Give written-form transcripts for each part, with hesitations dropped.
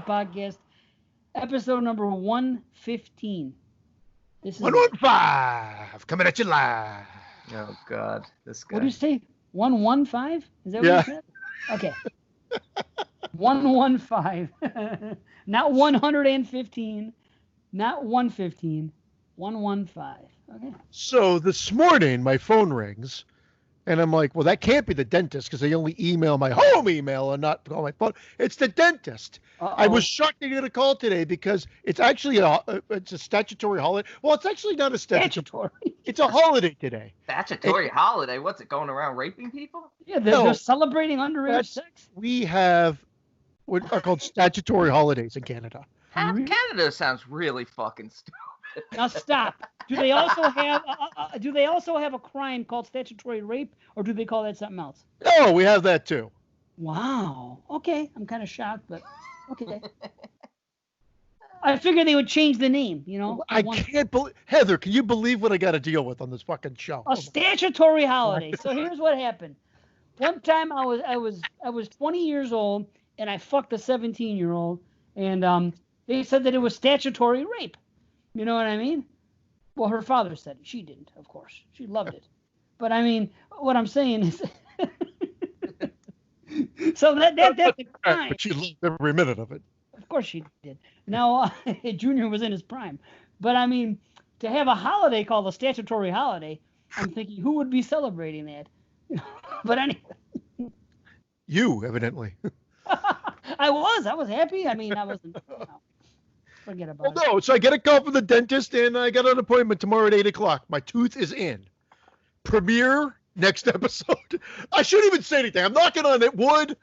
podcast, episode number 115. This is 115 coming at you live. Oh God, this guy. What did you say? 115? Is that what Yeah. you said? Okay. 115. Not 115. Not 115. 115. Okay. So this morning, my phone rings, and I'm like, well, that can't be the dentist because they only email my home email and not call my phone. It's the dentist. Uh-oh. I was shocked to get a call today because it's actually it's a statutory holiday. Well, it's actually not a statutory. It's a holiday today. Statutory holiday? What's it, going around raping people? Yeah, they're celebrating underage sex. We have what are called statutory holidays in Canada. Canada sounds really fucking stupid. Now stop. Do they also have a crime called statutory rape, or do they call that something else? No, we have that too. Wow. Okay, I'm kind of shocked, but okay. I figured they would change the name. You know. I can't believe Heather. Can you believe what I got to deal with on this fucking show? A statutory holiday. So here's what happened. One time I was 20 years old and I fucked a 17-year-old, and they said that it was statutory rape. You know what I mean? Well, her father said it. She didn't, of course. She loved it. But I mean, what I'm saying is, so that's a crime. But she loved every minute of it. Of course she did. Now, Junior was in his prime. But I mean, to have a holiday called a statutory holiday, I'm thinking, who would be celebrating that? But anyway. You, evidently. I was happy. I mean, I wasn't, forget about it. No, so I get a call from the dentist, and I got an appointment tomorrow at 8 o'clock. My tooth is in. Premiere next episode. I shouldn't even say anything. I'm knocking on it wood.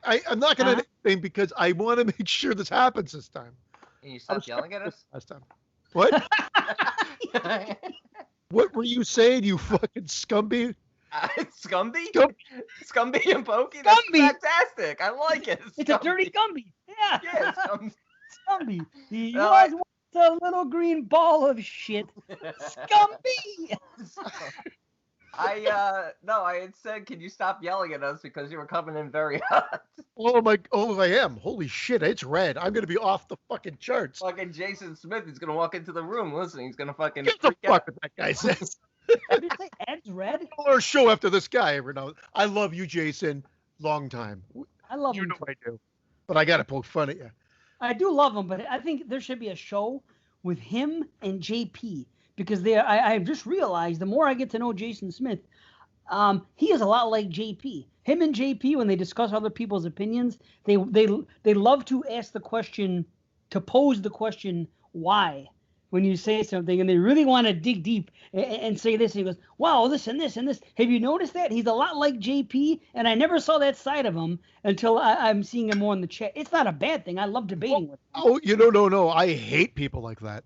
I'm knocking on anything because I want to make sure this happens this time. Can you stop yelling at us? Last time. What? What were you saying, you fucking scumby? Scumby? Scumby and Pokey? That's fantastic. I like it. It's a dirty Gumby. Yeah. Yeah, Scumby. He was once a little green ball of shit. Scumby. I had said, can you stop yelling at us because you were coming in very hot. I am. Holy shit, it's red. I'm gonna be off the fucking charts. Fucking Jason Smith is gonna walk into the room. Listen, he's gonna fucking Get the fuck what that guy says. Did you say Ed's red? Or show after this guy every now. I love you, Jason. Long time. I love him. You know I do. But I gotta poke fun at you. I do love him, but I think there should be a show with him and JP, because I've just realized the more I get to know Jason Smith, he is a lot like JP. Him and JP, when they discuss other people's opinions, they love to ask the question, to pose the question, why? When you say something, and they really want to dig deep and say this, and he goes, wow, this and this and this. Have you noticed that? He's a lot like JP, and I never saw that side of him until I'm seeing him more in the chat. It's not a bad thing. I love debating with him. Oh, no. I hate people like that.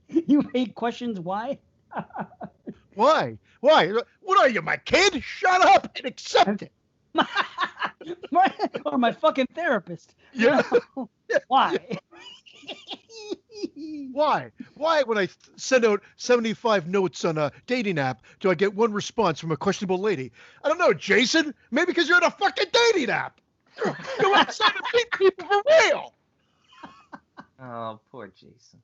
You hate questions, why? Why? What are you, my kid? Shut up and accept it. Or my fucking therapist. Yeah. Why? Why? Why when I send out 75 notes on a dating app do I get one response from a questionable lady? I don't know, Jason. Maybe because you're on a fucking dating app. You're outside to meet people for real. Oh, poor Jason.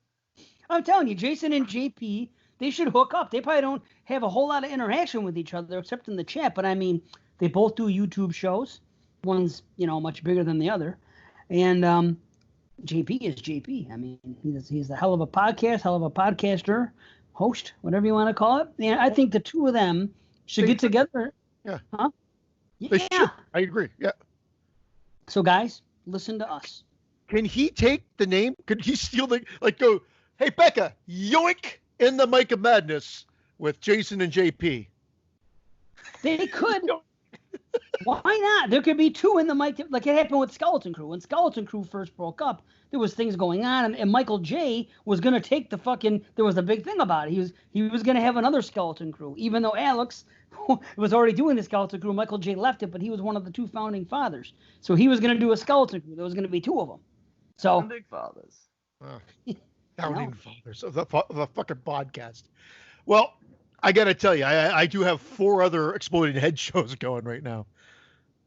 I'm telling you, Jason and JP, they should hook up. They probably don't have a whole lot of interaction with each other except in the chat. But I mean, they both do YouTube shows. One's, much bigger than the other. And JP is JP. I mean, he's a hell of a podcaster, host, whatever you want to call it. Yeah, I think the two of them should get together. Yeah. Huh? They should. I agree. Yeah. So guys, listen to us. Can he take the name? Could he steal go, hey, Becca, yoink in the Mic of Madness with Jason and JP? They could. Why not? There could be two in the mic, like it happened with Skeleton Crew. When Skeleton Crew first broke up, there was things going on, and Michael J was going to take the fucking, there was a big thing about it. He was going to have another Skeleton Crew, even though Alex was already doing the Skeleton Crew. Michael J left it, but he was one of the two founding fathers. So he was going to do a Skeleton Crew. There was going to be two of them. So Founding fathers. Founding fathers of the fucking podcast. Well, I got to tell you, I do have 4 other Exploding Head shows going right now.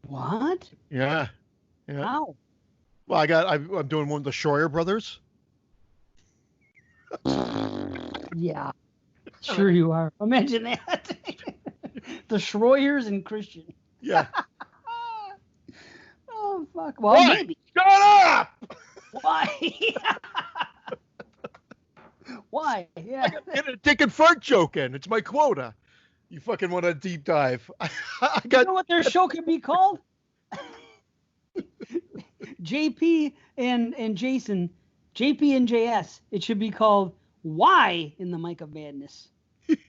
What? Yeah. How? Well, I'm doing one of the Schroyer brothers. Yeah, sure you are. Imagine that. The Schroyers and Christian. Yeah. Oh fuck. Well, Why? maybe. Shut up! Why? Why? Yeah. I gotta get a dick and fart joke in. It's my quota. You fucking want a deep dive? I You got. know what their show could be called? JP and Jason, JP and JS. It should be called Why in the Mic of Madness.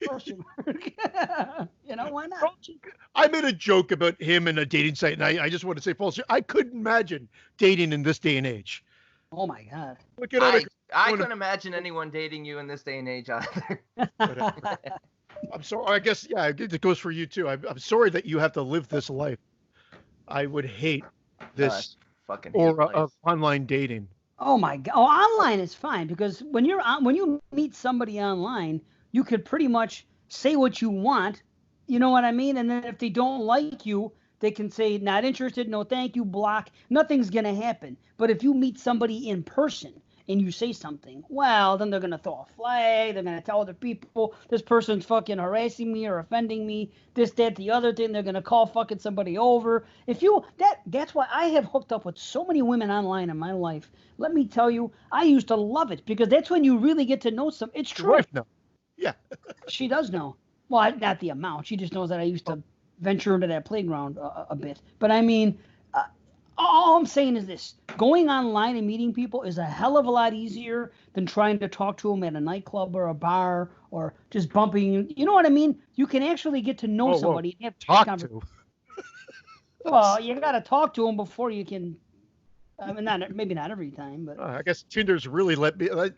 Question mark. You know, why not? I made a joke about him in a dating site, and I just want to say false. I couldn't imagine dating in this day and age. Oh my god. Look at all I couldn't imagine anyone dating you in this day and age either. I'm sorry. I guess it goes for you too. I'm sorry that you have to live this life. I would hate this fucking aura of online dating. Oh my god. Oh, online is fine because when you meet somebody online, you could pretty much say what you want. You know what I mean? And then if they don't like you, they can say not interested, no thank you, block. Nothing's gonna happen. But if you meet somebody in person and you say something, well, then they're gonna throw a flag. They're gonna tell other people this person's fucking harassing me or offending me. This, that, the other thing. They're gonna call fucking somebody over. That's why I have hooked up with so many women online in my life. Let me tell you, I used to love it because that's when you really get to know some. It's true. Your wife knows. Yeah. She does know. Well, not the amount. She just knows that I used to venture into that playground a bit. But I mean, all I'm saying is this. Going online and meeting people is a hell of a lot easier than trying to talk to them at a nightclub or a bar or just bumping. You know what I mean? You can actually get to know somebody. And have talk to. Well, you got to talk to them before you can. I mean, maybe not every time, but. I guess Tinder's really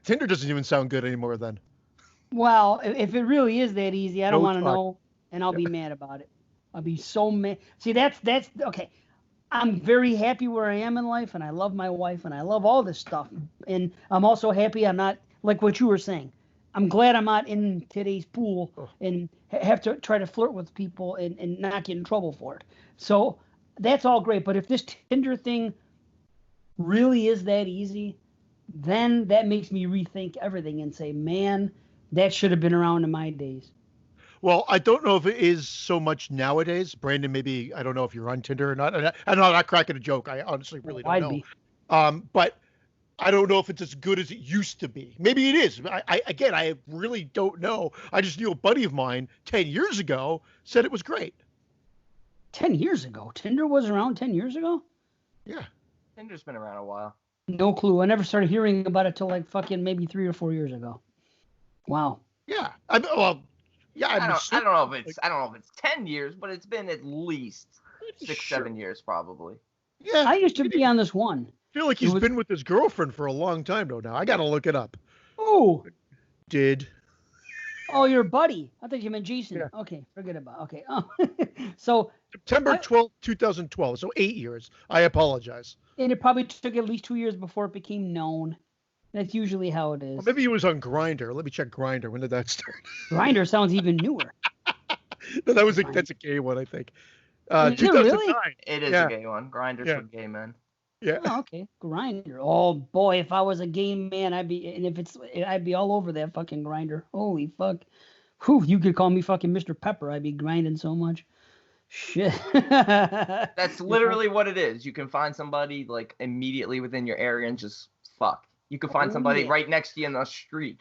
Tinder doesn't even sound good anymore then. Well, if it really is that easy, I don't want to know, and I'll be mad about it. I'll be so mad. See, that's okay. I'm very happy where I am in life, and I love my wife, and I love all this stuff. And I'm also happy I'm not, like what you were saying, I'm glad I'm not in today's pool and have to try to flirt with people and not get in trouble for it. So that's all great. But if this Tinder thing really is that easy, then that makes me rethink everything and say, man, that should have been around in my days. Well, I don't know if it is so much nowadays. Brandon, maybe, I don't know if you're on Tinder or not. I'm not cracking a joke. I honestly really don't know. Be. But I don't know if it's as good as it used to be. Maybe it is. I really don't know. I just knew a buddy of mine 10 years ago said it was great. 10 years ago? Tinder was around 10 years ago? Yeah. Tinder's been around a while. No clue. I never started hearing about it till like fucking maybe 3 or 4 years ago. Wow. Yeah. I don't know if it's 10 years, but it's been at least 6-7 years probably. Yeah. I used to be on this one. I feel like he's been with his girlfriend for a long time though now. I got to look it up. Oh. Did. Oh, your buddy. I thought you meant Jason. Yeah. Okay, forget about it. Okay. Oh. So September 12th, 2012. So 8 years. I apologize. And it probably took at least 2 years before it became known. That's usually how it is. Well, maybe he was on Grindr. Let me check Grindr. When did that start? Grindr sounds even newer. No, that's a gay one, I think. Is it 2009. really? It is a gay one. Grindr's for gay men. Yeah. Oh, okay. Grindr. Oh boy, if I was a gay man, I'd be all over that fucking Grindr. Holy fuck. Whew, you could call me fucking Mr. Pepper. I'd be grinding so much. Shit. That's literally what it is. You can find somebody like immediately within your area and just fuck. You can find somebody right next to you in the street.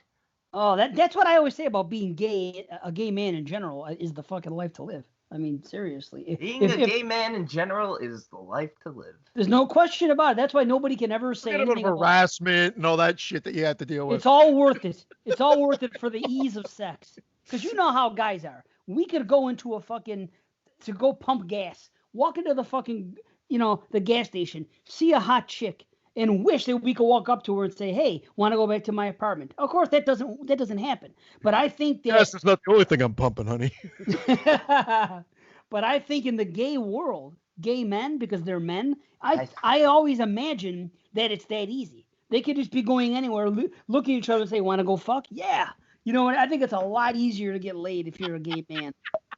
Oh, that's what I always say about being gay. A gay man in general is the fucking life to live. I mean, seriously. Being a gay man in general is the life to live. There's no question about it. That's why nobody can ever say anything about harassment and all that shit that you have to deal with. It's all worth it. It's all worth it for the ease of sex. Because you know how guys are. We could go into to go pump gas, walk into the fucking, the gas station, see a hot chick, and wish that we could walk up to her and say, "Hey, want to go back to my apartment?" Of course, that doesn't happen. But I think that that's not the only thing I'm pumping, honey. But I think in the gay world, gay men, because they're men, I always imagine that it's that easy. They could just be going anywhere, look at each other and say, "Want to go fuck?" Yeah. You know what? I think it's a lot easier to get laid if you're a gay man.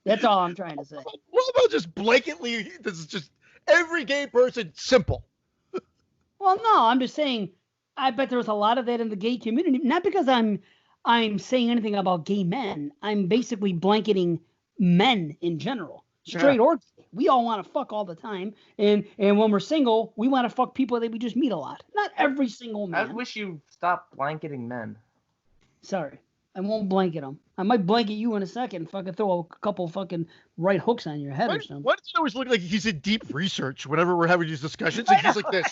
That's all I'm trying to say. What about just blatantly? This is just every gay person. Simple. Well, no, I'm just saying. I bet there was a lot of that in the gay community. Not because I'm saying anything about gay men. I'm basically blanketing men in general, straight or gay. We all want to fuck all the time, and when we're single, we want to fuck people that we just meet a lot. Not every single man. I wish you stopped blanketing men. Sorry, I won't blanket them. I might blanket you in a second. Fucking throw a couple fucking right hooks on your head or something. Why does it always look like he's in deep research whenever we're having these discussions? And he's like this,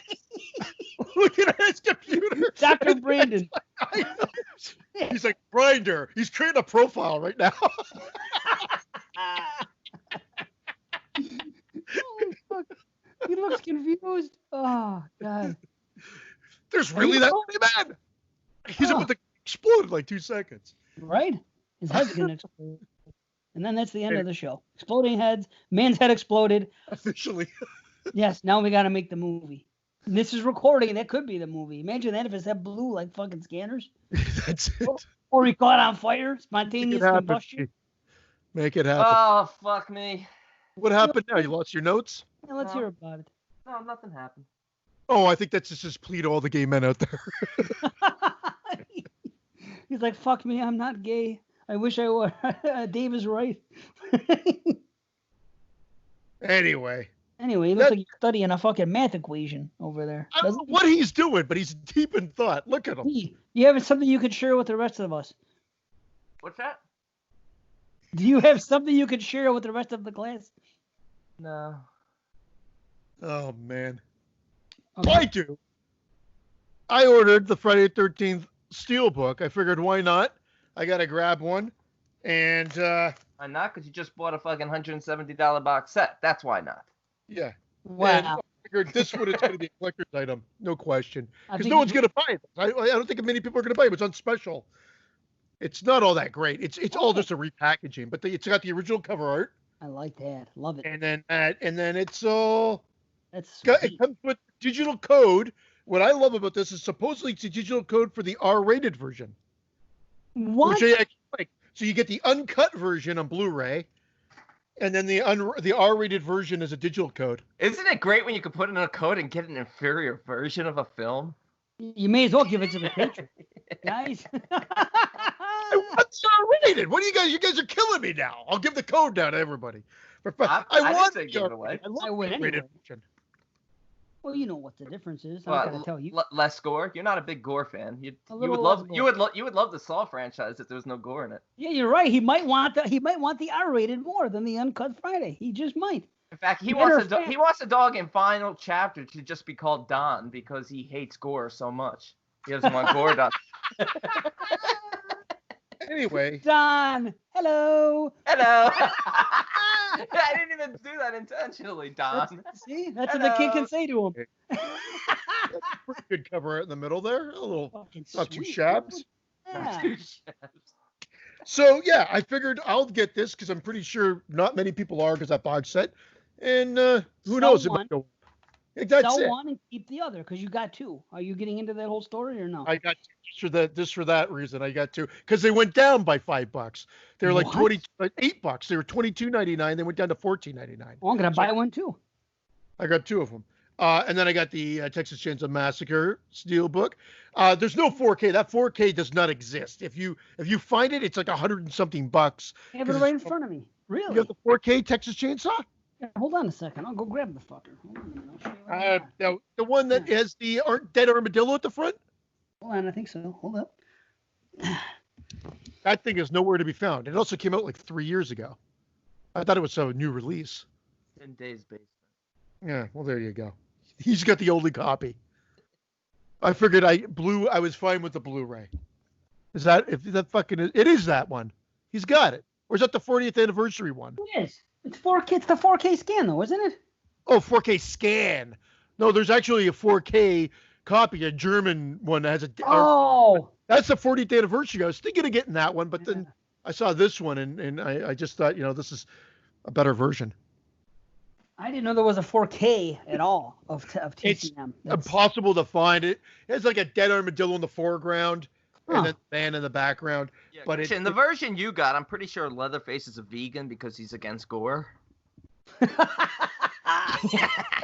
looking at his computer. Dr. Brandon. He's like, Grinder. He's creating a profile right now. Oh, fuck. He looks confused. Oh, God. There's really that many men. He's about to explode in like 2 seconds. Right? His head's going to explode. And then that's the end of the show. Exploding heads. Man's head exploded. Officially. Yes, now we got to make the movie. And this is recording. That could be the movie. Imagine that if his head blew like fucking scanners. That's it. Or he caught on fire. Spontaneous combustion. Make it happen. Oh, fuck me. What happened now? You lost your notes? Yeah, let's hear about it. No, nothing happened. Oh, I think that's just his plea to all the gay men out there. He's like, fuck me, I'm not gay. I wish I were. Dave is right. Anyway, he looks like he's studying a fucking math equation over there. I don't know what he's doing, but he's deep in thought. Look at him. You have something you could share with the rest of us? What's that? Do you have something you could share with the rest of the class? No. Oh, man. Okay. I do. I ordered the Friday the 13th Steelbook. I figured, why not? I got to grab one. And, Why not? Because you just bought a fucking $170 box set. That's why not. yeah. Wow. And I figured this one is going to be a collector's item. No question. I Because think no one's going to buy it. I don't think many people are going to buy it. It's on special. It's not all that great. It's all just a repackaging. But it's got the original cover art. I like that. Love it. And then it's all... That's It comes with digital code. What I love about this is supposedly it's a digital code for the R-rated version. what? Which I actually like. So you get the uncut version on Blu-ray, and then the R-rated version is a digital code. Isn't it great when you can put in a code and get an inferior version of a film? You may as well give it to the patron, guys. What's R-rated? What do you guys? You guys are killing me now. I'll give the code down to everybody. I want didn't say give it away. I love I would the R-rated anyway. version. Well, you know what the difference is. I'm not Well, gonna tell you. less gore. You're not a big gore fan. You A would little love less you would love the Saw franchise if there was no gore in it. Yeah, you're right. He might want the R-rated more than the Uncut Friday. He just might. In fact, he Matter wants of a fact- he wants a dog in Final Chapter to just be called Don because he hates gore so much. He doesn't want gore done. Anyway, Don, hello. Hello. I didn't even do that intentionally, Don. See, that's what the kid can say to him. pretty good cover art in the middle there. A little, Fucking not too sweet, shabs. Yeah. So yeah, I figured I'll get this because I'm pretty sure not many people are because that box set, and who knows? It Sell might go. That's Sell it. one and keep the other because you got two. Are you getting into that whole story or no? I got just for that reason. I got two because they went down by $5. They were like What? $8. They were $22.99. They went down to $14.99. Well, I'm gonna buy one too. I got two of them. And then I got the Texas Chainsaw Massacre Steelbook. There's no 4K. That 4K does not exist. If you find it, it's like $100 and something bucks. I have it right in front of me. Really? You have the 4K Texas Chainsaw? Yeah, hold on a second. I'll go grab the fucker. Hold on a minute. I'll show you right now. The one that has the dead armadillo at the front? Hold on, I think so. Hold up. That thing is nowhere to be found. It also came out like 3 years ago. I thought it was a new release. In Dave's basement. Yeah, well, there you go. He's got the only copy. I figured I was fine with the Blu-ray. Is that, if that fucking, it is that one. He's got it. Or is that the 40th anniversary one? It is. It's 4K. It's the 4K scan though, isn't it? Oh, 4K scan. No, there's actually a 4K copy, a German one that has a. Oh. That's the 40th anniversary. I was thinking of getting that one, but then I saw this one and I just thought, this is a better version. I didn't know there was a 4K at all of TCM. It's impossible to find it. It's like a dead armadillo in the foreground and then the man in the background. Yeah, but in the version you got, I'm pretty sure Leatherface is a vegan because he's against gore.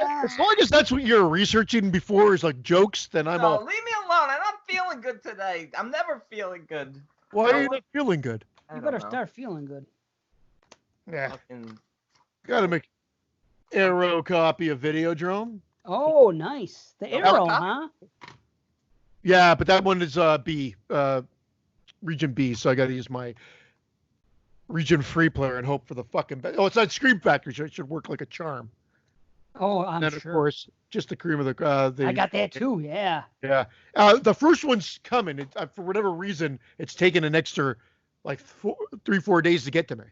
As long as that's what you're researching before is like jokes, then I'm all. Leave me alone. I'm not feeling good today. I'm never feeling good. Why are you not feeling good? You better start feeling good. Yeah. Fucking... Gotta make Arrow copy of Videodrome. Oh, nice. The Arrow, huh? Yeah, but that one is B, region B, so I gotta use my region free player and hope for the fucking best. Oh, it's on Scream Factory, so it should work like a charm. Oh, I'm and then, sure. Of course, just the cream of the. I got that too. Yeah. Yeah. The first one's coming. For whatever reason, it's taken an extra, like 3-4 days to get to me.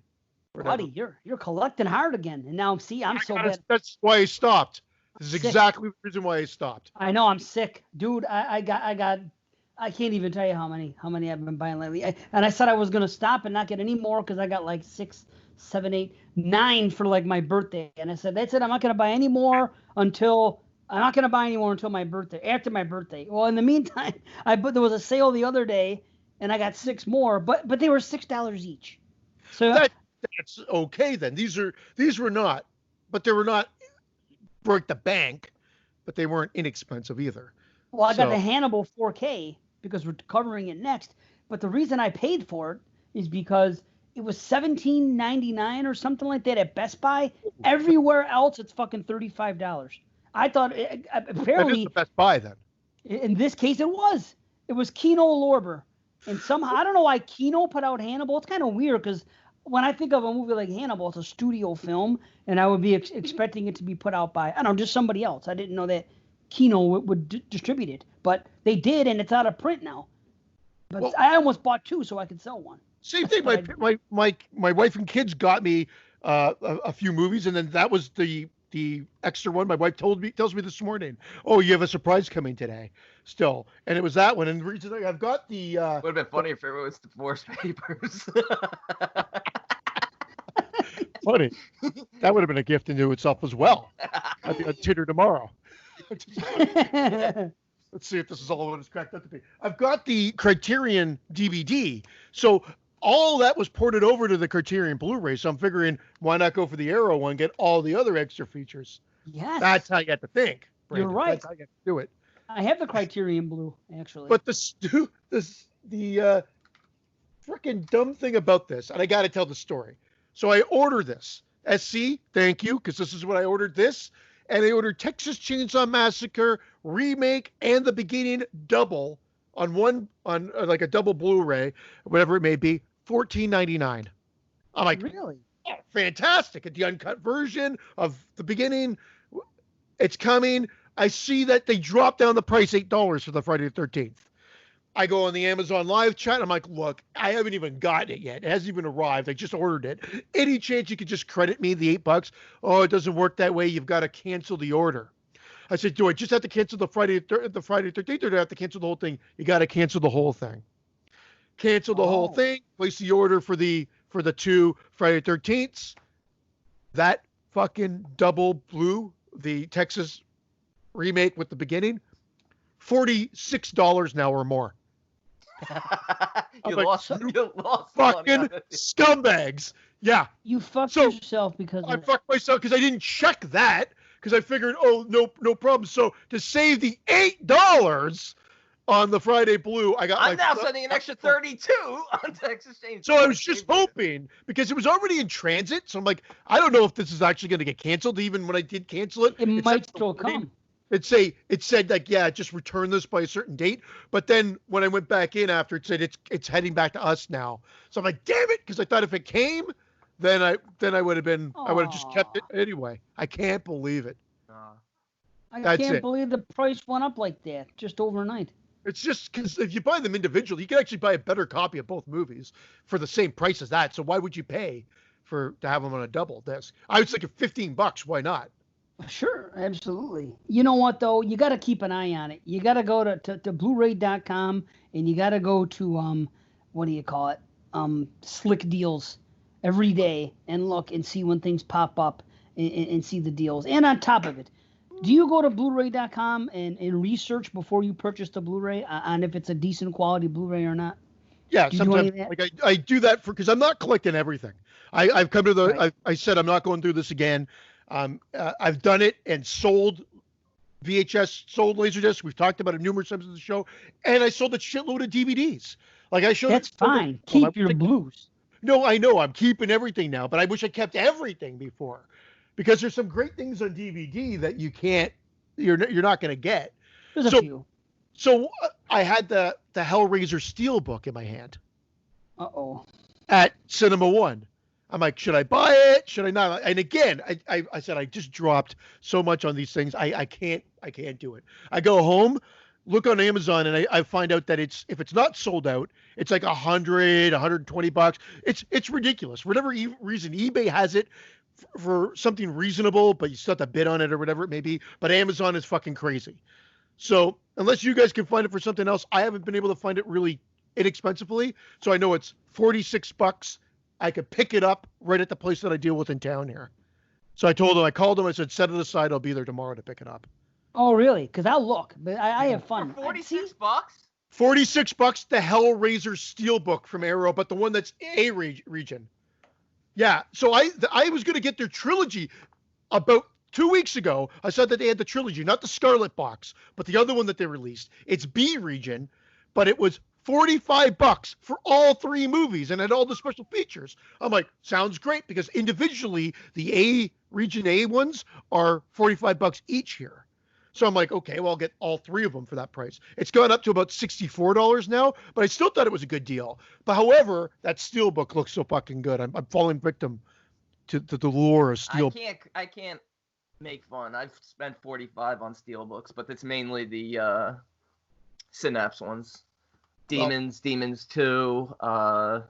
Buddy, you're collecting hard again, and now I'm so bad. That's why I stopped. This is exactly the reason why I stopped. I know I'm sick, dude. I can't even tell you how many I've been buying lately. And I said I was gonna stop and not get any more because I got like 6, 7, 8, 9 for like my birthday. And I said that's it. I'm not gonna buy any more until my birthday. After my birthday. Well, in the meantime, there was a sale the other day, and I got 6 more, but they were $6 each. So that's okay then. These were not, but they were not broke the bank, but they weren't inexpensive either. Well, I got the Hannibal 4K because we're covering it next. But the reason I paid for it is because it was $17.99 or something like that at Best Buy. Everywhere else, it's fucking $35. I thought apparently the Best Buy then. In this case, it was. It was Kino Lorber, and somehow I don't know why Kino put out Hannibal. It's kind of weird because when I think of a movie like Hannibal, it's a studio film, and I would be expecting it to be put out by just somebody else. I didn't know that Kino would distribute it, but they did, and it's out of print now. But I almost bought 2 so I could sell one. Same thing. My wife and kids got me a few movies, and then that was the extra one. My wife tells me this morning, "Oh, you have a surprise coming today." Still, and it was that one. And the reason I've got the would have been funny if it was Divorce Papers. Funny. That would have been a gift into itself as well. I'd be on Tinder tomorrow. Let's see if this is all what it's cracked up to be. I've got the Criterion DVD. So all that was ported over to the Criterion Blu-ray. So I'm figuring, why not go for the Arrow one, get all the other extra features? Yes. That's how you have to think, Brandon. You're right. That's how you have to do it. I have the Criterion Blue, actually. But the freaking dumb thing about this, and I got to tell the story. So I order this. SC, thank you, because this is what I ordered this. And I ordered Texas Chainsaw Massacre remake and the beginning double on like a double Blu-ray, whatever it may be, $14.99. I'm like, really? Oh, fantastic! The uncut version of the beginning, it's coming. I see that they dropped down the price $8 for the Friday the 13th. I go on the Amazon live chat. I'm like, look, I haven't even gotten it yet. It hasn't even arrived. I just ordered it. Any chance you could just credit me the $8? Oh, it doesn't work that way. You've got to cancel the order. I said, do I just have to cancel the Friday the 13th, or do I have to cancel the whole thing? You got to cancel the whole thing. Cancel the whole thing. Place the order for the 2 Friday the 13th. That fucking double blue, the Texas remake with the beginning, $46 now or more. You lost fucking scumbags. Yeah. You fucked yourself because I fucked myself because I didn't check that because I figured, no problem. So to save the $8 on the Friday Blue, I'm now sending an extra 32 on Texas Chainsaw. So I was just hoping because it was already in transit. So I'm like, I don't know if this is actually going to get canceled. Even when I did cancel it, it might still come. It said like, yeah, just return this by a certain date. But then when I went back in after, it said it's heading back to us now. So I'm like, damn it, because I thought if it came, then I would have just kept it anyway. I can't believe it. I can't believe the price went up like that just overnight. It's just because if you buy them individually, you can actually buy a better copy of both movies for the same price as that. So why would you pay to have them on a double disc? I was thinking $15. Why not? Sure, absolutely. You know what, though? You got to keep an eye on it. You got to go to Blu-ray.com, and you got to go to, Slick Deals every day and look and see when things pop up and see the deals. And on top of it, do you go to Blu-ray.com and research before you purchase the Blu-ray on if it's a decent quality Blu-ray or not? Yeah, sometimes I do that because I'm not collecting everything. I've come to I said I'm not going through this again. I've done it and sold VHS, sold Laserdisc. We've talked about it numerous times in the show, and I sold a shitload of DVDs. Like I showed. That's fine. Keep your blues. No, I know. I'm keeping everything now, but I wish I kept everything before, because there's some great things on DVD that you're not going to get. There's a few. So I had the Hellraiser Steelbook in my hand. Uh-oh. At Cinema One. I'm like, should I buy it? Should I not? And again, I said, I just dropped so much on these things. I can't do it. I go home, look on Amazon, and I find out that if it's not sold out, it's like $120. It's ridiculous. For whatever reason, eBay has it for something reasonable, but you still have to bid on it or whatever it may be. But Amazon is fucking crazy. So unless you guys can find it for something else, I haven't been able to find it really inexpensively. So I know it's $46. I could pick it up right at the place that I deal with in town here. So I called them, I said, set it aside. I'll be there tomorrow to pick it up. Oh, really? Because I'll look, but I have fun. For $46? $46, the Hellraiser Steelbook from Arrow, but the one that's A region. Yeah. So I was going to get their trilogy about 2 weeks ago. I said that they had the trilogy, not the Scarlet Box, but the other one that they released. It's B region, but it was $45 for all three movies and had all the special features. I'm like, sounds great, because individually the A region A ones are $45 each here. So I'm like, okay, well, I'll get all three of them for that price. It's gone up to about $64 now, but I still thought it was a good deal. But however, that Steelbook looks so fucking good. I'm falling victim to the lure of Steel. I can't make fun. I've spent $45 on Steelbooks, but it's mainly the Synapse ones. Demons 2, some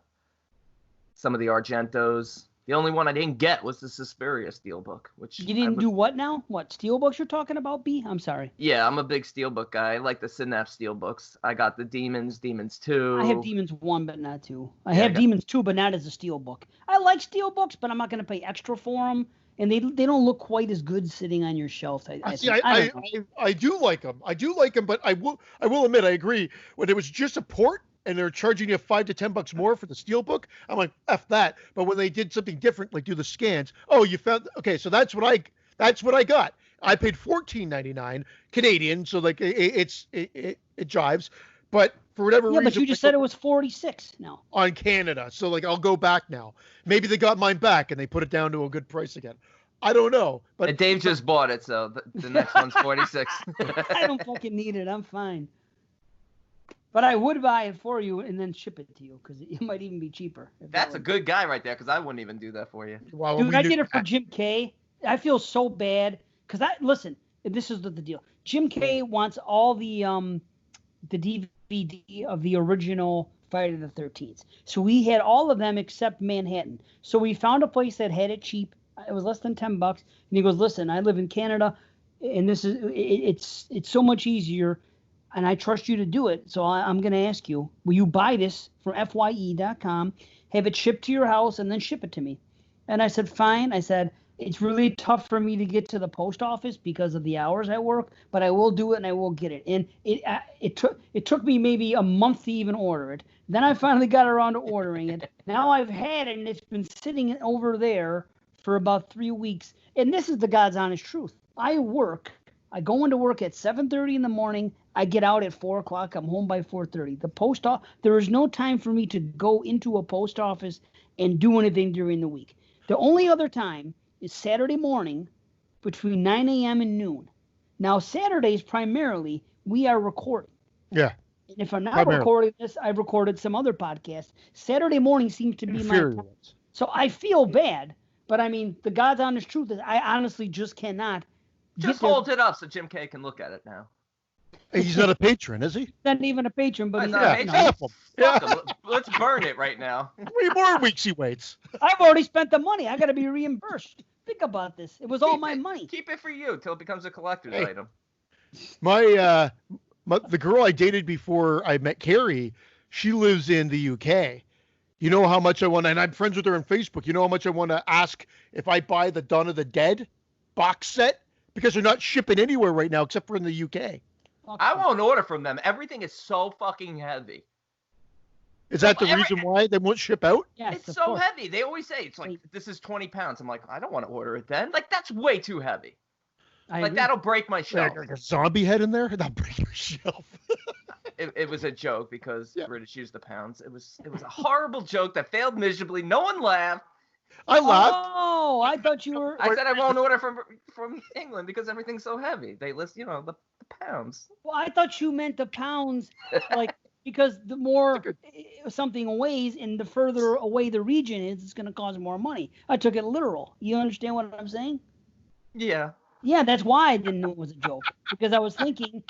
of the Argentos. The only one I didn't get was the Suspiria Steelbook, which you didn't do. What now? What Steelbooks you're talking about? B? I'm sorry. Yeah, I'm a big Steelbook guy. I like the Synapse Steelbooks. I got the Demons 2. I have Demons 1, but not 2. I have Demons 2, but not as a Steelbook. I like Steelbooks, but I'm not going to pay extra for them. And they don't look quite as good sitting on your shelf. I do like them. I do like them, but I will admit, I agree. When it was just a port and they're charging you $5 to $10 more for the Steelbook, I'm like, F that. But when they did something different, like do the scans, you found, okay, so that's what I got. I paid $14.99 Canadian, so like it jives. But for whatever reason, but you just said it was $46 now on Canada. So like, I'll go back now. Maybe they got mine back and they put it down to a good price again. I don't know. But and Dave just bought it, so the next one's $46. I don't fucking need it. I'm fine. But I would buy it for you and then ship it to you, because it might even be cheaper. That's a good guy right there, because I wouldn't even do that for you. Well, dude, I did it for Jim K. I feel so bad because listen, this is the deal. Jim K wants all the DVD of the original Friday the 13th. So we had all of them except Manhattan. So we found a place that had it cheap. It was less than $10. And he goes, listen, I live in Canada, and this is it's so much easier, and I trust you to do it. So I'm going to ask you, will you buy this from FYE.com, have it shipped to your house, and then ship it to me? And I said, fine. I said, it's really tough for me to get to the post office because of the hours I work, but I will do it and I will get it. And it took me maybe a month to even order it. Then I finally got around to ordering it. Now I've had it, and it's been sitting over there for about 3 weeks. And this is the God's honest truth. I go into work at 7:30 in the morning. I get out at 4 o'clock. I'm home by 4:30. There is no time for me to go into a post office and do anything during the week. The only other time is Saturday morning between 9 a.m. and noon. Now, Saturdays primarily, we are recording. Yeah. And if I'm not recording this, I've recorded some other podcast. Saturday morning seems to be my time. So I feel bad, but I mean, the God's honest truth is I honestly just cannot. Just hold it up so Jim K can look at it now. He's not a patron, is he? Not even a patron, but he's not a patron. Fuck him. Let's burn it right now. 3 more weeks he waits. I've already spent the money. I got to be reimbursed. Think about this. It was all my money. Keep it for you till it becomes a collector's item. The girl I dated before I met Carrie, she lives in the UK. You know how much I want, and I'm friends with her on Facebook. You know how much I want to ask if I buy the Dawn of the Dead box set? Because they're not shipping anywhere right now except for in the UK. I won't order from them. Everything is so fucking heavy. Is that the reason why they won't ship out? Yes, It's of so course. heavy. They always say it's like, this is 20 pounds. I'm like, I don't want to order it then. Like, that's way too heavy. I Like, agree. that'll break my shelf. Like a zombie head in there? That'll break your shelf. It was a joke because British use the pounds. It was a horrible joke that failed miserably. No one laughed. I laughed. Oh, I thought you were. I said I won't order from England because everything's so heavy. They list, the pounds. Well, I thought you meant the pounds, like because the more something weighs and the further away the region is, it's going to cost more money. I took it literal. You understand what I'm saying? Yeah. Yeah, that's why I didn't know it was a joke, because I was thinking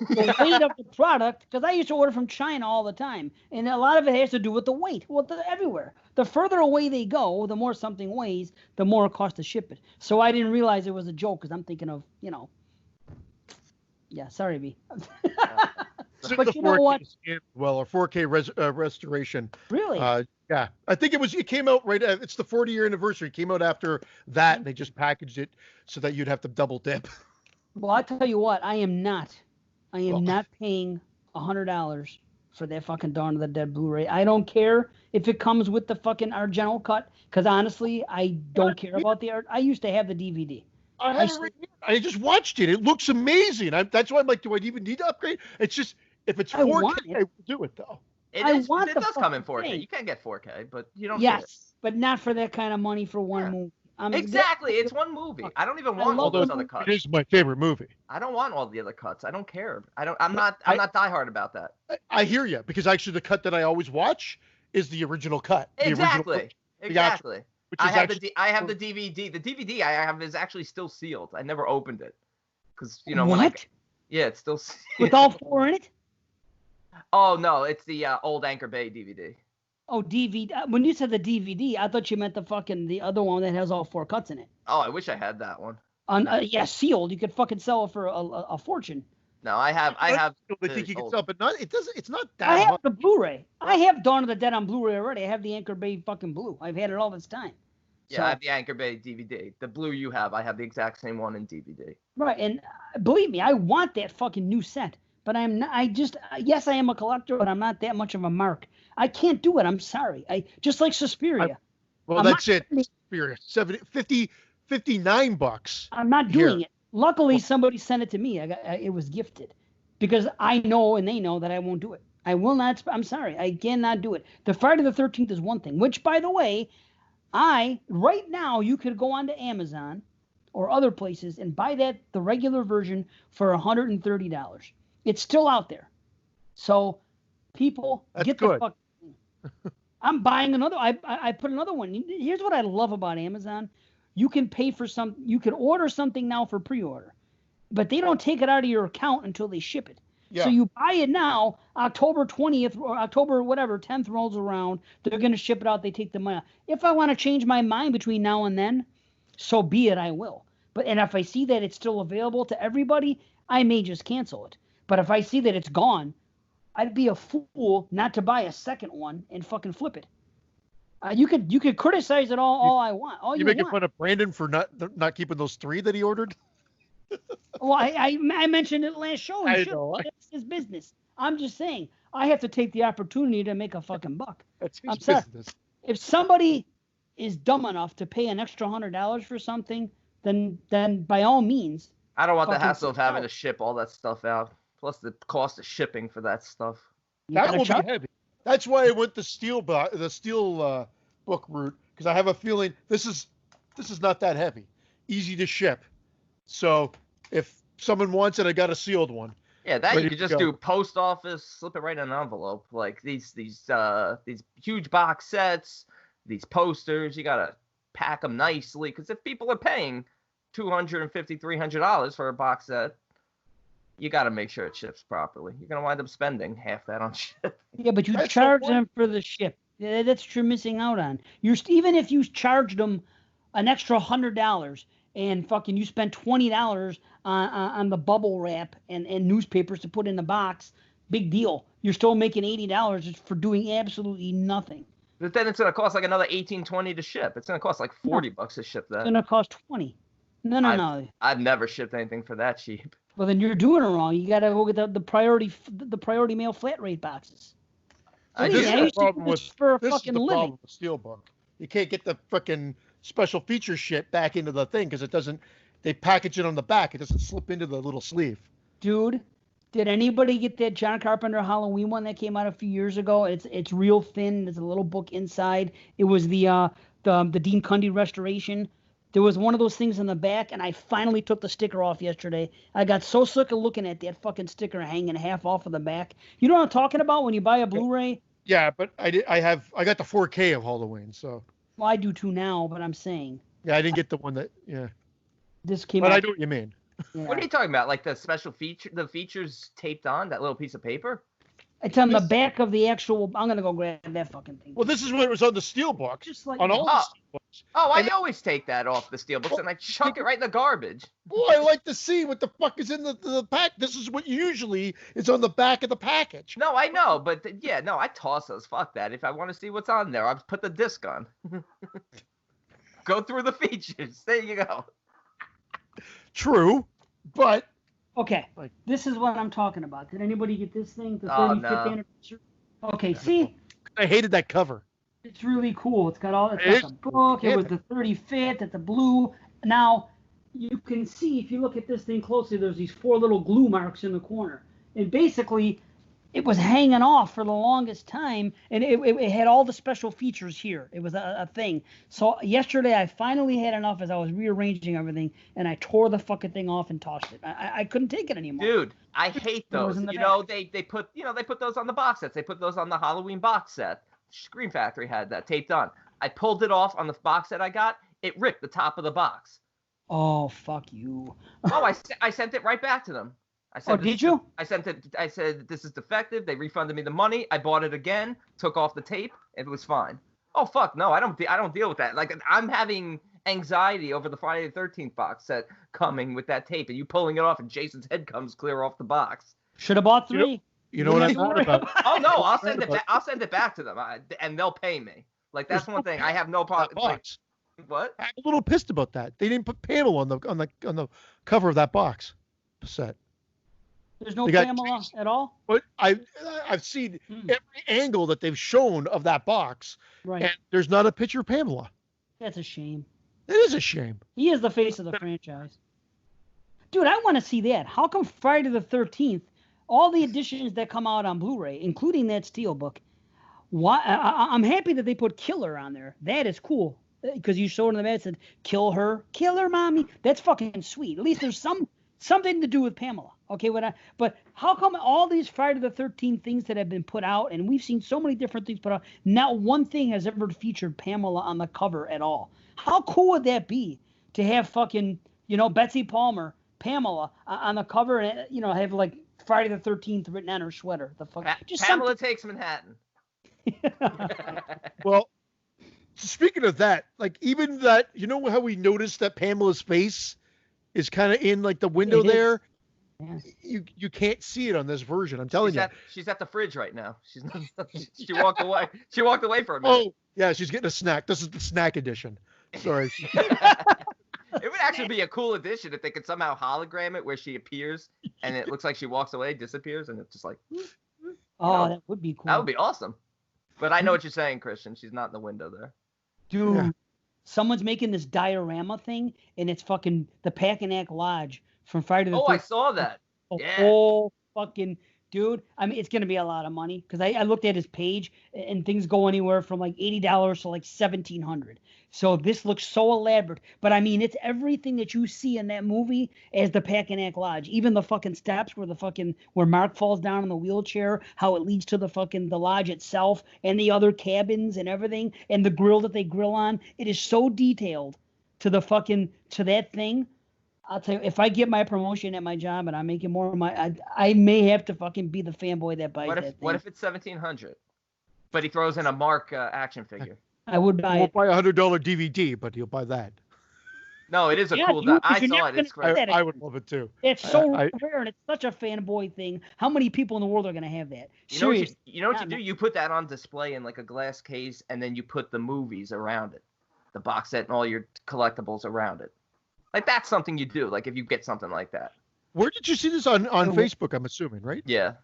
the weight of the product, because I used to order from China all the time, and a lot of it has to do with the weight. Well, everywhere. The further away they go, the more something weighs, the more it costs to ship it. So I didn't realize it was a joke, because I'm thinking of, Yeah, sorry, B. But you know what? Well, or 4K restoration. Really? Yeah, I think it came out right. It's the 40-year anniversary. It came out after that, and they just packaged it so that you'd have to double dip. Well, I tell you what, I am not paying $100 for that fucking Dawn of the Dead Blu-ray. I don't care if it comes with the fucking Argento cut, because honestly, I don't care about the art. I used to have the DVD. I have it right here. I just watched it. It looks amazing. That's why I'm like, do I even need to upgrade? It's just, if it's 4K, I will do it though. It does come in 4K. You can get 4K, but you don't. Yes, but not for that kind of money for one movie. Exactly, it's one movie. I don't even want all those other cuts. It is my favorite movie. I don't want all the other cuts. I don't care. I'm not diehard about that. I hear you, because actually the cut that I always watch is the original cut. Exactly. Exactly. I have the DVD. The DVD I have is actually still sealed. I never opened it because what? It's still sealed. With all 4 in it. Oh no, it's the old Anchor Bay DVD. Oh, DVD. When you said the DVD, I thought you meant the other one that has all 4 cuts in it. Oh, I wish I had that one. Sealed. You could fucking sell it for a fortune. No, I have. I think you can sell, but not. It doesn't. It's not that. I have the Blu-ray. I have Dawn of the Dead on Blu-ray already. I have the Anchor Bay fucking blue. I've had it all this time. Yeah, I have the Anchor Bay DVD. The blue you have, I have the exact same one in DVD. Right, and believe me, I want that fucking new set. But I'm not. Yes, I am a collector, but I'm not that much of a mark. I can't do it. I'm sorry. I just like Suspiria. That's it. Suspiria, $59. I'm not doing it. Luckily, somebody sent it to me. It was gifted, because I know and they know that I won't do it. I will not. I'm sorry. I cannot do it. The Friday the 13th is one thing. Which, by the way, right now you could go onto Amazon or other places and buy the regular version for $130. It's still out there. So people, get the fuck. I'm buying another. I put another one. Here's what I love about Amazon. You can pay for you can order something now for pre-order, but they don't take it out of your account until they ship it. Yeah. So you buy it now, October 20th or October 10th rolls around, they're going to ship it out, they take the money out. If I want to change my mind between now and then, so be it, I will. And if I see that it's still available to everybody, I may just cancel it. But if I see that it's gone, I'd be a fool not to buy a second one and fucking flip it. You could criticize it all I want. You making fun of Brandon for not keeping those 3 that he ordered? Well, I mentioned it last show. I know. It's his business. I'm just saying, I have to take the opportunity to make a fucking buck. That's his business. If somebody is dumb enough to pay an extra $100 for something, then by all means. I don't want the hassle of having to ship all that stuff out. Plus the cost of shipping for that stuff. That will be heavy. That's why I went the steel book route, because I have a feeling this is not that heavy, easy to ship. So if someone wants it, I got a sealed one. Yeah, that you could just do post office, slip it right in an envelope. Like these huge box sets, these posters, you gotta pack them nicely, because if people are paying $250, $300 for a box set, you got to make sure it ships properly. You're going to wind up spending half that on shipping. Yeah, but you charge them for the ship. That's what you're missing out on. Even if you charged them an extra $100 and fucking you spent $20 on the bubble wrap and newspapers to put in the box, big deal. You're still making $80 just for doing absolutely nothing. But then it's going to cost like another $18, $20 to ship. It's going to cost like $40 to ship that. It's going to cost $20. No. I've never shipped anything for that cheap. Well, then you're doing it wrong. You got to go get the priority mail flat rate boxes. What do This you is mean? I the used to problem do with this for a this is fucking the living. problem with Steelbook. You can't get the frickin' special feature shit back into the thing because it doesn't. They package it on the back. It doesn't slip into the little sleeve. Dude, did anybody get that John Carpenter Halloween one that came out a few years ago? It's real thin. There's a little book inside. It was the Dean Cundy restoration. There was one of those things in the back, and I finally took the sticker off yesterday. I got so sick of looking at that fucking sticker hanging half off of the back. You know what I'm talking about when you buy a Blu-ray? Yeah, but I got the 4K of Halloween, so Well, I do too now, but I'm saying yeah, I didn't get the one that this came But out. I know what you mean. Yeah. What are you talking about? Like the special feature, the features taped on that little piece of paper? It's on the back of the actual. I'm gonna go grab that fucking thing. Well, this is what it was on the Steelbook. Just like On all the Steelbooks. Oh, I And- always take that off the steelbooks and I chuck it right in the garbage. Well, I like to see what the fuck is in the pack. This is what usually is on the back of the package. No, I know, but yeah, no, I toss those. Fuck that. If I want to see what's on there, I'll put the disc on. Go through the features. There you go. True, but Okay, Like- this is what I'm talking about. Did anybody get this thing? The Oh, 35th no. anniversary. Okay, see, I hated that cover. it's really cool. It's got all. It's It got the book. is. It was the 35th. It's a blue. Now you can see if you look at this thing closely. There's these 4 little glue marks in the corner, and basically, it was hanging off for the longest time, and it had all the special features here. It was a thing. So yesterday, I finally had enough as I was rearranging everything, and I tore the fucking thing off and tossed it. I couldn't take it anymore. Dude, I hate It was those. in the You know, back. they put those on the box sets. They put those on the Halloween box set. Scream Factory had that taped on. I pulled it off on the box set I got. It ripped the top of the box. Oh, fuck you. Oh, I sent it right back to them. I Oh, said, did you? I sent it. I said this is defective. They refunded me the money. I bought it again. Took off the tape. It was fine. Oh fuck no! I don't deal with that. Like I'm having anxiety over the Friday the 13th box set coming with that tape, and you pulling it off, and Jason's head comes clear off the box. Should have bought You know- 3. You know what I'm mad about? Oh no! I'll send it back. I'll send it back to them, and they'll pay me. Like that's one thing. I have no That problem. Like, box. what? I'm a little pissed about that. They didn't put Pamela on the cover of that box set. There's no They got Pamela at all? But I've seen Hmm. every angle that they've shown of that box, Right. and there's not a picture of Pamela. That's a shame. It is a shame. He is the face of the franchise. Dude, I want to see that. How come Friday the 13th, all the editions that come out on Blu-ray, including that Steelbook, why? I'm happy that they put Killer on there. That is cool. Because you showed in the ad, said, kill her, mommy. That's fucking sweet. At least there's something to do with Pamela. Okay, but how come all these Friday the 13th things that have been put out, and we've seen so many different things put out, not one thing has ever featured Pamela on the cover at all? How cool would that be to have fucking, Betsy Palmer, Pamela on the cover, and, have like Friday the 13th written on her sweater? The fuck, just Pamela Takes Manhattan. Well, speaking of that, like even that, you know how we noticed that Pamela's face is kind of in like the window It is. there? Yeah. You can't see it on this version. I'm telling you. She's at the fridge right now. She walked away. She walked away for a minute. Oh, yeah, she's getting a snack. This is the snack edition. Sorry. It would actually be a cool addition if they could somehow hologram it where she appears and it looks like she walks away, disappears, and it's just like Oh, that would be cool. that would be awesome. But I know what you're saying, Christian. She's not in the window there. Dude, Yeah. someone's making this diorama thing, and it's fucking the Packanack Lodge from Friday the Oh, I 13th. saw that. The Yeah. whole fucking dude. I mean, it's gonna be a lot of money because I looked at his page, and things go anywhere from like $80 to like $1,700. So this looks so elaborate, but I mean, it's everything that you see in that movie as the Packanack Lodge. Even the fucking steps where Mark falls down in the wheelchair, how it leads to the lodge itself, and the other cabins and everything, and the grill that they grill on. It is so detailed to that thing. I'll tell you, if I get my promotion at my job and I'm making more of I may have to fucking be the fanboy that buys that thing. What if it's $1,700? But he throws in a Mark action figure. I would He buy won't it. buy a $100 DVD, but he'll buy that. No, it is a Yeah, cool. you- 'cause I you're saw never it. It's gonna great. get that. I would love it too. It's so I- rare and it's such a fanboy thing. How many people in the world are gonna have that? You know what Seriously. you know what you do? You put that on display in like a glass case, and then you put the movies around it, the box set, and all your collectibles around it. Like that's something you do. Like if you get something like that. Where did you see this on Oh, Facebook? I'm assuming, right? Yeah.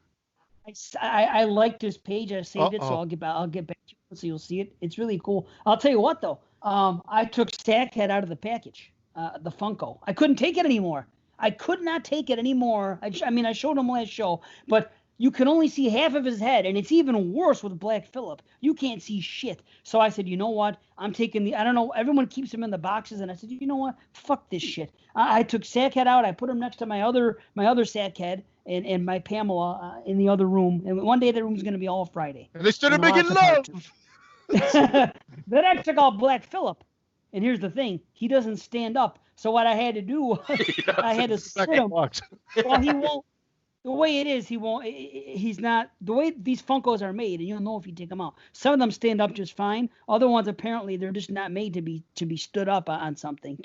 I liked this page. I saved it, so I'll get back to you so you'll see it. It's really cool. I'll tell you what though. I took Sackhead out of the package, the Funko. I couldn't take it anymore. I could not take it anymore. I mean, I showed him last show, but you can only see half of his head, and it's even worse with Black Phillip. You can't see shit. So I said, you know what? I'm taking I don't know, everyone keeps him in the boxes, and I said, you know what? Fuck this shit. I took Sackhead out. I put him next to my other Sackhead and my Pamela in the other room. And one day the room's going to be all Friday. And they started making love. Then I took out Black Phillip. And here's the thing. He doesn't stand up. So what I had to do was I had to sit him. Well, he won't. The way it is, he won't. He's not. The way these Funkos are made, and you'll know if you take them out. Some of them stand up just fine. Other ones, apparently, they're just not made to be stood up on something.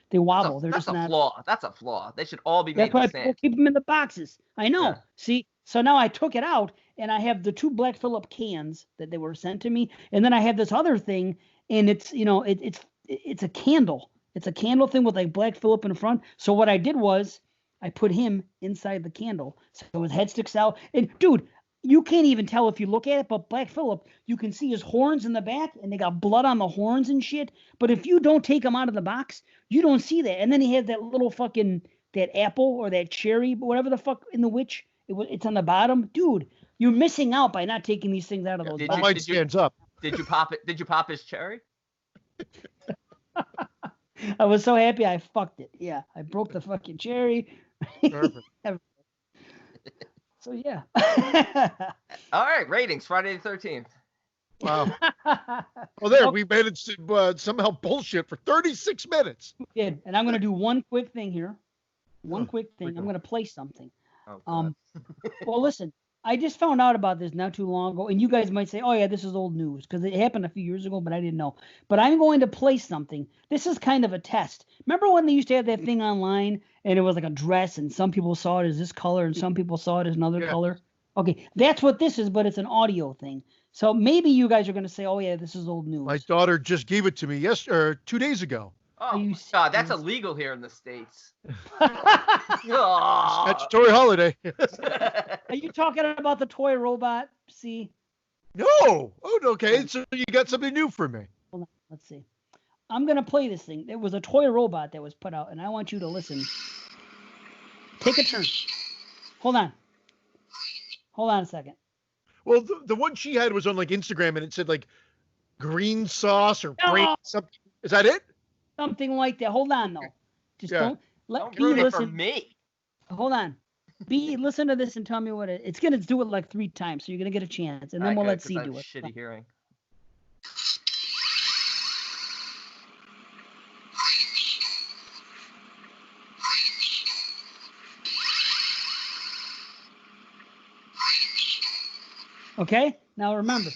They wobble. That's a flaw. That's a flaw. They should all be made to stand. That's why people keep them in the boxes. I know. Yeah. See, so now I took it out, and I have the 2 Black Phillip cans that they were sent to me, and then I have this other thing, and it's it's a candle. It's a candle thing with like Black Phillip in the front. So what I did was I put him inside the candle, so his head sticks out. And dude, you can't even tell if you look at it, but Black Phillip, you can see his horns in the back, and they got blood on the horns and shit. But if you don't take him out of the box, you don't see that. And then he has that little fucking that apple or that cherry, whatever the fuck in the witch. It's on the bottom, dude. You're missing out by not taking these things out of those boxes. Mine stands up. Did you pop it? Did you pop his cherry? I was so happy I fucked it. Yeah, I broke the fucking cherry. Perfect. So yeah. All right, ratings Friday the 13th. Wow. Well, there we managed to somehow bullshit for 36 minutes. We did, and I'm gonna do one quick thing here. One quick thing. I'm gonna play something. Oh, well, listen. I just found out about this not too long ago, and you guys might say, oh, yeah, this is old news, because it happened a few years ago, but I didn't know. But I'm going to play something. This is kind of a test. Remember when they used to have that thing online, and it was like a dress, and some people saw it as this color, and some people saw it as another color? Okay, that's what this is, but it's an audio thing. So maybe you guys are going to say, oh, yeah, this is old news. My daughter just gave it to me 2 days ago. Oh, my God, that's illegal here in the States. Statutory holiday. Are you talking about the toy robot? See? No. Oh, okay. So you got something new for me. Hold on. Let's see. I'm going to play this thing. It was a toy robot that was put out, and I want you to listen. Take a turn. Hold on. Hold on a second. Well, the one she had was on like Instagram, and it said like green sauce or brain something. Is that it? Something like that. Hold on, though. Just don't ruin it for me. Hold on. B, listen to this and tell me what it's going to do it like 3 times, so you're going to get a chance, and then we'll let C do it. Shitty hearing. Okay, now remember.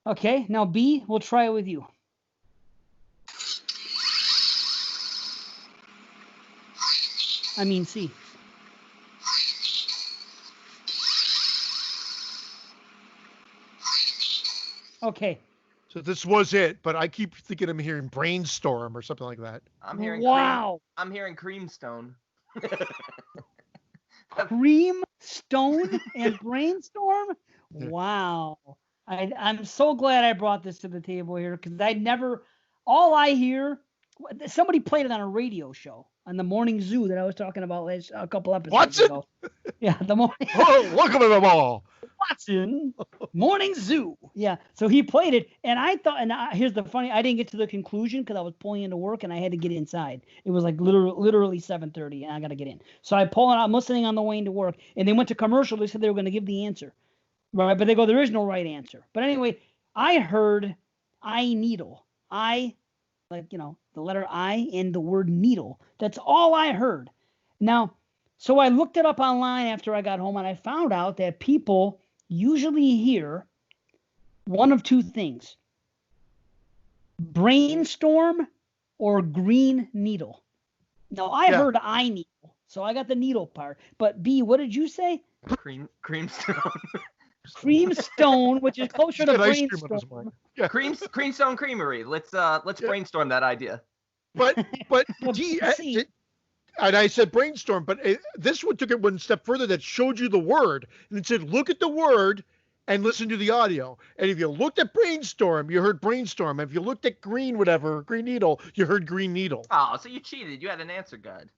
Okay, now B, we'll try it with you. I mean C. Okay. So this was it, but I keep thinking I'm hearing brainstorm or something like that. I'm hearing I'm hearing creamstone. Creamstone and brainstorm? Wow. I'm so glad I brought this to the table here, because all I hear, somebody played it on a radio show on the Morning Zoo that I was talking about a couple episodes ago. Yeah, the morning. Oh, welcome to the mall. Watson, Morning Zoo. Yeah, so he played it, and I thought, here's the funny, I didn't get to the conclusion because I was pulling into work, and I had to get inside. It was like literally 7:30, and I got to get in. So I pull it out, I'm listening on the way into work, and they went to commercial. They said they were going to give the answer, right? But they go, there is no right answer. But anyway, I heard eye needle. Like, the letter I and the word needle. That's all I heard. Now, so I looked it up online after I got home, and I found out that people usually hear one of 2 things: brainstorm or green needle. Now, I heard eye needle, so I got the needle part. But B, what did you say? Creamstone. Creamstone, which is closer to brainstorm. Yeah. Creamstone Creamery. Let's brainstorm that idea. But And I said brainstorm, but this one took it one step further that showed you the word. And it said, look at the word and listen to the audio. And if you looked at brainstorm, you heard brainstorm. If you looked at green needle, you heard green needle. Oh, so you cheated. You had an answer guide.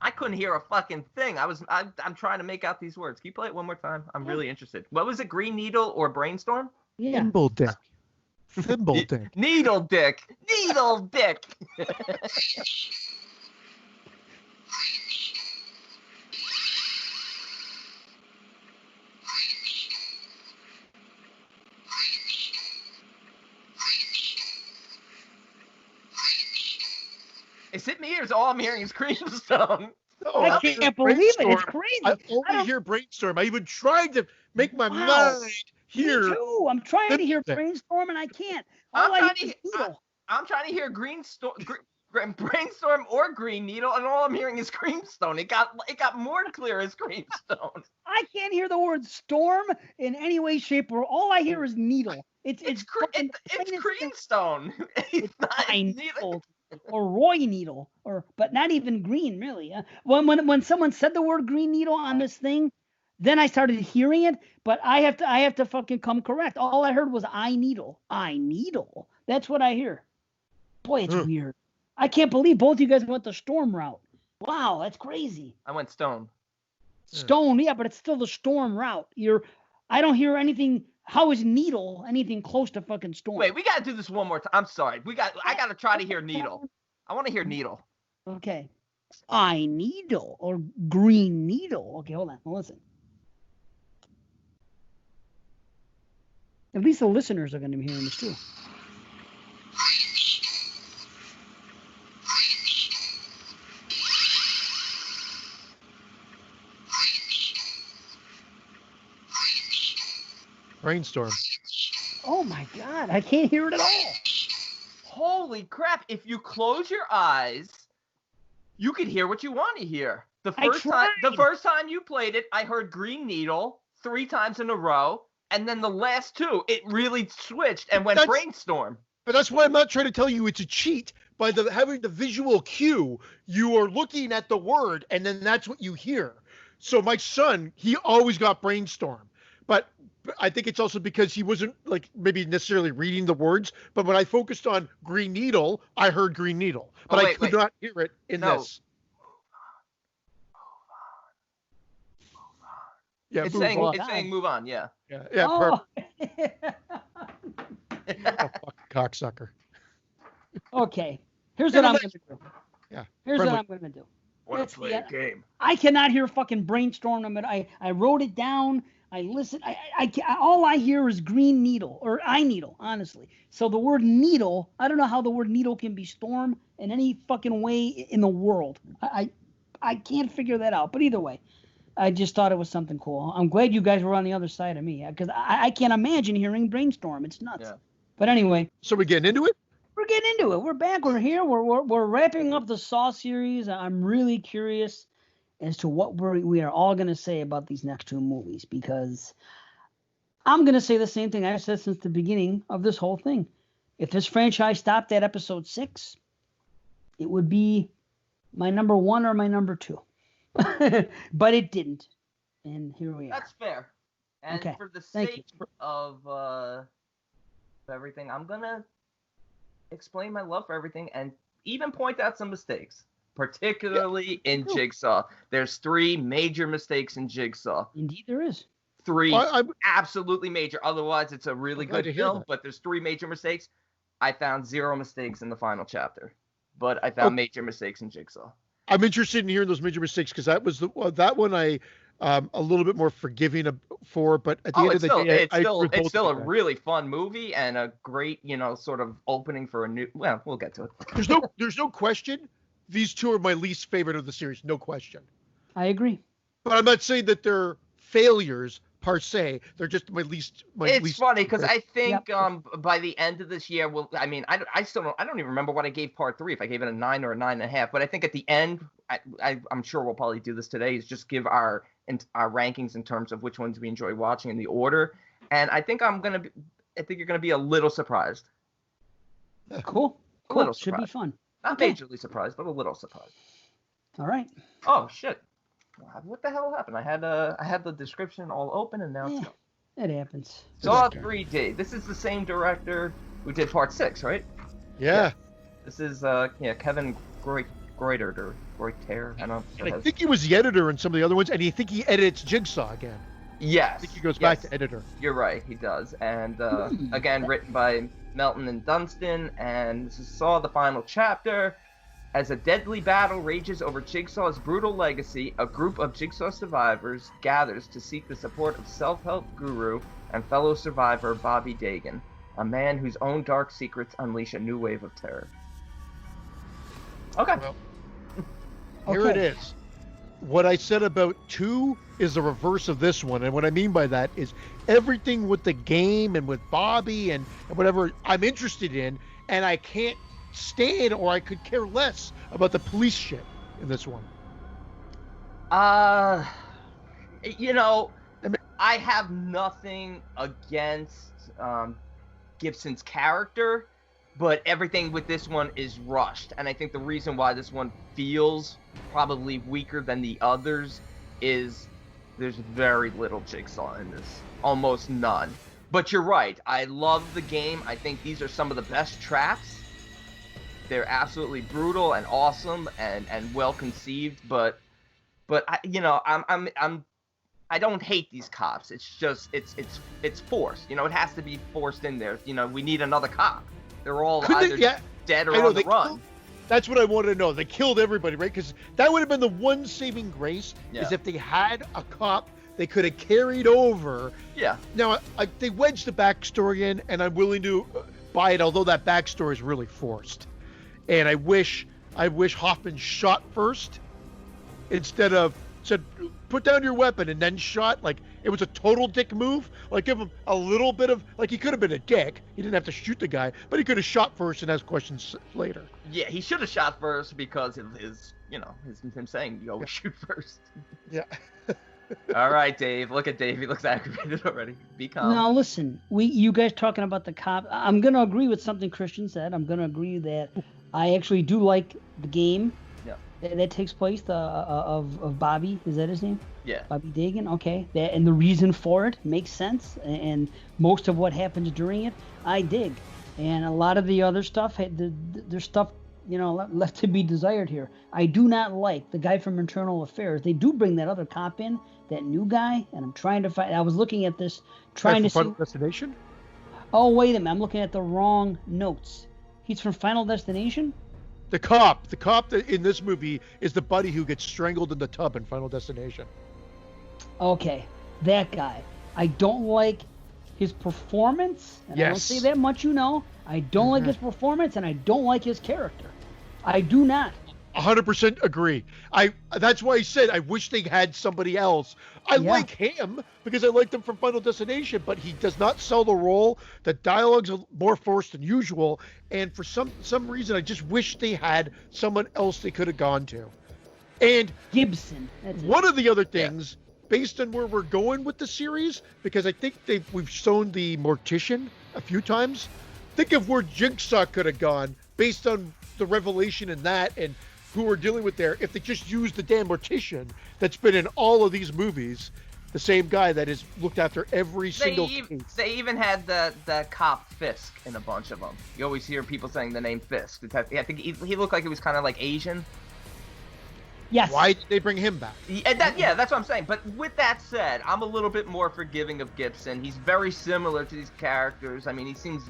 I couldn't hear a fucking thing. I'm trying to make out these words. Can you play it one more time? I'm really interested. What was it? Green needle or brainstorm? Yeah. Thimble dick. Thimble dick. Needle dick. Needle dick. Is it me or is all I'm hearing is Creamstone? Oh, I can't believe it. It's crazy. I only hear brainstorm. I even tried to make my mind hear. Me too. I'm trying to hear brainstorm and I can't. I'm trying to hear brainstorm or green needle, and all I'm hearing is Creamstone. It got more clear as Creamstone. I can't hear the word storm in any way, shape, or all I hear is needle. It's Creamstone. It's not needle. Or Roy needle, but not even green really. When someone said the word green needle on this thing, then I started hearing it. But I have to fucking come correct. All I heard was I needle. That's what I hear. Boy, it's weird. I can't believe both of you guys went the storm route. Wow, that's crazy. I went stone. Stone, yeah, but it's still the storm route. I don't hear anything. How is needle anything close to fucking storm? Wait, we gotta do this one more time. I'm sorry. I gotta try to hear needle. I want to hear needle. Okay. I needle or green needle. Okay, hold on. Listen. At least the listeners are going to be hearing this too. Brainstorm. Oh my God, I can't hear it at all. Holy crap. If you close your eyes, you could hear what you want to hear. The first time you played it, I heard green needle 3 times in a row. And then the last 2, it really switched and went brainstorm. But that's why I'm not trying to tell you it's a cheat. By having the visual cue, you are looking at the word, and then that's what you hear. So my son, he always got brainstorm. But I think it's also because he wasn't like maybe necessarily reading the words. But when I focused on green needle, I heard green needle. But I could not hear it in this. Yeah, it's saying move on. Yeah. Yeah. Oh. Fucking cocksucker. Okay. Here's what I'm going to do. Yeah. Here's what I'm going to do. Want to play a game? I cannot hear fucking brainstorm. I wrote it down. I listen. All I hear is green needle or I needle, honestly. So the word needle, I don't know how the word needle can be storm in any fucking way in the world. I can't figure that out. But either way, I just thought it was something cool. I'm glad you guys were on the other side of me because I can't imagine hearing brainstorm. It's nuts. Yeah. But anyway. So we're getting into it? We're getting into it. We're back. We're here. We're wrapping up the Saw series. I'm really curious as to what we are all going to say about these next 2 movies because I'm going to say the same thing I've said since the beginning of this whole thing. If this franchise stopped at episode 6, it would be my number 1 or my number 2. But it didn't. And here we are. That's fair. And for the sake of everything, I'm going to explain my love for everything and even point out some mistakes. Particularly in Jigsaw. There's 3 major mistakes in Jigsaw. Indeed there is. 3 absolutely major. Otherwise, it's a really good film, but there's 3 major mistakes. I found 0 mistakes in the final chapter, but I found major mistakes in Jigsaw. I'm interested in hearing those major mistakes because that was that one I a little bit more forgiving for, but at the end of the day, it's still a really fun movie and a great, sort of opening for a new. Well, we'll get to it. There's no question. These 2 are my least favorite of the series, no question. I agree. But I'm not saying that they're failures per se. They're just my least. It's funny because I think by the end of this year, I don't even remember what I gave part 3. If I gave it a 9 or a 9.5, but I think at the end, I'm sure we'll probably do this today. Is just give our rankings in terms of which ones we enjoy watching in the order. And I think you're gonna be a little surprised. Cool. A little surprised. Should be fun. Not majorly surprised, but a little surprised. All right. Oh shit! What the hell happened? I had the description all open and now it's gone. It happens. Saw 3D. This is the same director who did Part 6, right? Yeah. This is Kevin Greuter or Greuter. I don't know. And I think he was the editor in some of the other ones, and I think he edits Jigsaw again. Yes. I think he goes back to editor. You're right, he does. And again, written by Melton and Dunstan, and this is Saw the Final Chapter. As a deadly battle rages over Jigsaw's brutal legacy, a group of Jigsaw survivors gathers to seek the support of self-help guru and fellow survivor Bobby Dagan, a man whose own dark secrets unleash a new wave of terror. Okay. Well, here it is. What I said about 2 is the reverse of this one, and what I mean by that is everything with the game and with Bobby and whatever I'm interested in, and I can't stand or I could care less about the police shit in this one. You know, I have nothing against Gibson's character, but everything with this one is rushed, and I think the reason why this one feels probably weaker than the others is there's very little Jigsaw in this, almost none. But you're right, I love the game. I think these are some of the best traps. They're absolutely brutal and awesome and well conceived, but I, you know, I don't hate these cops. It's just it's forced. You know, it has to be forced in there. You know, we need another cop. They're all either dead or on the run. That's what I wanted to know. They killed everybody, right? Because that would have been the one saving grace, is if they had a cop they could have carried over. Yeah. Now, they wedged the backstory in, and I'm willing to buy it, although that backstory is really forced. And I wish Hoffman shot first instead of said, put down your weapon and then shot. Like, it was a total dick move. Like, give him a little bit of, like, he could have been a dick. He didn't have to shoot the guy, but he could have shot first and asked questions later. Yeah, he should have shot first because of him saying, you always shoot first. Yeah. All right, Dave. Look at Dave. He looks aggravated already. Be calm. Now, listen, you guys talking about the cop. I'm going to agree with something Christian said. I'm going to agree that I actually do like the game that takes place of Bobby. Is that his name? Yeah. Bobby Dagan. Okay. And the reason for it makes sense. And most of what happens during it, I dig. And a lot of the other stuff, there's stuff, left to be desired here. I do not like the guy from Internal Affairs. They do bring that other cop in, that new guy, and I'm trying to find. I was looking at this, trying to see. Final Destination? Oh, wait a minute. I'm looking at the wrong notes. He's from Final Destination? The cop that in this movie is the buddy who gets strangled in the tub in Final Destination. Okay, that guy. I don't like his performance. And I don't say that much, I don't like his performance, and I don't like his character. I do not. 100% agree. That's why I said I wish they had somebody else. I like him because I liked him from Final Destination, but he does not sell the role. The dialogue's more forced than usual, and for some reason, I just wish they had someone else they could have gone to. And Gibson. One of the other things, based on where we're going with the series, because I think we've shown the Mortician a few times. Think of where Jigsaw could have gone based on the revelation in that and who we're dealing with there. If they just used the damn Mortician that's been in all of these movies, the same guy that has looked after every single case. They even had the cop Fisk in a bunch of them. You always hear people saying the name Fisk. I think he looked like he was kind of like Asian. Yes. Why did they bring him back? That's what I'm saying. But with that said, I'm a little bit more forgiving of Gibson. He's very similar to these characters. I mean, he seems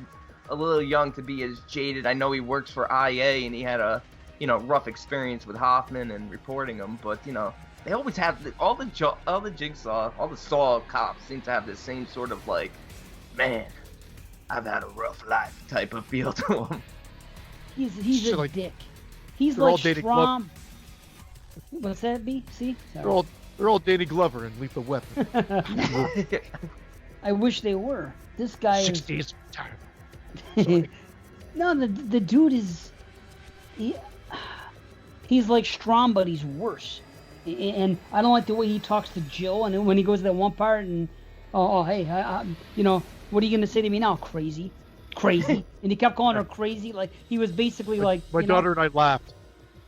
a little young to be as jaded. I know he works for IA and he had a rough experience with Hoffman and reporting him, but they always have all the Jigsaw, all the Saw cops seem to have this same sort of like, man, I've had a rough life type of feel to him. He's a dick. He's like Strom. What's that, B? See? Sorry. They're all Danny Glover and Lethal Weapon. I wish they were. This guy 60s. No, the dude is he's like Strom, but he's worse. And I don't like the way he talks to Jill. And then when he goes to that one part and hey, what are you gonna say to me now, crazy? And he kept calling her crazy, like he was basically like my daughter and I laughed.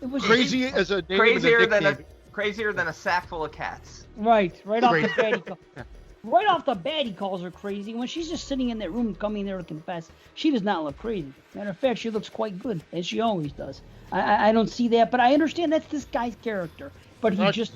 It was Crazy as a name crazier and a than a nickname. crazier than a sack full of cats. right off the Crazy. bat. Right off the bat, he calls her crazy. When she's just sitting in that room, coming there to confess, she does not look crazy. Matter of fact, she looks quite good, as she always does. I don't see that, but I understand that's this guy's character. But he just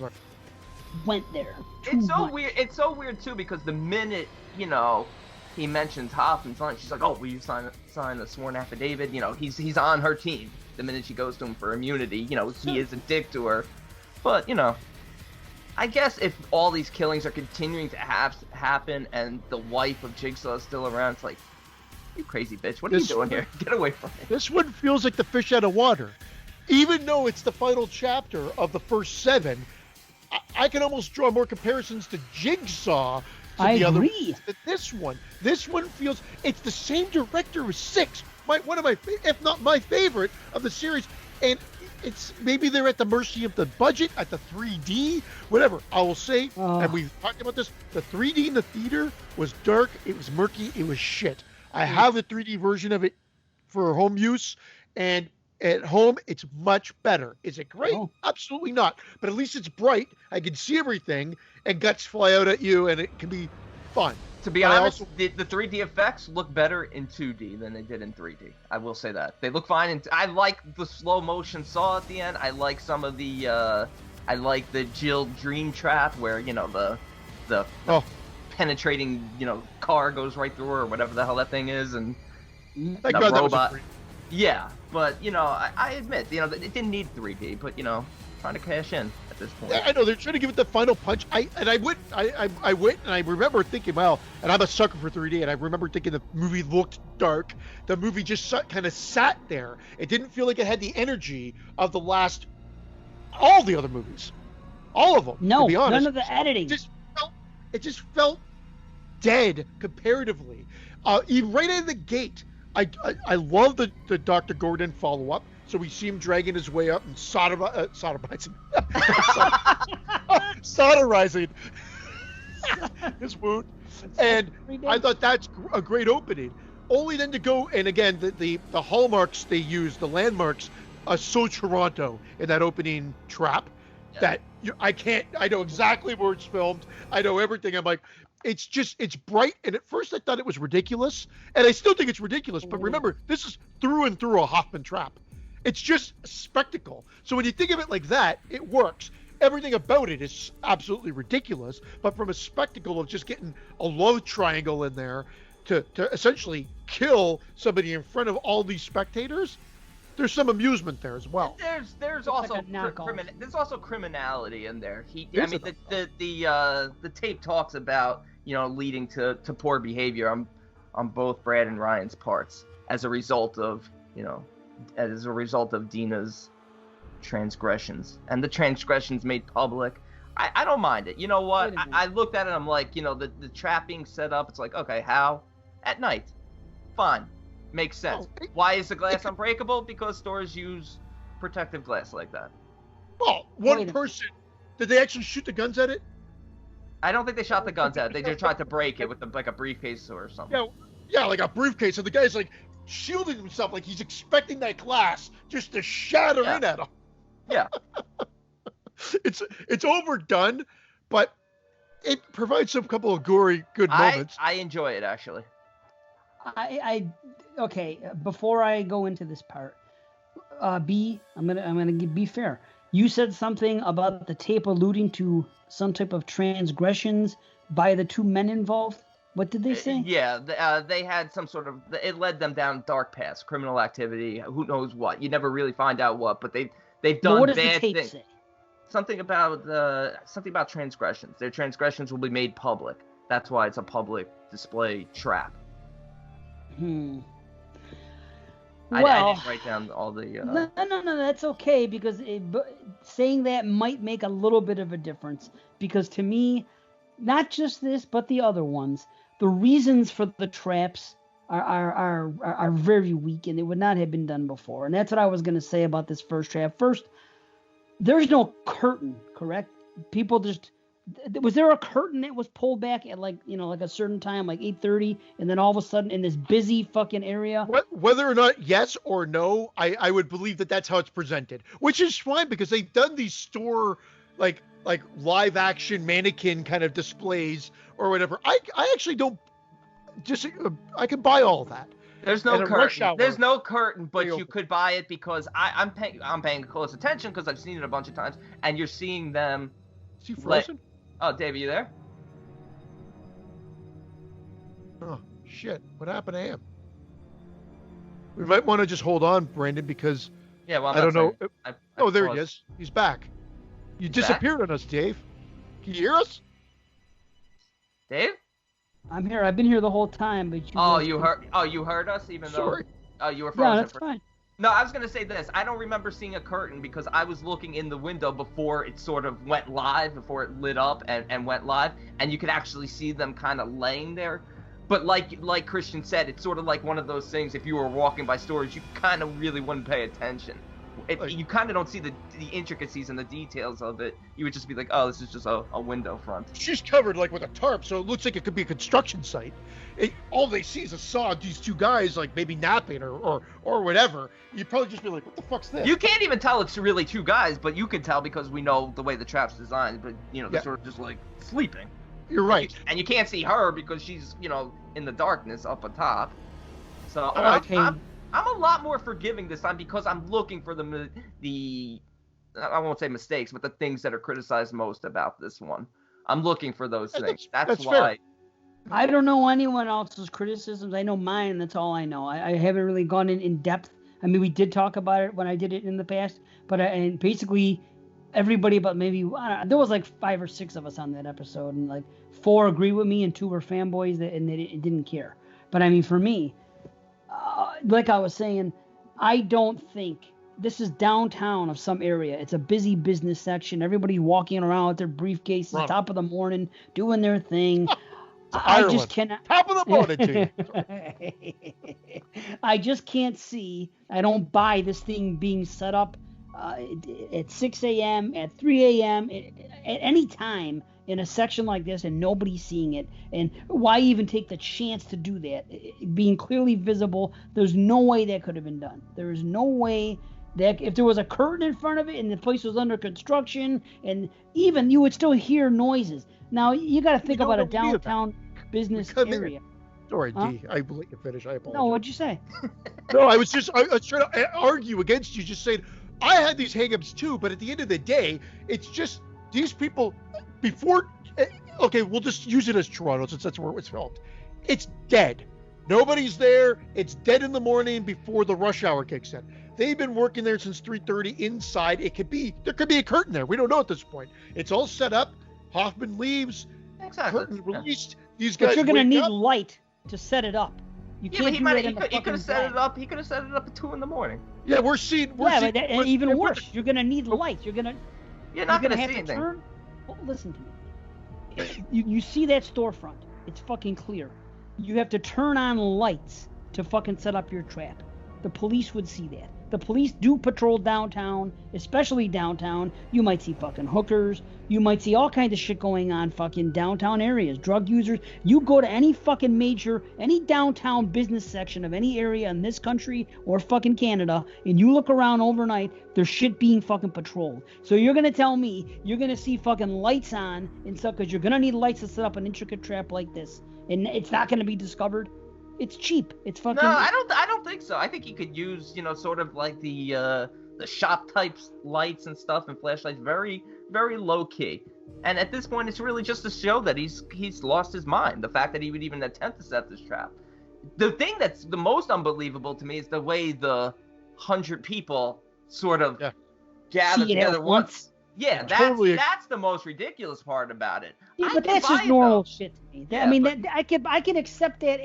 went there. It's so weird. It's so weird too because the minute he mentions Hoffman's line, she's like, "Oh, will you sign a sworn affidavit?" He's on her team. The minute she goes to him for immunity, he is a dick to her. But I guess if all these killings are continuing to happen and the wife of Jigsaw is still around, it's like, you crazy bitch, what are you doing here? Get away from me. This one feels like the fish out of water. Even though it's the final chapter of the first 7, I can almost draw more comparisons to Jigsaw I the agree. other than this one. This one feels, it's the same director as 6. One of my, if not my favorite of the series. And it's maybe they're at the mercy of the budget, at the 3D, whatever. I will say, and we've talked about this, the 3D in the theater was dark, it was murky, it was shit. I have the 3D version of it for home use, and at home, it's much better. Is it great? Oh. Absolutely not. But at least it's bright. I can see everything, and guts fly out at you, and it can be fun. To be honest, the 3D effects look better in 2D than they did in 3D. I will say that. They look fine. And I like the slow motion saw at the end. I like some of the, I like the Jill dream trap where, the penetrating, car goes right through her or whatever the hell that thing is. And Thank the God that robot. was Yeah, but, I admit, it didn't need 3D, but, trying to cash in at this point. Yeah, I know they're trying to give it the final punch. I went and I remember thinking, well, and I'm a sucker for 3D, and I remember thinking the movie looked dark. The movie just kind of sat there. It didn't feel like it had the energy of all the other movies, all of them. No, to be honest, none of the editing. It just felt dead comparatively. Even right out of the gate, I love the Dr. Gordon follow up. So we see him dragging his way up and sodomizing his wound. And I thought that's a great opening. Only then to go, and again, the hallmarks they use, the landmarks, are so Toronto in that opening trap that I know exactly where it's filmed. I know everything. I'm like, it's bright. And at first I thought it was ridiculous. And I still think it's ridiculous. But remember, this is through and through a Hoffman trap. It's just a spectacle. So when you think of it like that, it works. Everything about it is absolutely ridiculous. But from a spectacle of just getting a love triangle in there to essentially kill somebody in front of all these spectators, there's some amusement there as well. There's also like there's also criminality in there. The tape talks about leading to poor behavior on both Brad and Ryan's parts as a result of Dina's transgressions, and the transgressions made public. I don't mind it. You know what? I looked at it and I'm like, the trap being set up, it's like, okay, how? At night. Fine. Makes sense. Why is the glass unbreakable? Because stores use protective glass like that. Well, one person, did they actually shoot the guns at it? I don't think they shot the guns at it. They just tried to break it with like a briefcase or something. Yeah, like a briefcase. And the guy's like shielding himself, like he's expecting that glass just to shatter in at him. Yeah. It's overdone, but it provides some couple of gory, good moments. I enjoy it actually. Okay. Before I go into this part, B, I'm gonna be fair. You said something about the tape alluding to some type of transgressions by the two men involved. What did they say? Yeah, they had some sort of. It led them down dark paths, criminal activity. Who knows what? You never really find out what, but they've done bad things. Say? Something about transgressions. Their transgressions will be made public. That's why it's a public display trap. Well, I didn't write down all the. No, that's okay because saying that might make a little bit of a difference because to me, not just this but the other ones, the reasons for the traps are very weak and it would not have been done before. And that's what I was going to say about this first trap. First, there's no curtain, correct? People just Was there a curtain that was pulled back at like a certain time, like 8:30, and then all of a sudden in this busy fucking area? Whether or not yes or no, I would believe that that's how it's presented, which is fine because they've done these store like live action mannequin kind of displays or whatever. I actually don't I can buy all that. There's no curtain. There's no curtain, but you could buy it because I'm paying close attention because I've seen it a bunch of times, and you're seeing them. Is he frozen? Oh, Dave, are you there? Oh shit! What happened to him? We might want to just hold on, Brandon, because I don't know. There he is. He's back. You disappeared on us, Dave. Can you hear us? Dave? I'm here. I've been here the whole time, but you heard us even Sorry. though you were frozen. Yeah, that's fine. No, I was gonna say this. I don't remember seeing a curtain because I was looking in the window before it sort of went live, before it lit up and went live, and you could actually see them kind of laying there. But like Christian said, it's sort of like one of those things. If you were walking by stores, you kind of really wouldn't pay attention. You kind of don't see the intricacies and the details of it. You would just be like, oh, this is just a window front. She's covered like with a tarp, so it looks like it could be a construction site. All they see is a saw, these two guys like maybe napping or whatever. You'd probably just be like, what the fuck's this? You can't even tell it's really two guys, but you can tell because we know the way the trap's designed. But they're sort of just like sleeping. You're right. And you can't see her because she's in the darkness up on top. So I'm a lot more forgiving this time because I'm looking for the I won't say mistakes, but the things that are criticized most about this one. I'm looking for those things. That's why. Fair. I don't know anyone else's criticisms. I know mine. That's all I know. I haven't really gone in depth. I mean, we did talk about it when I did it in the past, but and basically everybody but maybe there was like 5 or 6 of us on that episode, and like 4 agree with me and 2 were fanboys and they didn't care. But I mean, for me, like I was saying, I don't think this is downtown of some area. It's a busy business section. Everybody walking around with their briefcases, top of the morning, doing their thing. I just cannot. Top of the morning, too. I just can't see. I don't buy this thing being set up at 6 a.m., at 3 a.m., at any time in a section like this and nobody's seeing it. And why even take the chance to do that? Being clearly visible, there's no way that could have been done. There is no way that if there was a curtain in front of it and the place was under construction, and even you would still hear noises. Now, you got to think about a downtown business area. Sorry, D. I will let you finish. I apologize. No, what'd you say? No, I was trying to argue against you, just saying I had these hang-ups too, but at the end of the day, it's just these people before. Okay, we'll just use it as Toronto since that's where it's filmed. It's dead. Nobody's there. It's dead in the morning before the rush hour kicks in. They've been working there since 3:30 inside. There could be a curtain there. We don't know at this point. It's all set up. Hoffman leaves. Exactly. Curtain released. These guys. But you're gonna need light to set it up. You can't he could have set it up. He could have set it up at 2 a.m. Yeah, we're seeing. And even worse, you're gonna need light. You're not gonna have see to anything. turn. Well, listen to me. You see that storefront? It's fucking clear. You have to turn on lights to fucking set up your trap. The police would see that. The police do patrol downtown, especially downtown. You might see fucking hookers. You might see all kinds of shit going on fucking downtown areas. Drug users. You go to any fucking any downtown business section of any area in this country or fucking Canada, and you look around overnight, there's shit being fucking patrolled. So you're going to tell me you're going to see fucking lights on and stuff because you're going to need lights to set up an intricate trap like this. And it's not going to be discovered. It's cheap. It's fucking. No, I don't think so. I think he could use, sort of like the shop type lights and stuff and flashlights, very, very low key. And at this point, it's really just to show that he's lost his mind. The fact that he would even attempt to set this trap. The thing that's the most unbelievable to me is the way the 100 people sort of gather together once. Yeah, that's the most ridiculous part about it. Yeah, but that's just normal shit to me. I mean, I can accept that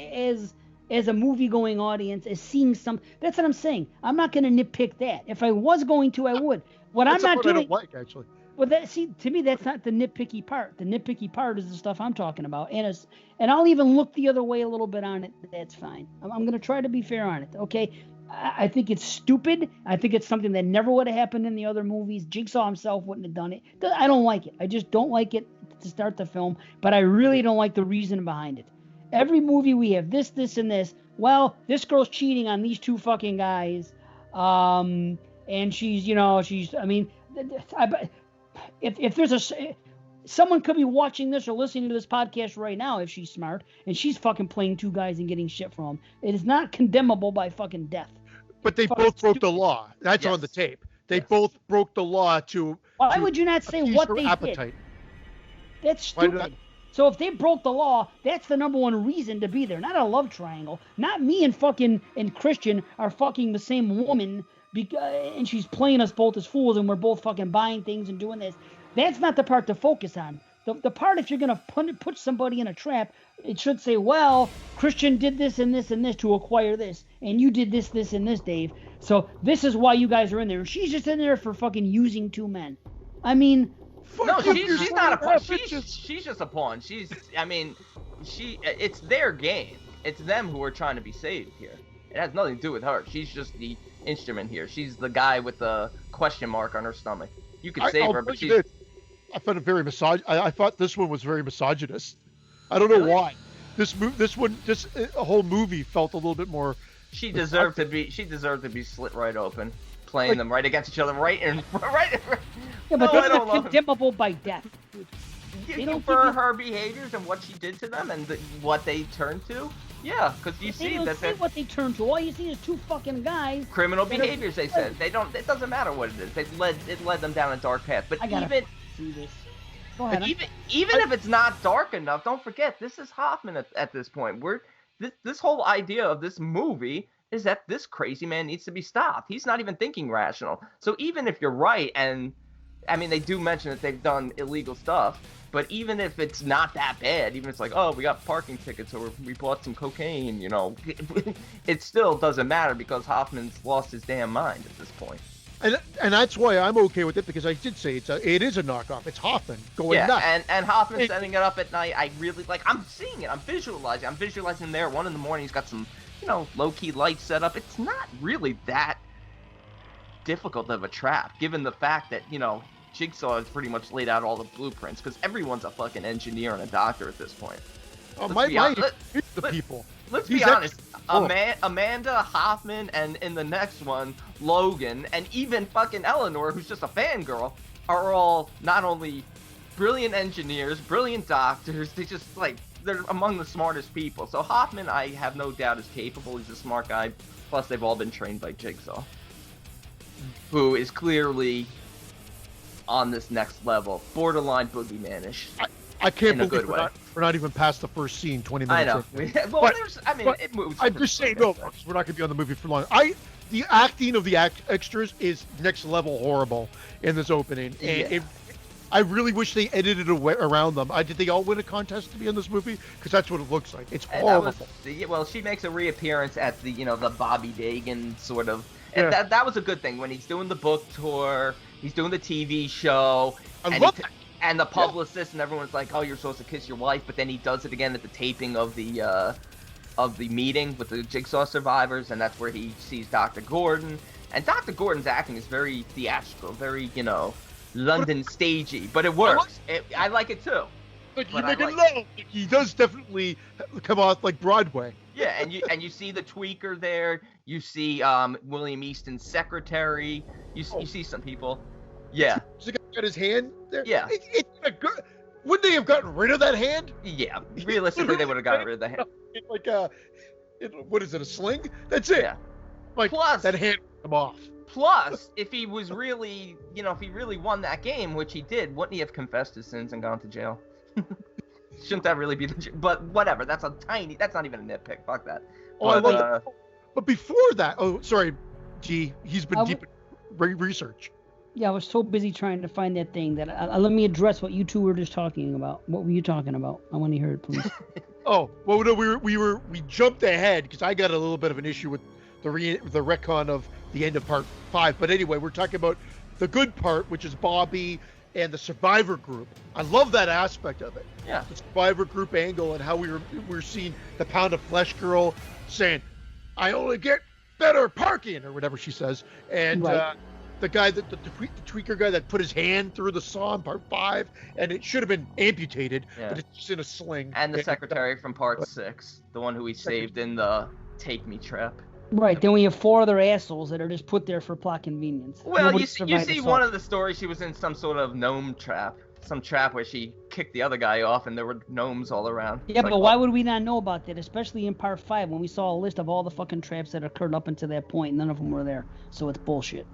as a movie-going audience, as seeing some. That's what I'm saying. I'm not going to nitpick that. If I was going to, I would. What I'm not doing. I don't like, actually. Well, to me, that's not the nitpicky part. The nitpicky part is the stuff I'm talking about, and I'll even look the other way a little bit on it. That's fine. I'm going to try to be fair on it. Okay. I think it's stupid. I think it's something that never would have happened in the other movies. Jigsaw himself wouldn't have done it. I don't like it. I just don't like it. to start the film, but I really don't like the reason behind it. Every movie we have this, and this. Well, this girl's cheating on these two fucking guys, and she's, I mean, if there's someone could be watching this or listening to this podcast right now if she's smart, and she's fucking playing two guys and getting shit from them. It is not condemnable by fucking death. But they both broke the law. That's on the tape. They both broke the law to. Why would you not say what they did? That's stupid. So if they broke the law, that's the number one reason to be there. Not a love triangle. Not me and Christian are fucking the same woman, and she's playing us both as fools, and we're both fucking buying things and doing this. That's not the part to focus on. The part, if you're going to put somebody in a trap, it should say, well, Christian did this and this and this to acquire this, and you did this, and this, Dave. So this is why you guys are in there. She's just in there for fucking using two men. I mean... No, she's not a pawn. She's just a pawn. It's their game. It's them who are trying to be saved here. It has nothing to do with her. She's just the instrument here. She's the guy with the question mark on her stomach. You could save her, but she's... I found it very I thought this one was very misogynist. I don't know why. This whole movie felt a little bit more. She deserved to be slit right open, playing them right against each other, right. Yeah, but that's not condemnable by death. For her behaviors and what she did to them and what they turned to. Yeah, because you see that. They what they turned to. All you see is two fucking guys. Criminal behaviors. They said they don't. It doesn't matter what it is. It led them down a dark path. But see this. Go ahead. Even if it's not dark enough, don't forget this is Hoffman at this point. This whole idea of this movie is that this crazy man needs to be stopped. He's not even thinking rational. So even if you're right, and I mean they do mention that they've done illegal stuff, but even if it's not that bad, even if it's like, oh, we got parking tickets or we bought some cocaine, it still doesn't matter because Hoffman's lost his damn mind at this point. And that's why I'm okay with it, because I did say it is a knockoff. It's Hoffman going nuts. and Hoffman setting it up at night. I really I'm seeing it. I'm visualizing there. 1 a.m. He's got some low-key lights set up. It's not really that difficult of a trap, given the fact that Jigsaw has pretty much laid out all the blueprints, because everyone's a fucking engineer and a doctor at this point. Oh, my life is the people. Let's be honest. Amanda, Hoffman, and in the next one, Logan, and even fucking Eleanor, who's just a fangirl, are all not only brilliant engineers, brilliant doctors, they're among the smartest people. So Hoffman, I have no doubt, is capable. He's a smart guy. Plus, they've all been trained by Jigsaw, who is clearly on this next level, borderline boogeyman-ish. I can't believe we're not even past the first scene, 20 minutes. I know. It moves. I'm just saying, we're not going to be on the movie for long. The acting of the extras is next level horrible in this opening. And I really wish they edited around them. Did they all win a contest to be in this movie? Because that's what it looks like. It's horrible. She makes a reappearance at the the Bobby Dagan sort of. And that was a good thing when he's doing the book tour. He's doing the TV show. I love that. And the publicist and everyone's like, "Oh, you're supposed to kiss your wife," but then he does it again at the taping of the meeting with the Jigsaw survivors, and that's where he sees Dr. Gordon. And Dr. Gordon's acting is very theatrical, very London stagey, but it works. I like it too. He does definitely come off like Broadway. Yeah, and you see the tweaker there. You see William Easton's secretary. You see some people. Yeah. Does the guy got his hand there? Yeah. Wouldn't they have gotten rid of that hand? Yeah. Realistically, they would have gotten rid of the hand. What is it, a sling? That's it. Yeah. Plus, that hand would come off. Plus, if he was really, if he really won that game, which he did, wouldn't he have confessed his sins and gone to jail? Shouldn't that really be but whatever, that's not even a nitpick. Fuck that. I love that. But before that, sorry, G, he's been deep in research. Yeah, I was so busy trying to find that thing that let me address what you two were just talking about. What were you talking about? I want to hear it, please. No, we jumped ahead because I got a little bit of an issue with the retcon of the end of part 5. But anyway, we're talking about the good part, which is Bobby and the survivor group. I love that aspect of it. Yeah. The survivor group angle and how we're seeing the pound of flesh girl saying, "I only get better parking," or whatever she says, and right. the guy that the tweaker guy that put his hand through the saw in part 5, and it should have been amputated, but it's just in a sling. And the secretary from part 6, the one who he saved in the take me trap. Right, then we have 4 other assholes that are just put there for plot convenience. Well, you see one of the stories, she was in some sort of gnome trap. Some trap where she kicked the other guy off and there were gnomes all around. Yeah, but why would we not know about that, especially in part 5 when we saw a list of all the fucking traps that occurred up until that point, and none of them were there. So it's bullshit.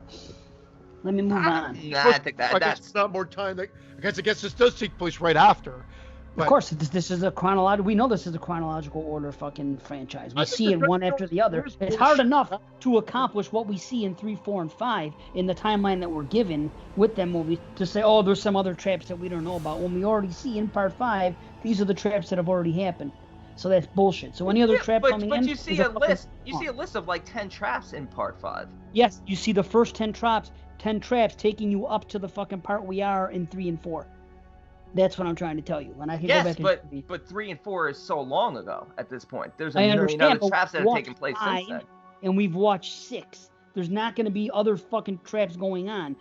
Let me move on. Nah, I think that's not more time. I guess this does take place right after. Of course, this is a chronological. We know this is a chronological order fucking franchise. We see it one after the other. It's hard enough to accomplish what we see in 3, 4, and 5 in the timeline that we're given with them movies to say, oh, there's some other traps that we don't know about. When we already see in part 5, these are the traps that have already happened. So that's bullshit. So any other trap coming in? But you see a list. You see a list of like 10 traps in part 5. Yes, you see the first 10 traps taking you up to the fucking part we are in 3 and 4. That's what I'm trying to tell you. When I can go back but 3 and 4 is so long ago at this point. There's a million other traps that have taken place since then. And we've watched 6. There's not going to be other fucking traps going on.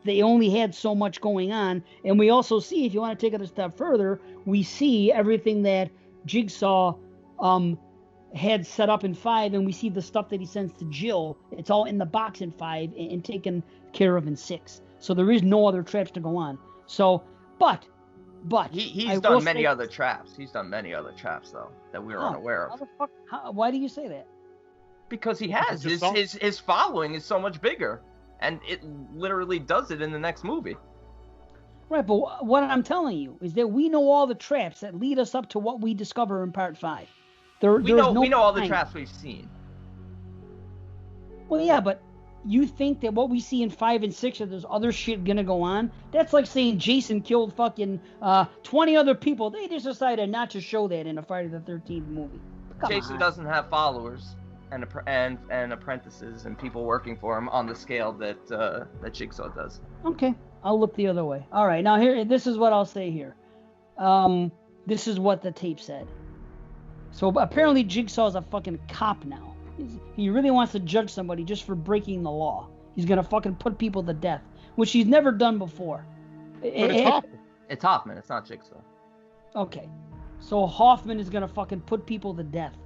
They only had so much going on. And we also see, if you want to take it a step further, we see everything that Jigsaw had set up in 5, and we see the stuff that he sends to Jill. It's all in the box in 5 and taken care of in 6. So there is no other traps to go on. So, but he's done many other traps. He's done many other traps though that we were unaware of. Why do you say that? Because he has his following is so much bigger, and it literally does it in the next movie. Right, but what I'm telling you is that we know all the traps that lead us up to what we discover in part 5. We know all the traps we've seen. Well, yeah, but you think that what we see in 5 and 6 are there's other shit gonna go on? That's like saying Jason killed fucking 20 other people. They just decided not to show that in a Friday the 13th movie. Jason doesn't have followers and apprentices and people working for him on the scale that Jigsaw does. Okay, I'll look the other way. All right, now here, this is what I'll say here. This is what the tape said. So apparently Jigsaw's a fucking cop now. He really wants to judge somebody just for breaking the law. He's gonna fucking put people to death, which he's never done before. But it's Hoffman. It's Hoffman. It's not Jigsaw. Okay, so Hoffman is gonna fucking put people to death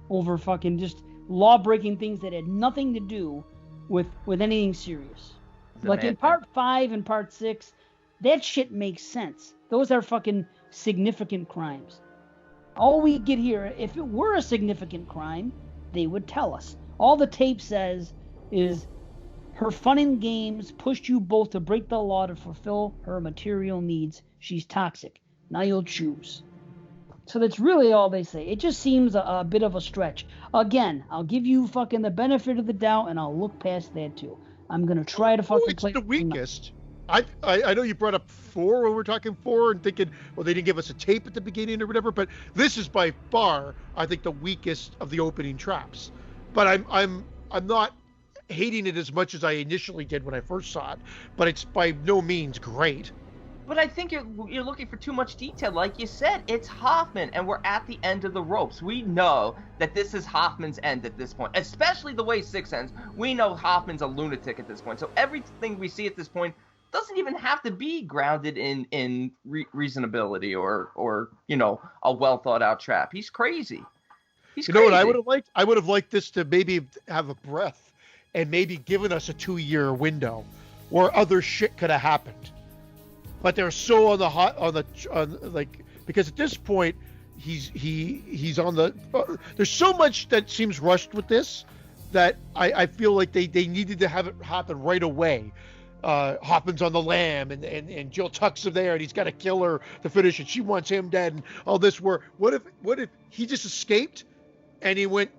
over fucking just law-breaking things that had nothing to do with anything serious. Like in part 5 and part 6, that shit makes sense. Those are fucking significant crimes. All we get here, if it were a significant crime, they would tell us. All the tape says is her fun and games pushed you both to break the law to fulfill her material needs. She's toxic. Now you'll choose. So that's really all they say. It just seems a bit of a stretch. Again, I'll give you fucking the benefit of the doubt, and I'll look past that too. I'm gonna try to fucking play. It's the weakest. I know you brought up 4 when we're talking 4 and thinking, well, they didn't give us a tape at the beginning or whatever, but this is by far, I think, the weakest of the opening traps. But I'm not hating it as much as I initially did when I first saw it, but it's by no means great. But I think you're looking for too much detail. Like you said, it's Hoffman, and we're at the end of the ropes. We know that this is Hoffman's end at this point, especially the way 6 ends. We know Hoffman's a lunatic at this point, so everything we see at this point doesn't even have to be grounded in reasonability or a well thought out trap. He's crazy. He's crazy. You know what I would have liked? I would have liked this to maybe have a breath and maybe given us a 2-year window where other shit could have happened. But they're so on because at this point he's on the there's so much that seems rushed with this that I feel like they needed to have it happen right away. Hoffman's on the lam and Jill Tuck's there and he's got to kill her to finish it. She wants him dead and all this. What if he just escaped and he went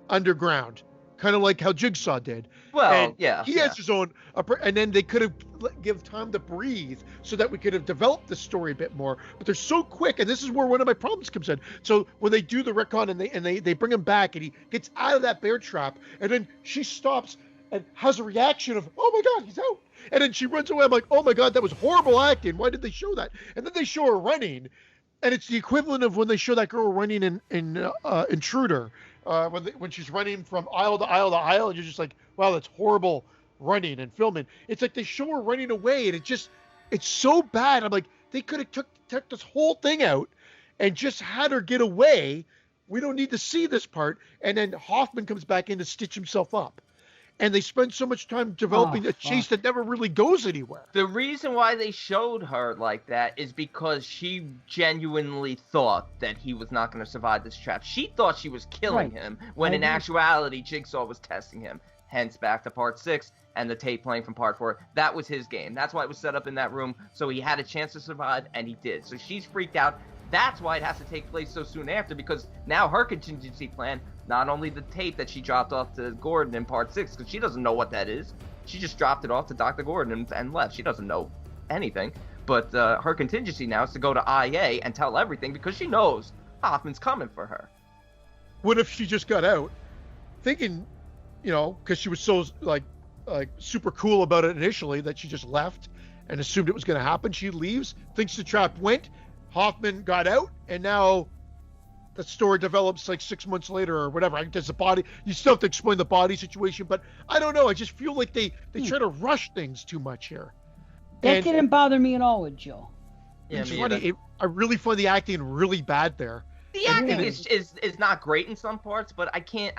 underground, kind of like how Jigsaw did? Well, and yeah. He has his own, and then they could have give time to breathe so that we could have developed the story a bit more. But they're so quick, and this is where one of my problems comes in. So when they do the retcon and they bring him back and he gets out of that bear trap, and then she stops and has a reaction of, oh my God, he's out. And then she runs away. I'm like, oh my God, that was horrible acting. Why did they show that? And then they show her running. And it's the equivalent of when they show that girl running in Intruder, when she's running from aisle to aisle to aisle. And you're just like, wow, that's horrible running and filming. It's like they show her running away, and it's so bad. I'm like, they could have took this whole thing out and just had her get away. We don't need to see this part. And then Hoffman comes back in to stitch himself up. And they spend so much time developing a chase that never really goes anywhere. The reason why they showed her like that is because she genuinely thought that he was not going to survive this trap. She thought she was killing him, when in actuality, Jigsaw was testing him. Hence, back to part 6 and the tape playing from part 4. That was his game. That's why it was set up in that room, so he had a chance to survive, and he did. So she's freaked out. That's why it has to take place so soon after, because now her contingency plan, not only the tape that she dropped off to Gordon in part 6, because she doesn't know what that is. She just dropped it off to Dr. Gordon and left. She doesn't know anything. But her contingency now is to go to IA and tell everything, because she knows Hoffman's coming for her. What if she just got out, thinking, because she was so like super cool about it initially, that she just left and assumed it was going to happen. She leaves, thinks the trap went, Hoffman got out, and now the story develops like 6 months later or whatever. There's the body. You still have to explain the body situation, but I don't know. I just feel like they try to rush things too much here. That didn't bother me at all with Joe. Yeah, it's funny. I really find the acting really bad there. The acting is not great in some parts, but I can't.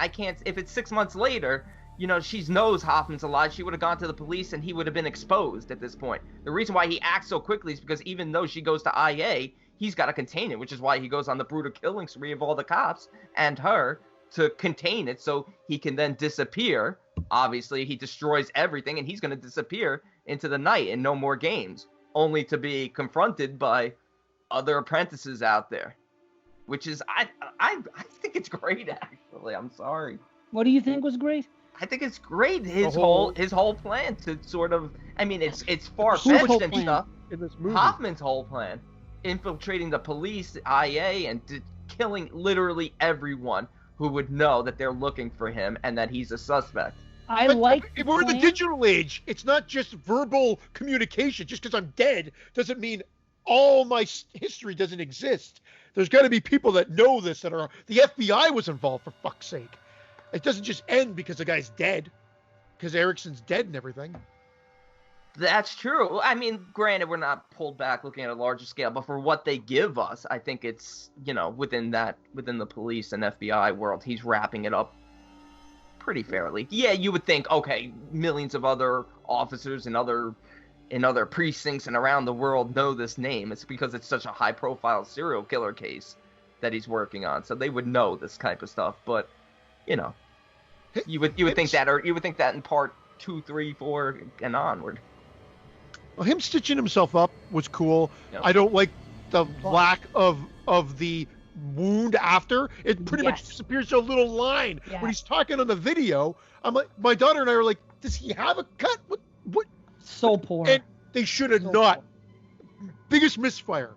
If it's 6 months later, she knows Hoffman's alive. She would have gone to the police, and he would have been exposed at this point. The reason why he acts so quickly is because even though she goes to IA, he's got to contain it, which is why he goes on the brutal killing spree of all the cops and her to contain it, so he can then disappear. Obviously, he destroys everything, and he's going to disappear into the night and no more games, only to be confronted by other apprentices out there. Which is, I think it's great, actually. I'm sorry. What do you think was great? I think it's great. His whole plan to sort of, it's far-fetched and stuff. In this movie. Hoffman's whole plan, infiltrating the police, IA, and killing literally everyone who would know that they're looking for him and that he's a suspect. If we're in the digital age, it's not just verbal communication. Just because I'm dead doesn't mean all my history doesn't exist. There's got to be people that know this, the FBI was involved, for fuck's sake. It doesn't just end because the guy's dead, because Erickson's dead and everything. That's true. Granted, we're not pulled back looking at a larger scale, but for what they give us, I think it's, within the police and FBI world, he's wrapping it up pretty fairly. Yeah, you would think, okay, millions of other officers in other precincts and around the world know this name. It's because it's such a high-profile serial killer case that he's working on, so they would know this type of stuff. But you would think that, or you would think that in part 2, 3, 4, and onward. Well, him stitching himself up was cool. Yep. I don't like the lack of the wound after. It pretty much disappears to a little line. Yeah. When he's talking on the video, I'm like, my daughter and I are like, does he have a cut? What? So poor. And they should have not. Biggest misfire.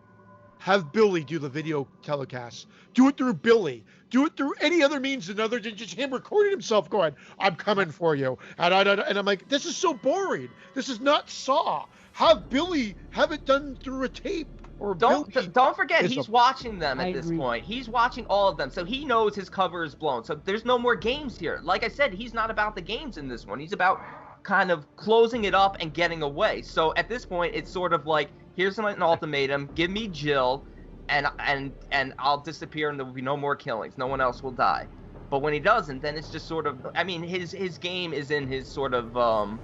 Have Billy do the video telecast. Do it through Billy. Do it through any other means other than just him recording himself going, I'm coming for you. And I'm like, this is so boring. This is not Saw. Have Billy have it done through a tape. Or don't forget, he's watching them at this point. He's watching all of them, so he knows his cover is blown. So there's no more games here. Like I said, he's not about the games in this one. He's about kind of closing it up and getting away. So at this point, it's sort of like, here's an ultimatum. Give me Jill, and I'll disappear, and there will be no more killings. No one else will die. But when he doesn't, then it's just sort of, his game is in his sort of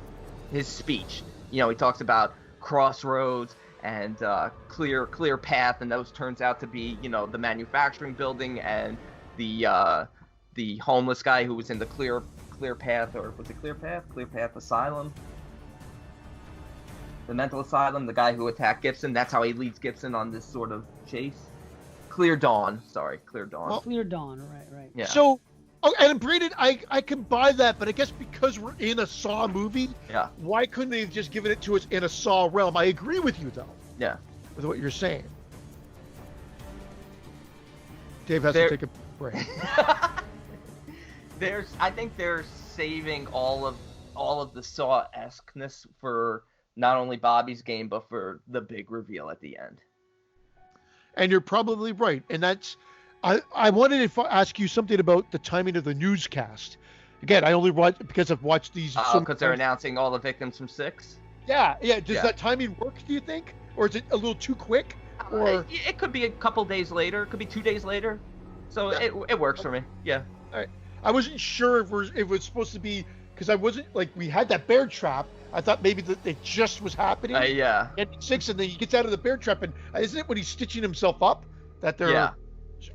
his speech. He talks about crossroads and clear path, and those turns out to be the manufacturing building and the homeless guy who was in the clear path, or was it clear path asylum, the mental asylum, the guy who attacked Gibson. That's how he leads Gibson on this sort of chase. Clear Dawn. Well, Clear Dawn, right. Yeah. So, and Brandon, I can buy that, but I guess because we're in a Saw movie, why couldn't they have just given it to us in a Saw realm? I agree with you, though. Yeah. With what you're saying. Dave has to take a break. I think they're saving all of the Saw-esqueness for not only Bobby's game, but for the big reveal at the end. And you're probably right. And that's, I wanted to ask you something about the timing of the newscast, Again, I only watch because I've watched these. Because they're announcing all the victims from 6. Yeah. Does that timing work? Do you think, or is it a little too quick? Or it could be a couple days later. It could be 2 days later. So it works for me. Yeah. All right. I wasn't sure if it was supposed to be because I wasn't like we had that bear trap. I thought maybe that it just was happening. Yeah. Ending 6, and then he gets out of the bear trap, and isn't it when he's stitching himself up that they're? Yeah.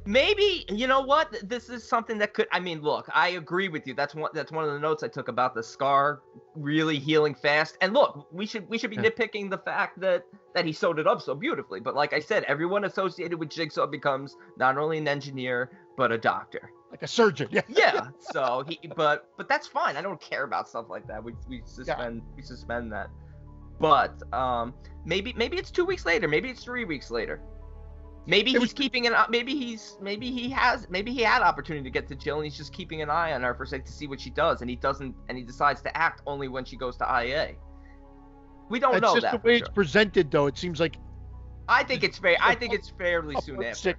Maybe, you know what? This is something that could. I mean, look, I agree with you. That's one of the notes I took about the scar really healing fast. And look, we should be nitpicking the fact that he sewed it up so beautifully. But like I said, everyone associated with Jigsaw becomes not only an engineer but a doctor, like a surgeon. Yeah. Yeah. So but that's fine. I don't care about stuff like that. We suspend that. But maybe it's 2 weeks later. Maybe it's 3 weeks later. Maybe he's keeping an eye. Maybe he had opportunity to get to Jill, and he's just keeping an eye on her for sake to see what she does, and he doesn't, and he decides to act only when she goes to IA. We don't know that. It's just the way it's presented, though. It seems like. I think it's fair. I think it's fairly soon after.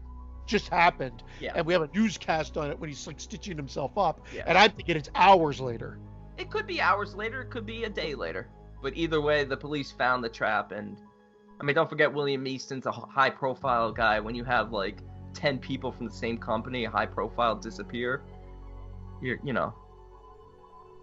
Just happened, yeah. And we have a newscast on it when he's like stitching himself up, yeah. And I'm thinking it's hours later. It could be hours later. It could be a day later. But either way, the police found the trap, and. I mean, don't forget William Easton's a high-profile guy. When you have, like, 10 people from the same company, high-profile, disappear, you know.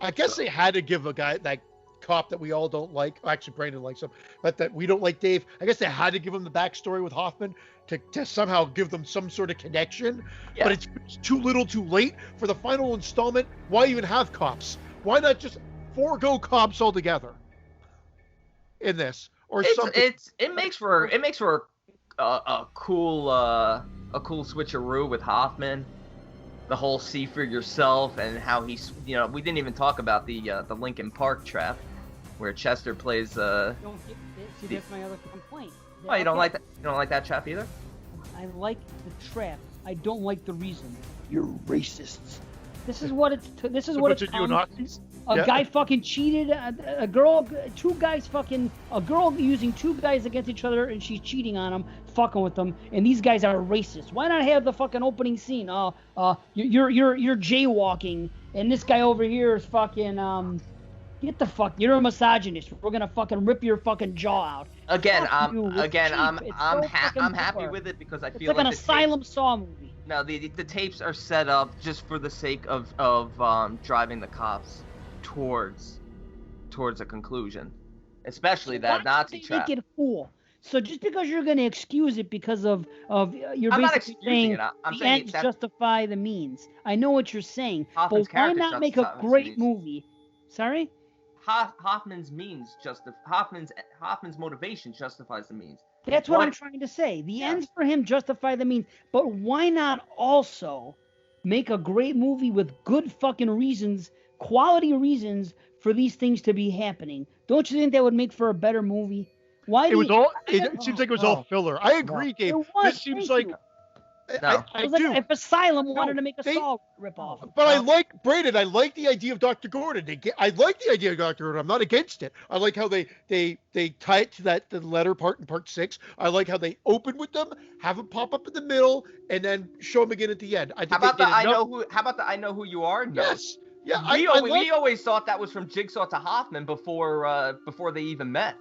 I guess they had to give a guy, that cop that we all don't like, actually Brandon likes him, but that we don't like Dave, I guess they had to give him the backstory with Hoffman to somehow give them some sort of connection. Yeah. But it's too little too late. For the final installment, why even have cops? Why not just forego cops altogether in this? Or something. It makes for a cool switcheroo with Hoffman, the whole see for yourself, and how he's, you know, we didn't even talk about the Lincoln Park trap where Chester plays that's my other complaint. Oh, you don't like that? You don't like that trap either? I like the trap. I don't like the reason. You're racists. This is what it's guy fucking cheated a girl, a girl using 2 guys against each other, and she's cheating on them, fucking with them, and these guys are racist. Why not have the fucking opening scene? You're jaywalking, and this guy over here is fucking get the fuck. You're a misogynist. We're gonna fucking rip your fucking jaw out. I'm happy with it because I feel like an Asylum Saw movie. No, the tapes are set up just for the sake of driving the cops towards a conclusion, especially that Nazi trap. Make it fool. So just because you're going to excuse it because of you're I'm basically saying I'm the saying ends justify the means. I know what you're saying, Hoffman's but why not make a great movie? Sorry? Hoffman's motivation justifies the means. That's what I'm trying to say. The ends for him justify the means, but why not also make a great movie with good fucking reasons, quality reasons for these things to be happening? Don't you think that would make for a better movie? It seems like it was all filler. I agree, Dave. This seems like I do. If Asylum wanted to make a Saw ripoff. But I like Brandon. I like the idea of Dr. Gordon. I like the idea of Dr. Gordon. I'm not against it. I like how they tie it to the letter part in part 6. I like how they open with them, have them pop up in the middle, and then show them again at the end. How about the I know who you are? No. Yes. Yeah. We always thought that was from Jigsaw to Hoffman before they even met.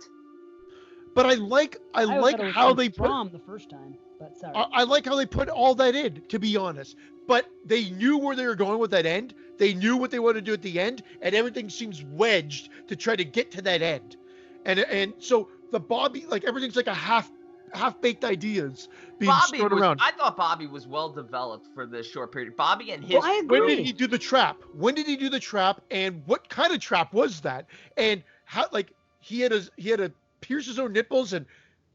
But I like how they put the first time. But sorry. I like how they put all that in, to be honest. But they knew where they were going with that end. They knew what they wanted to do at the end, and everything seems wedged to try to get to that end. And so the Bobby, like everything's like a half-baked ideas being thrown around. I thought Bobby was well developed for this short period. Bobby and his. Well, I agree. When did he do the trap? And what kind of trap was that? And how, like, he had to pierce his own nipples and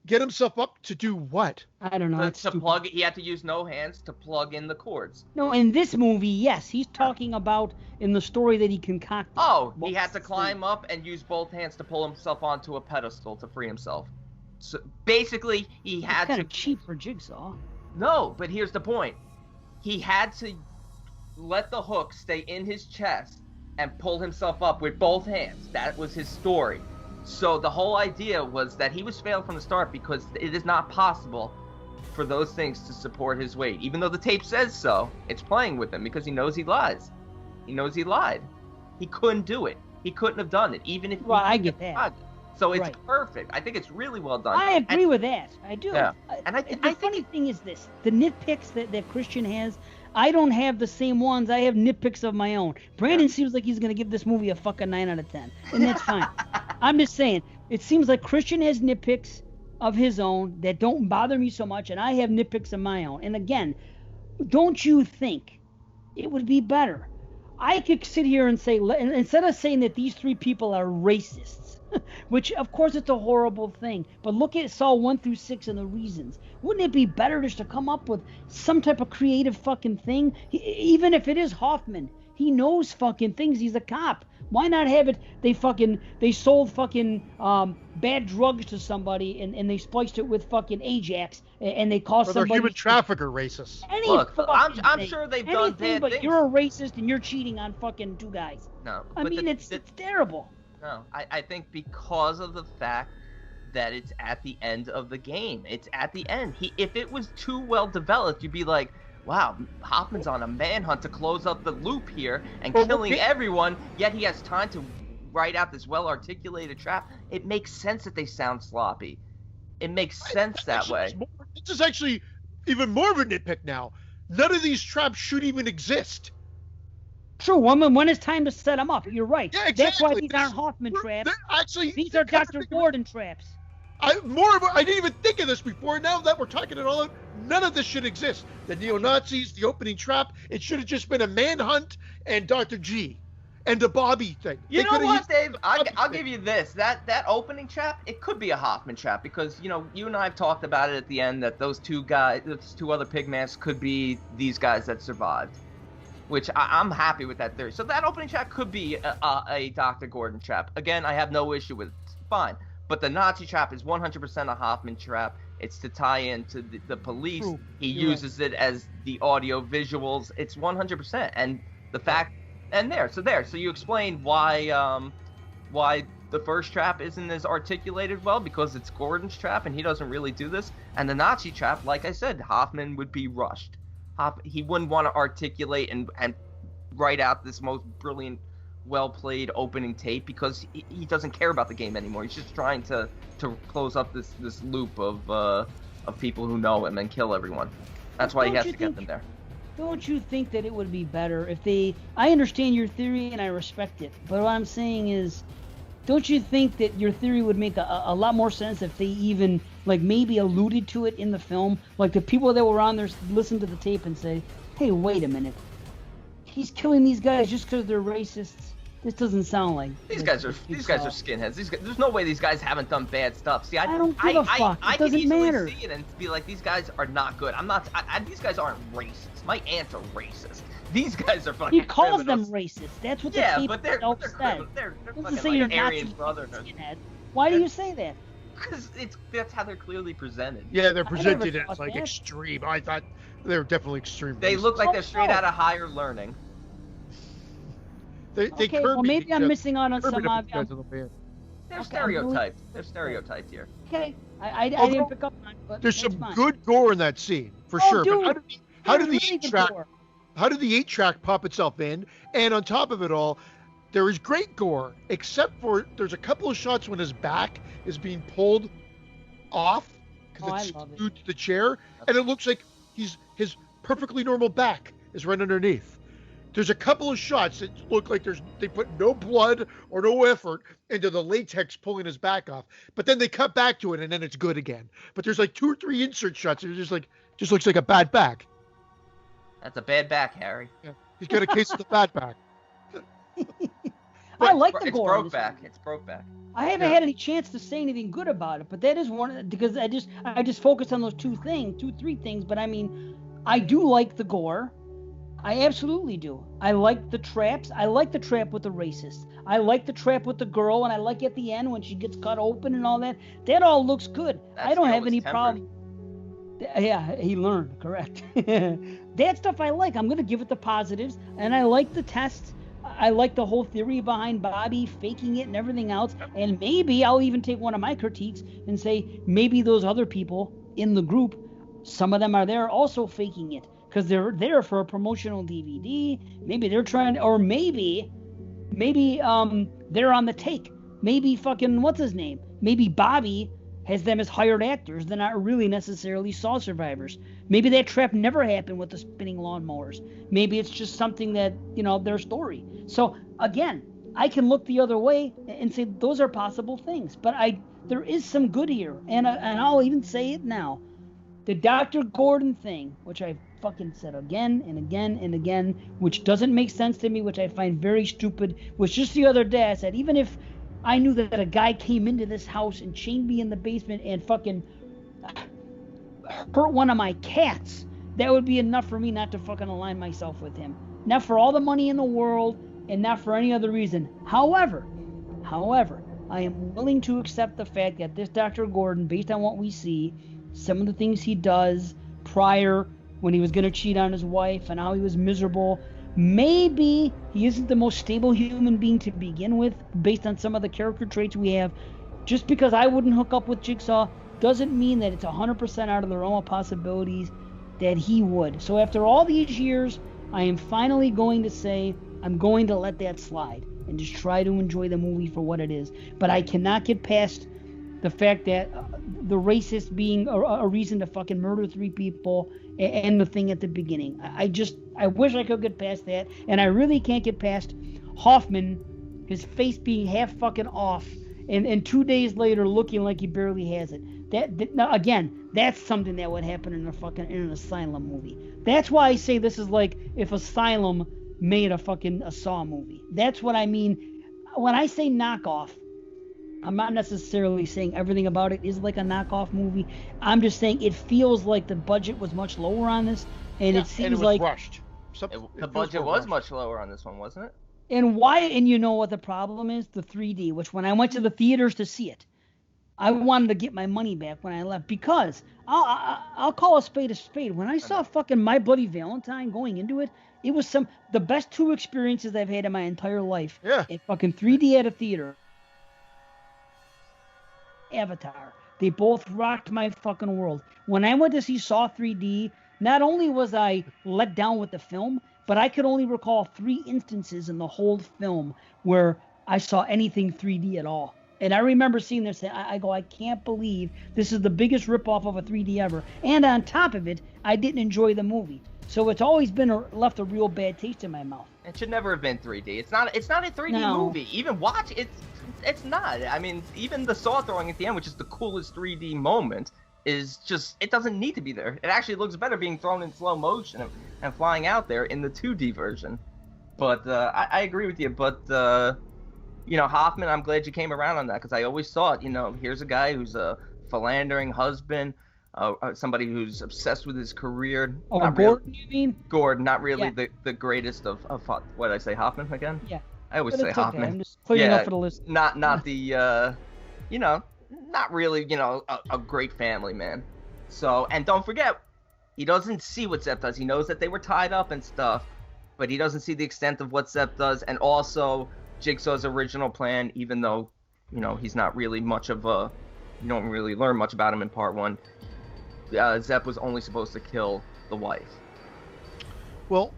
get himself up to do what? I don't know. To plug it, he had to use no hands to plug in the cords. No, in this movie, yes, he's talking about in the story that he concocted. Oh, he had to climb up and use both hands to pull himself onto a pedestal to free himself. So basically, he had kind of cheap for Jigsaw. No, but here's the point. He had to let the hook stay in his chest and pull himself up with both hands. That was his story. So the whole idea was that he was failed from the start because it is not possible for those things to support his weight. Even though the tape says so, it's playing with him because he knows he lies. He knows he lied. He couldn't do it. He couldn't have done it, even if. Well, I get that. So it's Right. perfect. I think it's really well done. I agree with that. I do. Yeah. And The funny thing is this: the nitpicks that Christian has, I don't have the same ones. I have nitpicks of my own. Brandon seems like he's gonna give this movie a fucking 9 out of 10, and that's fine. I'm just saying, it seems like Christian has nitpicks of his own that don't bother me so much, and I have nitpicks of my own. And again, don't you think it would be better? I could sit here and say, instead of saying that these 3 people are racists, which of course it's a horrible thing, but look at Saw 1 through 6 and the reasons. Wouldn't it be better just to come up with some type of creative fucking thing? Even if it is Hoffman, he knows fucking things. He's a cop. Why not have it? They sold fucking bad drugs to somebody and they spliced it with fucking Ajax and they cost somebody. They're human trafficker racists. Look, I'm sure they've done bad but things. You're a racist and you're cheating on fucking 2 guys. No, I mean it's terrible. No, I think because of the fact that it's at the end of the game. It's at the end. If it was too well developed, you'd be like, wow, Hoffman's on a manhunt to close up the loop here and killing everyone, yet he has time to write out this well-articulated trap. It makes sense that they sound sloppy. It makes sense that way. This is actually even more of a nitpick now. None of these traps should even exist. True, when it's time to set them up, you're right. Yeah, exactly. That's why these aren't Hoffman traps. Actually, these are Dr. Gordon traps. I didn't even think of this before. Now that we're talking it all out, none of this should exist. The neo-Nazis, the opening trap, it should have just been a manhunt and Dr. G and the Bobby thing. You know what, Dave? I'll give you this. That opening trap, it could be a Hoffman trap because, you and I have talked about it at the end that those 2 other pigmasks could be these guys that survived. Which I'm happy with that theory. So that opening trap could be a Dr. Gordon trap. Again, I have no issue with it. It's fine. But the Nazi trap is 100% a Hoffman trap. It's to tie into the police. True. He uses it as the audio visuals. It's 100%. And the fact, and So you explained why the first trap isn't as articulated well because it's Gordon's trap and he doesn't really do this. And the Nazi trap, like I said, Hoffman would be rushed. He wouldn't want to articulate and write out this most brilliant, well-played opening tape because he doesn't care about the game anymore. He's just trying to close up this loop of people who know him and kill everyone. That's why he has to get them there. Don't you think that it would be better if they... I understand your theory and I respect it, but what I'm saying is, don't you think that your theory would make a lot more sense if they even, maybe alluded to it in the film? Like, the people that were on there listen to the tape and say, hey, wait a minute. He's killing these guys just because they're racists. This doesn't sound like... These guys are skinheads. There's no way these guys haven't done bad stuff. See, I don't give a fuck. I It doesn't can easily matter. see it and be like, these guys are not good. These guys aren't racist. My aunts are racist. These guys are fucking He calls criminals. them racist. That's what the Yeah, tape but they're itself criminals. said. They're Doesn't fucking say you're like not Aryan brotherhood. skinhead. Why do you say that? Because that's how they're clearly presented. Yeah, they're presented never as thought that. extreme. I thought they were definitely extreme. They look like they're straight no. out of higher learning. They Okay, well, maybe I'm missing out on Kirby some... guys in the band. They're Okay, stereotyped. They're stereotyped here. Okay, I didn't pick up on it, but There's that's some fine. good gore in that scene, for Oh, sure. dude, But how did the There's really good 8-track gore. how did the 8-track pop itself in? And on top of it all, there is great gore, except for there's a couple of shots when his back is being pulled off because it's I love it. glued to the chair, and it looks like his perfectly normal back is right underneath. There's a couple of shots that look like they put no blood or no effort into the latex pulling his back off, but then they cut back to it and then it's good again. But there's 2 or 3 insert shots that are just looks like a bad back. That's a bad back, Harry. Yeah. He's got a case of the bad back. I like the It's gore. in broke this back. movie. It's broke back. I haven't had any chance to say anything good about it, but that is one because I just focused on those 3 things. But I mean, I do like the gore. I absolutely do. I like the traps. I like the trap with the racist. I like the trap with the girl, and I like at the end when she gets cut open and all that. That all looks good. I don't have any problem. Yeah, he learned, correct. That stuff I like. I'm going to give it the positives, and I like the test. I like the whole theory behind Bobby faking it and everything else, and maybe I'll even take one of my critiques and say maybe those other people in the group, some of them are there also faking it because they're there for a promotional DVD. Maybe they're trying, or maybe Maybe they're on the take. Maybe fucking what's his name? Maybe Bobby has them as hired actors. They're not really necessarily Saw survivors. Maybe that trap never happened with the spinning lawnmowers. Maybe it's just something that, their story. So again, I can look the other way and say those are possible things. But there is some good here, and I'll even say it now. The Dr. Gordon thing, which I fucking said again and again and again, which doesn't make sense to me, which I find very stupid, was just the other day I said, even if I knew that a guy came into this house and chained me in the basement and fucking hurt one of my cats, that would be enough for me not to fucking align myself with him. Not for all the money in the world and not for any other reason. However, I am willing to accept the fact that this Dr. Gordon, based on what we see, some of the things he does prior when he was going to cheat on his wife and how he was miserable, maybe he isn't the most stable human being to begin with based on some of the character traits we have. Just because I wouldn't hook up with Jigsaw doesn't mean that it's 100% out of the realm of possibilities that he would. So after all these years, I am finally going to say I'm going to let that slide and just try to enjoy the movie for what it is. But I cannot get past the fact that the racist being a reason to fucking murder 3 people and the thing at the beginning. I wish I could get past that, and I really can't get past Hoffman, his face being half fucking off, and 2 days later looking like he barely has it. Now, again, that's something that would happen in an Asylum movie. That's why I say this is like if Asylum made a Saw movie. That's what I mean when I say knockoff. I'm not necessarily saying everything about it is like a knockoff movie. I'm just saying it feels like the budget was much lower on this, and it seems and it was like rushed. The budget was much lower on this one, wasn't it? And you know what the problem is? The 3D, which when I went to the theaters to see it, I wanted to get my money back when I left, because I'll call a spade a spade. When I saw fucking My Bloody Valentine going into it, it was the best 2 experiences I've had in my entire life. Yeah. In fucking 3D at a theater. Avatar. They both rocked my fucking world. When I went to see Saw 3D, not only was I let down with the film, but I could only recall 3 instances in the whole film where I saw anything 3D at all. And I remember seeing this, and I can't believe this is the biggest ripoff of a 3D ever. And on top of it, I didn't enjoy the movie. So it's always been left a real bad taste in my mouth. It should never have been 3D. It's not a 3D movie. Even watch it. It's not. I mean, even the saw throwing at the end, which is the coolest 3D moment, is just, it doesn't need to be there. It actually looks better being thrown in slow motion and flying out there in the 2D version. But I agree with you. But, Hoffman, I'm glad you came around on that, because I always thought, here's a guy who's a philandering husband, somebody who's obsessed with his career. Oh, Gordon, you mean? Gordon, not really the greatest of what did I say, Hoffman again? Yeah. I always say Hoffman. Okay. I'm just clearing up for the list. Not the, not really, a great family man. So, and don't forget, he doesn't see what Zepp does. He knows that they were tied up and stuff, but he doesn't see the extent of what Zepp does. And also, Jigsaw's original plan, even though, he's not really much of you don't really learn much about him in part 1. Zepp was only supposed to kill the wife. Well,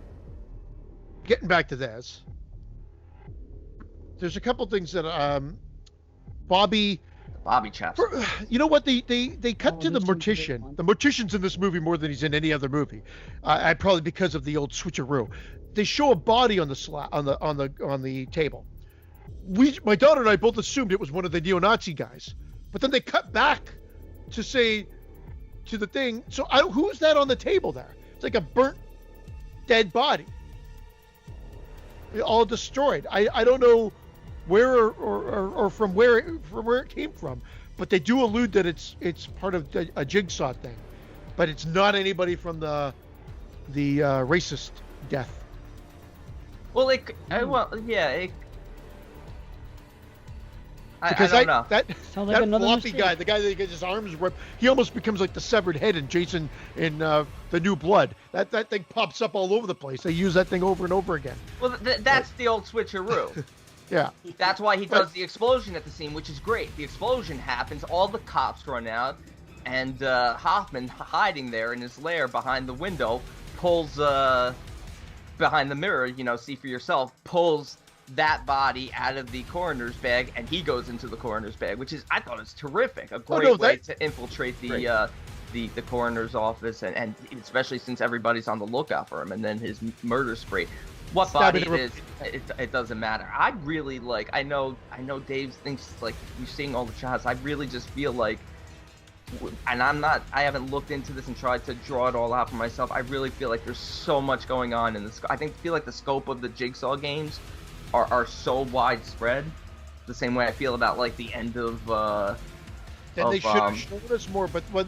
getting back to this, there's a couple things that Bobby chapter. You know what? They cut to the mortician. The mortician's in this movie more than he's in any other movie. I probably because of the old switcheroo. They show a body on the table. My daughter and I both assumed it was one of the neo-Nazi guys, but then they cut back to say to the thing. So who's that on the table there? It's like a burnt, dead body, all destroyed. I don't know where or from where it came from, but they do allude that it's part of a Jigsaw thing, but it's not anybody from the racist death. Well, I don't know. That like floppy guy, the guy that gets his arms ripped, he almost becomes like the severed head in Jason in The New Blood. That thing pops up all over the place. They use that thing over and over again. Well, that's the old switcheroo. Yeah. That's why he does the explosion at the scene, which is great. The explosion happens, all the cops run out, and Hoffman, hiding there in his lair behind the window, pulls behind the mirror, see for yourself, pulls that body out of the coroner's bag, and he goes into the coroner's bag, which is, I thought, is terrific. A great way to infiltrate the coroner's office, and especially since everybody's on the lookout for him, and then his murder spree. What body it is, it doesn't matter. I really like. I know Dave thinks like you're seeing all the shots. I really just feel like, and I haven't looked into this and tried to draw it all out for myself. I really feel like there's so much going on in this. I feel like the scope of the Jigsaw games are so widespread. The same way I feel about like the end of. Then they should have shown us more, but right.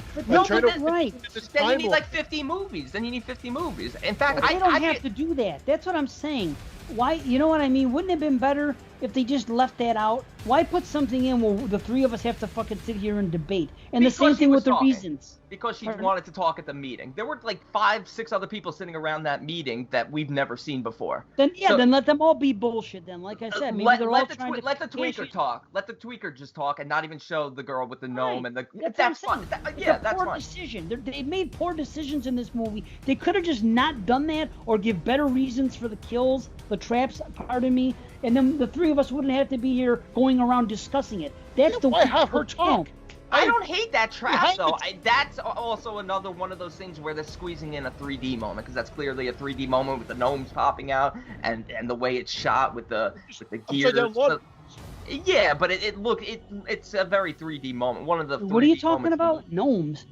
Then you need like 50 movies. In fact, I don't have to do that. That's what I'm saying. Why? You know what I mean? Wouldn't it have been better if they just left that out? Why put something in where the three of us have to fucking sit here and debate? And because the same thing with the reasons. Because she wanted to talk at the meeting. There were like 5-6 other people sitting around that meeting that we've never seen before. Then then let them all be bullshit. Then, like I said, maybe let the tweaker talk. Let the tweaker just talk and not even show the girl with the gnome and the. That's fine. That's poor decision. They made poor decisions in this movie. They could have just not done that, or give better reasons for the kills, the traps. Pardon me. And then the three of us wouldn't have to be here going around discussing it. That's the way. Have her talk. I don't hate that trap, though. That's also another one of those things where they're squeezing in a 3D moment, because that's clearly a 3D moment with the gnomes popping out and the way it's shot with the gears. Yeah, but it's a very 3D moment. One of the 3D What are you talking about? Gnomes.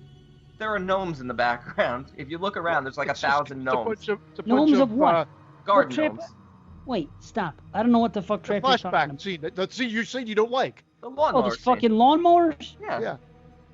There are gnomes in the background. If you look around, there's like 1,000 gnomes. Gnomes of what? Garden gnomes. Wait, stop. I don't know what the fuck trap you're talking about. Flashback scene you're saying you don't like. The lawnmower. Oh, the fucking lawnmowers? Yeah.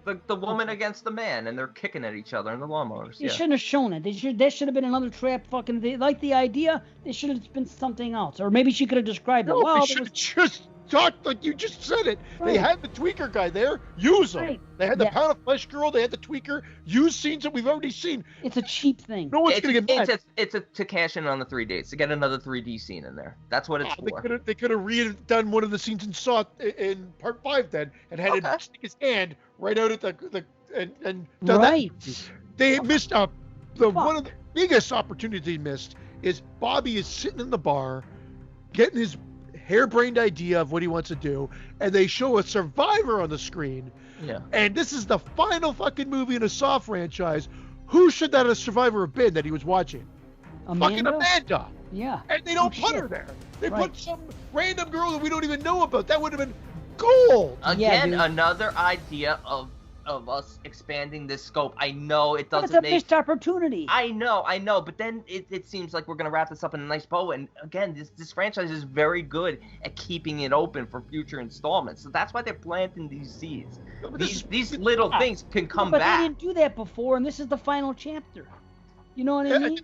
The woman against the man, and they're kicking at each other in the lawnmowers. They shouldn't have shown it. That should have been another trap. Fucking, they like the idea. They should have been something else, or maybe she could have described it. Well, they should have just talked like you just said it. Right. They had the tweaker guy there. Use him. Right. They had the pound of flesh girl. They had the tweaker. Use scenes that we've already seen. It's a cheap thing. No one's gonna get mad. It's to cash in on the 3Ds, to get another 3D scene in there. That's what it's for. They could have redone one of the scenes in Saw in Part 5 then, and had him stick his hand right out at the and done right. That. They missed one of the biggest opportunities they missed is Bobby is sitting in the bar, getting his harebrained idea of what he wants to do, and they show a survivor on the screen. Yeah. And this is the final fucking movie in a Saw franchise. Who should that a survivor have been that he was watching? Fucking Amanda. Yeah. And they don't put her there. They put some random girl that we don't even know about. That would have been gold. Again, another idea of us expanding this scope. I know it doesn't make... It's a missed opportunity. I know, but then it seems like we're going to wrap this up in a nice bow, and again, this franchise is very good at keeping it open for future installments, so that's why they're planting these seeds. These little things can come back. But they didn't do that before, and this is the final chapter. You know what I mean?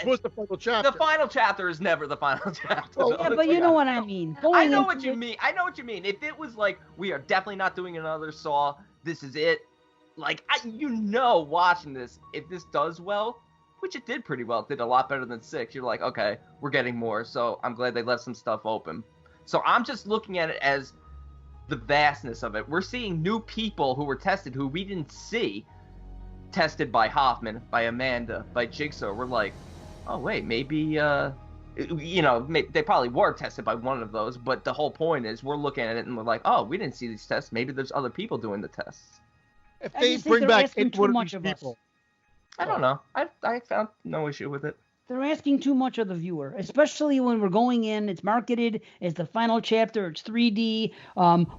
It was the final chapter. The final chapter is never the final chapter. Oh, yeah, but you know what I mean. I know what you mean. If it was like, we are definitely not doing another Saw, this is it. Like, watching this, if this does well, which it did pretty well, it did a lot better than 6, you're like, okay, we're getting more, so I'm glad they left some stuff open. So I'm just looking at it as the vastness of it. We're seeing new people who were tested, who we didn't see, tested by Hoffman, by Amanda, by Jigsaw. We're like, oh, wait, maybe, they probably were tested by one of those, but the whole point is we're looking at it and we're like, oh, we didn't see these tests. Maybe there's other people doing the tests. If they bring back one of these people, I don't know. I found no issue with it. They're asking too much of the viewer, especially when we're going in. It's marketed as the final chapter. It's 3D.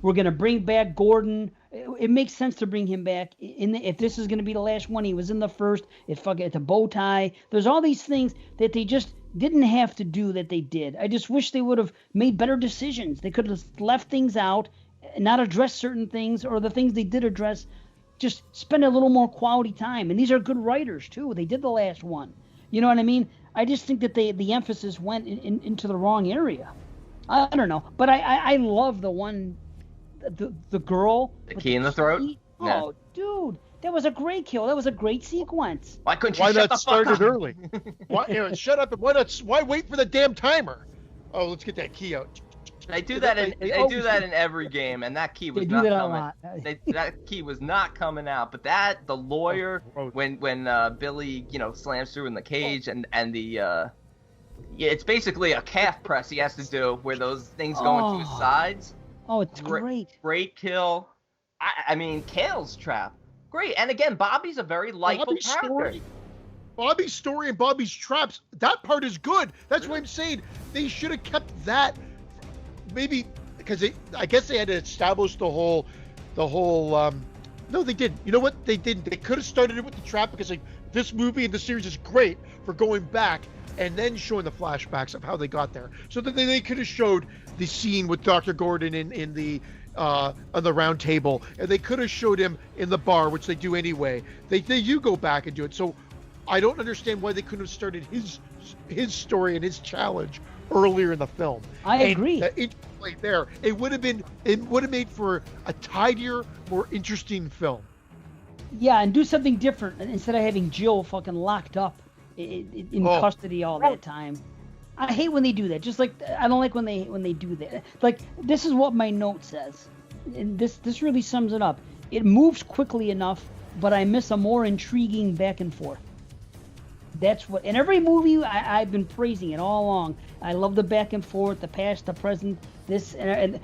We're gonna bring back Gordon. It makes sense to bring him back. If this is gonna be the last one, he was in the first. It's a bow tie. There's all these things that they just didn't have to do that they did. I just wish they would have made better decisions. They could have left things out, not addressed certain things, or the things they did address. Just spend a little more quality time. And these are good writers, too. They did the last one. You know what I mean? I just think that the emphasis went into the wrong area. I don't know. But I love the one, the girl. The key in the throat? Yeah. Oh, dude. That was a great kill. That was a great sequence. Why couldn't you shut the fuck up? Why not start it early? Shut up. Why wait for the damn timer? Oh, let's get that key out. They do that in every game, and that key was not coming. That key was not coming out. But the lawyer, when Billy slams through in the cage, and the Yeah, it's basically a calf press he has to do, where those things go into his sides. Oh, it's great. Great kill. I mean, Kale's trap. Great. And again, Bobby's a very likable character. Bobby's story and Bobby's traps, that part is good. That's what I'm saying. They should have kept that. Maybe because I guess they had to establish the whole. No, they didn't. You know what? They didn't. They could have started it with the trap because like this movie and the series is great for going back and then showing the flashbacks of how they got there. So that they could have showed the scene with Dr. Gordon in the on the round table, and they could have showed him in the bar, which they do anyway. They do go back and do it. So I don't understand why they couldn't have started his story and his challenge earlier in the film. I agree. Right there, it would have made for a tidier, more interesting film. Yeah, and do something different instead of having Jill fucking locked up in custody all that time. I hate when they do that. Just like I don't like when they do that. Like this is what my note says, and this really sums it up. It moves quickly enough, but I miss a more intriguing back and forth. That's what in every movie I've been praising it all along. I love the back and forth, the past, the present, this and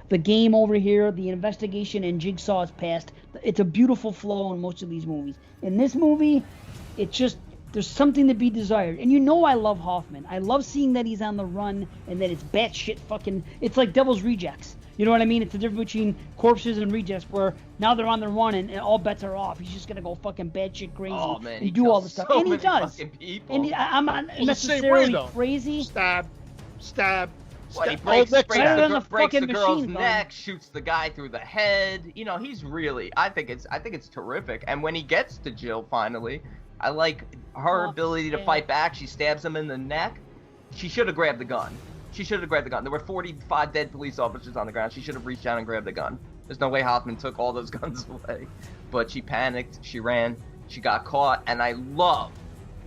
the game over here, the investigation and Jigsaw's past. It's a beautiful flow in most of these movies. In this movie, it just there's something to be desired. And you know I love Hoffman. I love seeing that he's on the run and that it's batshit fucking. It's like Devil's Rejects. You know what I mean? It's the difference between Corpses and Rejects, where now they're on the run and all bets are off. He's just gonna go fucking batshit crazy and do all the stuff, and he does. And I'm not necessarily crazy. Stab. What, he breaks the girl's neck, shoots the guy through the head. You know, he's really. I think it's terrific. And when he gets to Jill finally, I like her ability to fight back. She stabs him in the neck. She should have grabbed the gun. There were 45 dead police officers on the ground. She should have reached down and grabbed the gun. There's no way Hoffman took all those guns away. But she panicked. She ran. She got caught. And I love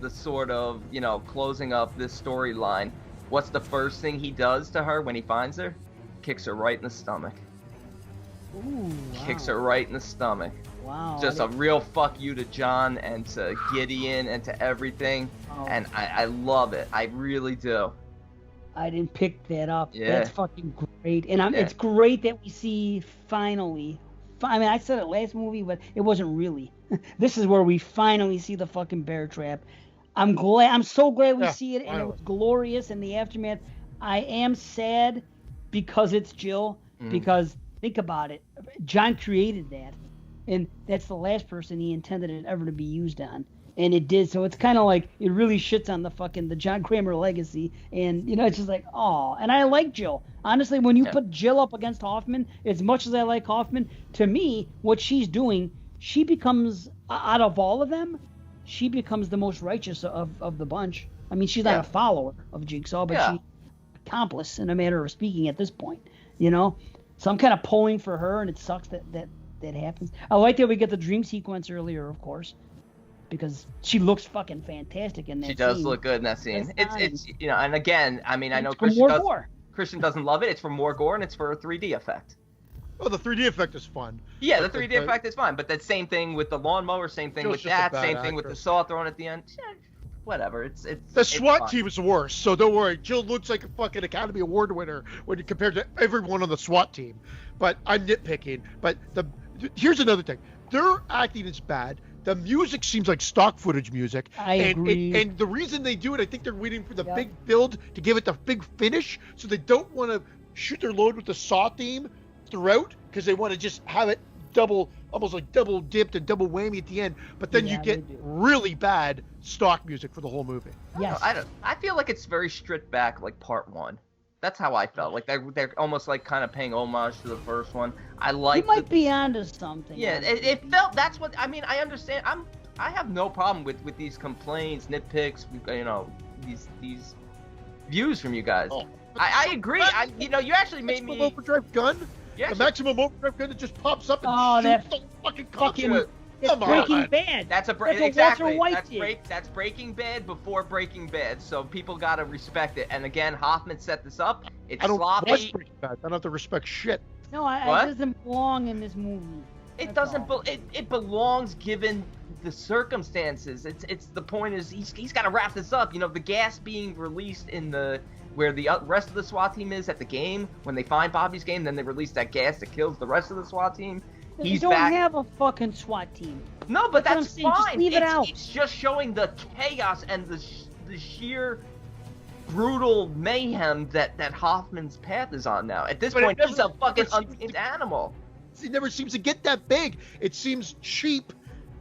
the sort of, closing up this storyline. What's the first thing he does to her when he finds her? Kicks her right in the stomach. Ooh, wow. Kicks her right in the stomach. Wow. Just a real fuck you to John and to Gideon and to everything. Oh. And I love it. I really do. I didn't pick that up. Yeah. That's fucking great. And it's great that we see finally. I mean, I said it last movie, but it wasn't really. This is where we finally see the fucking bear trap. I'm so glad we see it, and it was glorious in the aftermath. I am sad because it's Jill, because think about it. John created that, and that's the last person he intended it ever to be used on. And it did, so it's kind of like it really shits on the John Kramer legacy, and it's just like, oh. And I like Jill. Honestly, when you put Jill up against Hoffman, as much as I like Hoffman, to me, what she's doing, she becomes, out of all of them, she becomes the most righteous of the bunch. I mean, she's not a follower of Jigsaw, but she's an accomplice in a matter of speaking at this point, So I'm kind of pulling for her, and it sucks that happens. I like that we get the dream sequence earlier, of course, because she looks fucking fantastic in that scene. She does look good in that scene. It's and again, I mean, I know Christian doesn't love it. It's for more gore, and it's for a 3D effect. Oh, the 3D effect is fun. Yeah, the 3D effect is fun, but that same thing with the lawnmower, same thing with that, same thing with the saw thrown at the end. Whatever, it's the SWAT team is worse, so don't worry. Jill looks like a fucking Academy Award winner when you compare to everyone on the SWAT team. But I'm nitpicking. But here's another thing: their acting is bad. The music seems like stock footage music. I agree. And the reason they do it, I think they're waiting for the big build to give it the big finish, so they don't want to shoot their load with the Saw theme throughout, because they want to just have it almost like double dipped and double whammy at the end. But then you get really bad stock music for the whole movie. Yes. I feel like it's very stripped back, like part one. That's how I felt. Like they're almost like kind of paying homage to the first one. I like. You might be onto something. Yeah, it felt. That's what I mean. I understand. I have no problem with these complaints, nitpicks. These views from you guys. Oh, I agree. You actually made me. Overdrive gun. Yeah. The maximum overdrive gun that just pops up and shoots the fucking cops. It's Breaking Bad. That's exactly. That's Breaking Bad before Breaking Bad. So people gotta respect it. And again, Hoffman set this up. It's sloppy. Watch Breaking Bad. I don't have to respect shit. No, it doesn't belong in this movie. It That's doesn't. all. It belongs given the circumstances. It's the point is he's got to wrap this up. You know, the gas being released in where the rest of the SWAT team is at the game when they find Bobby's game, then they release that gas that kills the rest of the SWAT team. You He's don't back. have a fucking SWAT team. No, but That's what I'm that's saying, fine. just leave it out. It's just showing the chaos and the sheer brutal mayhem that Hoffman's path is on now. At this But it point, he's a never fucking seems untamed to- animal. It never seems to get that big. It seems cheap,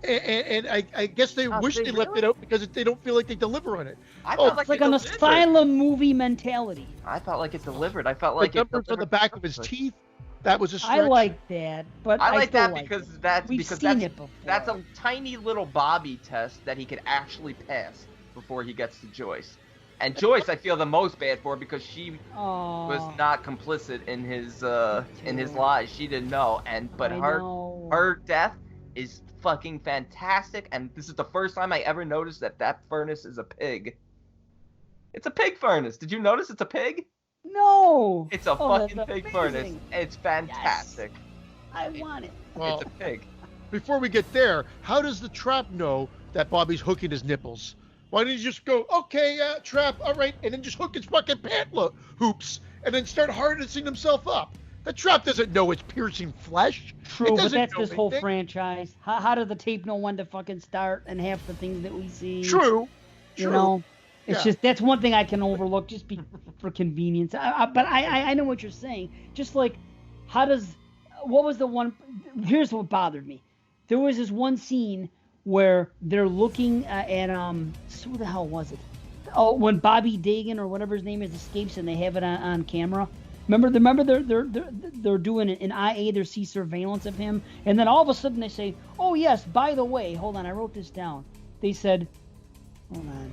and I guess they Oh, wish they they left really? it out because they don't feel like they deliver on it. I Oh, felt It's like it an delivered. asylum movie mentality. I felt like it delivered. I felt The like it numbers on delivered the back of his perfectly. teeth, that was a stretch. I like that, but I like still that like because it. that's We've because seen that's it before. that's a tiny little Bobby test that he could actually pass before he gets to Joyce. And Joyce, I feel the most bad for because she was Aw, not complicit in his lies. She didn't know, but I her know. death is fucking fantastic. And this is the first time I ever noticed that furnace is a pig. It's a pig furnace. Did you notice it's a pig? No. It's a Oh, fucking that's pig amazing. furnace. It's fantastic. I want it. Well, It's a pig. before we get there, how does the trap know that Bobby's hooking his nipples? Why didn't he just go, okay, trap, all right, and then just hook his fucking pant hoops and then start harnessing himself up? The trap doesn't know it's piercing flesh. True, It but doesn't that's know this whole anything. franchise. How does the tape know when to fucking start and half the things that we see? True. You know, it's Yeah. just that's one thing I can overlook just for convenience. But I know what you're saying. Just like, what was the one? Here's what bothered me. There was this one scene where they're looking at who the hell was it? Oh, when Bobby Dagan or whatever his name is escapes and they have it on camera. Remember they're doing an IA, they see surveillance of him, and then all of a sudden they say, "Oh yes, by the way, hold on, I wrote this down." They said, "Hold on."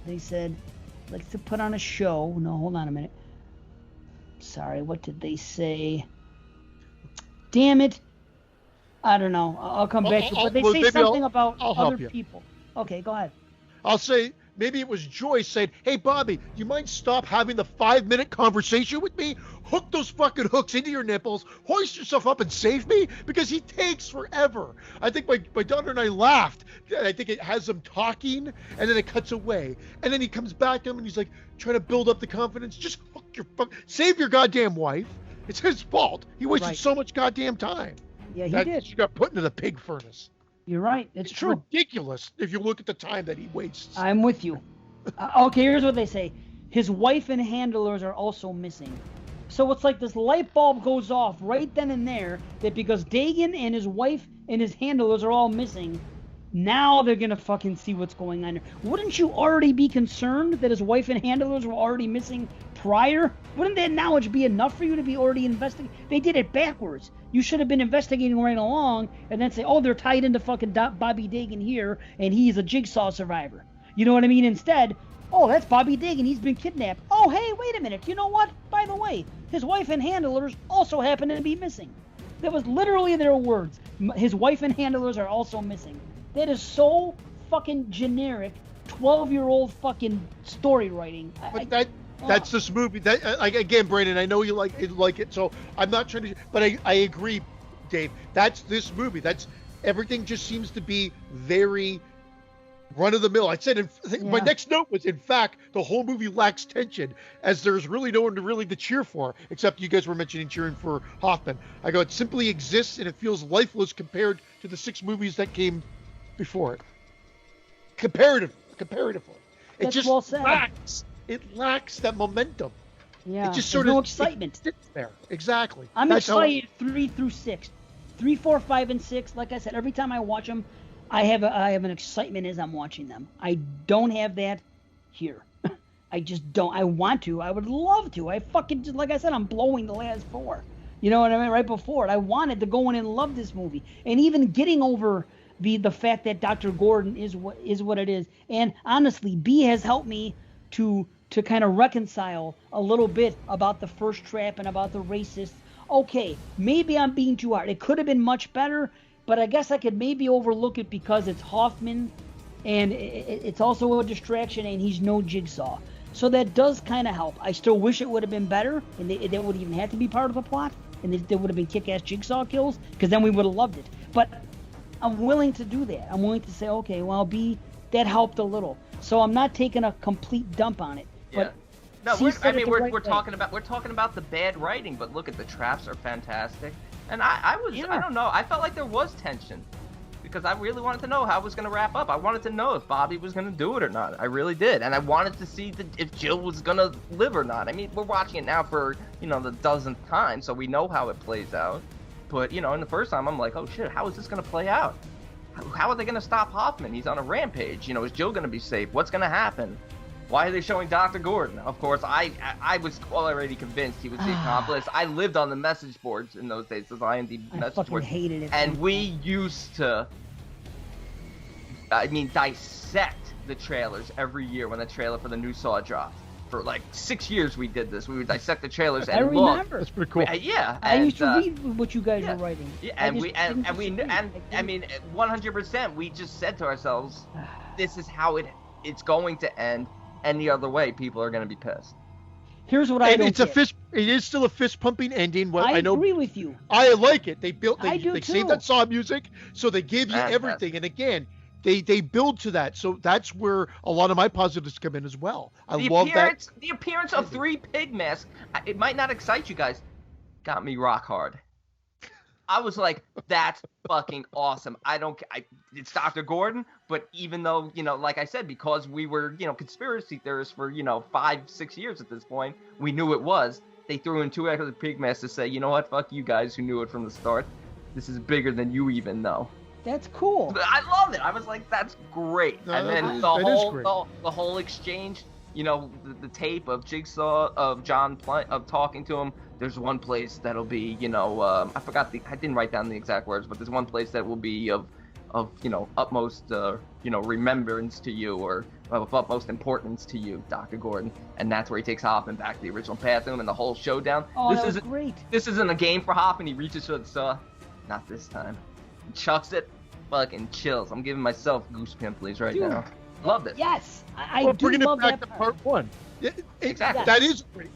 They said, "Let's to put on a show." No, hold on a minute. Sorry, what did they say? Damn it. I don't know. I'll come back to it. But they well, say maybe something I'll about help other you. people. Okay, go ahead. I'll say maybe it was Joyce saying, hey, Bobby, you mind stop having the 5-minute conversation with me? Hook those fucking hooks into your nipples, hoist yourself up and save me, because he takes forever. I think my daughter and I laughed. I think it has them talking, and then it cuts away. And then he comes back to him, and he's like trying to build up the confidence. Just hook save your goddamn wife. It's his fault. He wasted Right. so much goddamn time. Yeah, he That did. she got put into the pig furnace. You're right. It's true. Ridiculous if you look at the time that he wastes. I'm with you. Okay, here's what they say. His wife and handlers are also missing. So it's like this light bulb goes off right then and there that because Dagan and his wife and his handlers are all missing, now they're going to fucking see what's going on there. Wouldn't you already be concerned that his wife and handlers were already missing prior? Wouldn't that knowledge be enough for you to be already investigating? They did it backwards. You should have been investigating right along and then say, oh, they're tied into fucking Bobby Dagan here and he's a Jigsaw survivor. You know what I mean? Instead, oh, that's Bobby Dagan. He's been kidnapped. Oh, hey, wait a minute. You know what? By the way, his wife and handlers also happen to be missing. That was literally their words. His wife and handlers are also missing. That is so fucking generic, 12-year-old fucking story writing. But that's this movie. That again, Brandon, I know you like it, so I'm not trying to. But I agree, Dave. That's this movie. That's everything. Just seems to be very run of the mill. I said. My next note was, in fact, the whole movie lacks tension, as there's really no one to cheer for, except you guys were mentioning cheering for Hoffman. I go, it simply exists and it feels lifeless compared to the 6 movies that came before it. Comparatively, it That's just well said. lacks. It lacks that momentum. Yeah, It just there's sort no of excitement. sits there. Exactly. I'm That's how excited 3 through 6. 3, 4, 5, and 6. Like I said, every time I watch them, I have an excitement as I'm watching them. I don't have that here. I just don't. I want to. I would love to. I fucking just, like I said, I'm blowing the last 4. You know what I mean? Right before it, I wanted to go in and love this movie, and even getting over the fact that Dr. Gordon is what it is. And honestly, B has helped me to kind of reconcile a little bit about the first trap and about the racists. Okay, maybe I'm being too hard. It could have been much better, but I guess I could maybe overlook it because it's Hoffman, and it's also a distraction, and he's no Jigsaw. So that does kind of help. I still wish it would have been better, and that would even have to be part of the plot. and there would have been kick-ass Jigsaw kills, because then we would have loved it. But I'm willing to do that. I'm willing to say, okay, well, that helped a little. So I'm not taking a complete dump on it. But no, we're talking about the bad writing, but look at the traps are fantastic. And I don't know, I felt like there was tension because I really wanted to know how it was going to wrap up. I wanted to know if Bobby was going to do it or not. I really did. And I wanted to see if Jill was going to live or not. I mean, we're watching it now for, the 1000th time, so we know how it plays out. But, in the first time, I'm like, oh shit, how is this going to play out? How are they going to stop Hoffman? He's on a rampage. Is Jill going to be safe? What's going to happen? Why are they showing Dr. Gordon? Of course, I was already convinced he was the accomplice. I lived on the message boards in those days, those IMDb message boards. I hated it. And we used to, dissect the trailers every year when the trailer for the new Saw dropped. For like 6 years we did this. We would dissect the trailers and look. I remember. That's pretty cool. I used to read what you guys were writing. Yeah, and 100%. We just said to ourselves, this is how it's going to end. Any other way, people are going to be pissed. Here's what I don't get. It is still a fist pumping ending. Well, I agree with you. I like it. They saved that Saw music, so they gave you everything. And again, they build to that. So that's where a lot of my positives come in as well. I love that. The appearance of 3 pig masks, it might not excite you guys, got me rock hard. I was like, that's fucking awesome. It's Dr. Gordon, but even though, like I said, because we were, conspiracy theorists for, 5-6 years at this point, we knew it was. They threw in 2 extra pig masks to say, you know what, fuck you guys who knew it from the start. This is bigger than you even know. That's cool. I love it. I was like, that's great. No, and then the whole exchange, the tape of Jigsaw, of John of talking to him. There's one place that'll be, I didn't write down the exact words, but there's one place that will be of utmost, remembrance to you, or of utmost importance to you, Dr. Gordon. And that's where he takes Hoffman back to the original bathroom and the whole showdown. Oh, this is great. This isn't a game for Hoffman. He reaches for the saw. Not this time. He chucks it. Fucking chills. I'm giving myself goose pimples right now. Love this. Yes. I do bringing love it back that to part 1. Exactly.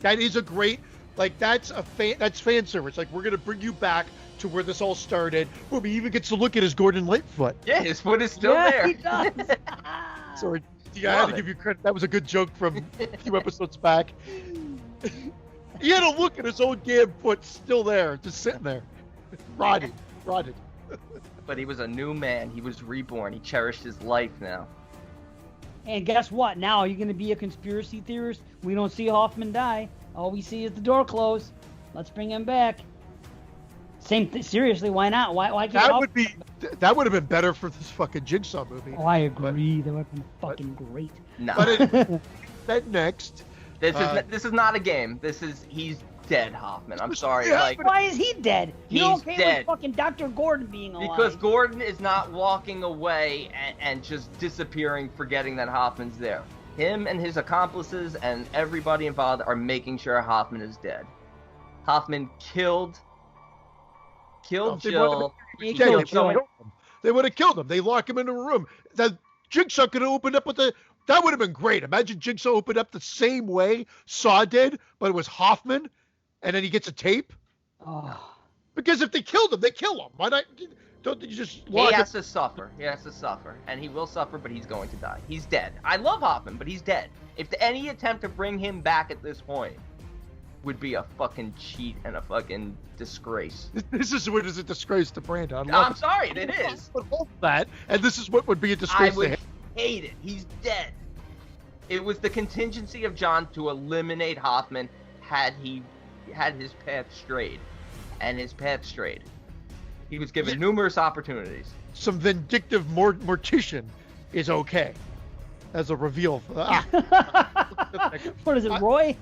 That is a great. Like, that's fan service. Like, we're going to bring you back to where this all started. Boom, he even gets to look at his Gordon Lightfoot. Yeah, his foot is still there. He does. Sorry, I had to give you credit. That was a good joke from a few episodes back. He had to look at his own damn foot still there, just sitting there. Rotted. But he was a new man. He was reborn. He cherished his life now. And guess what? Now you're going to be a conspiracy theorist. We don't see Hoffman die. All we see is the door close. Let's bring him back. Seriously, why not? Why can't that would have been better for this fucking Jigsaw movie. Oh, I agree. That would have been fucking great. No. But that next. This is not a game. He's dead, Hoffman. I'm sorry. Yeah, why is he dead? He's dead. With fucking Dr. Gordon being alive? Because Gordon is not walking away and just disappearing, forgetting that Hoffman's there. Him and his accomplices and everybody involved are making sure Hoffman is dead. Hoffman killed Jill. They would have killed him. They lock him in a room. That Jigsaw could have opened up with that would have been great. Imagine Jigsaw opened up the same way Saw did, but it was Hoffman, and then he gets a tape. Oh. Because if they killed him, they kill him. Why not? Don't you just lock him? He has to suffer, and he will suffer, but he's going to die. He's dead. I love Hoffman, but he's dead. If any attempt to bring him back at this point would be a fucking cheat and a fucking disgrace. This is what is a disgrace to Brandon. I'm sorry, it is. But hold that, and this is what would be a disgrace to him. Hate it. He's dead. It was the contingency of John to eliminate Hoffman had his path strayed, and his path strayed. He was given numerous opportunities. Some vindictive mortician is okay as a reveal. What is it, Roy?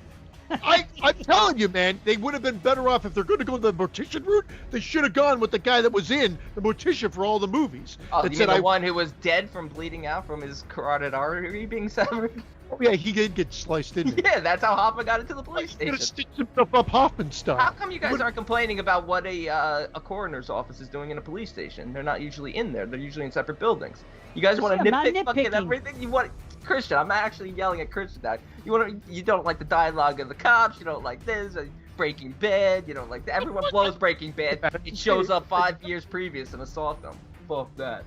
I'm telling you, man, they would have been better off if they're going to go the mortician route. They should have gone with the guy that was in the mortician for all the movies. Oh, you mean the one who was dead from bleeding out from his carotid artery being severed? Oh yeah, he did get sliced in. Yeah, that's how Hoffman got into the police station. He could have stitched himself up Hoffman style. How come you guys aren't complaining about what a coroner's office is doing in a police station? They're not usually in there. They're usually in separate buildings. You guys want to nitpick fucking everything? You want Christian? I'm actually yelling at Christian now. You don't like the dialogue of the cops. You don't like this. Breaking Bad. You know, like everyone blows Breaking Bad. It shows up 5 years previous in a soft film. Fuck that.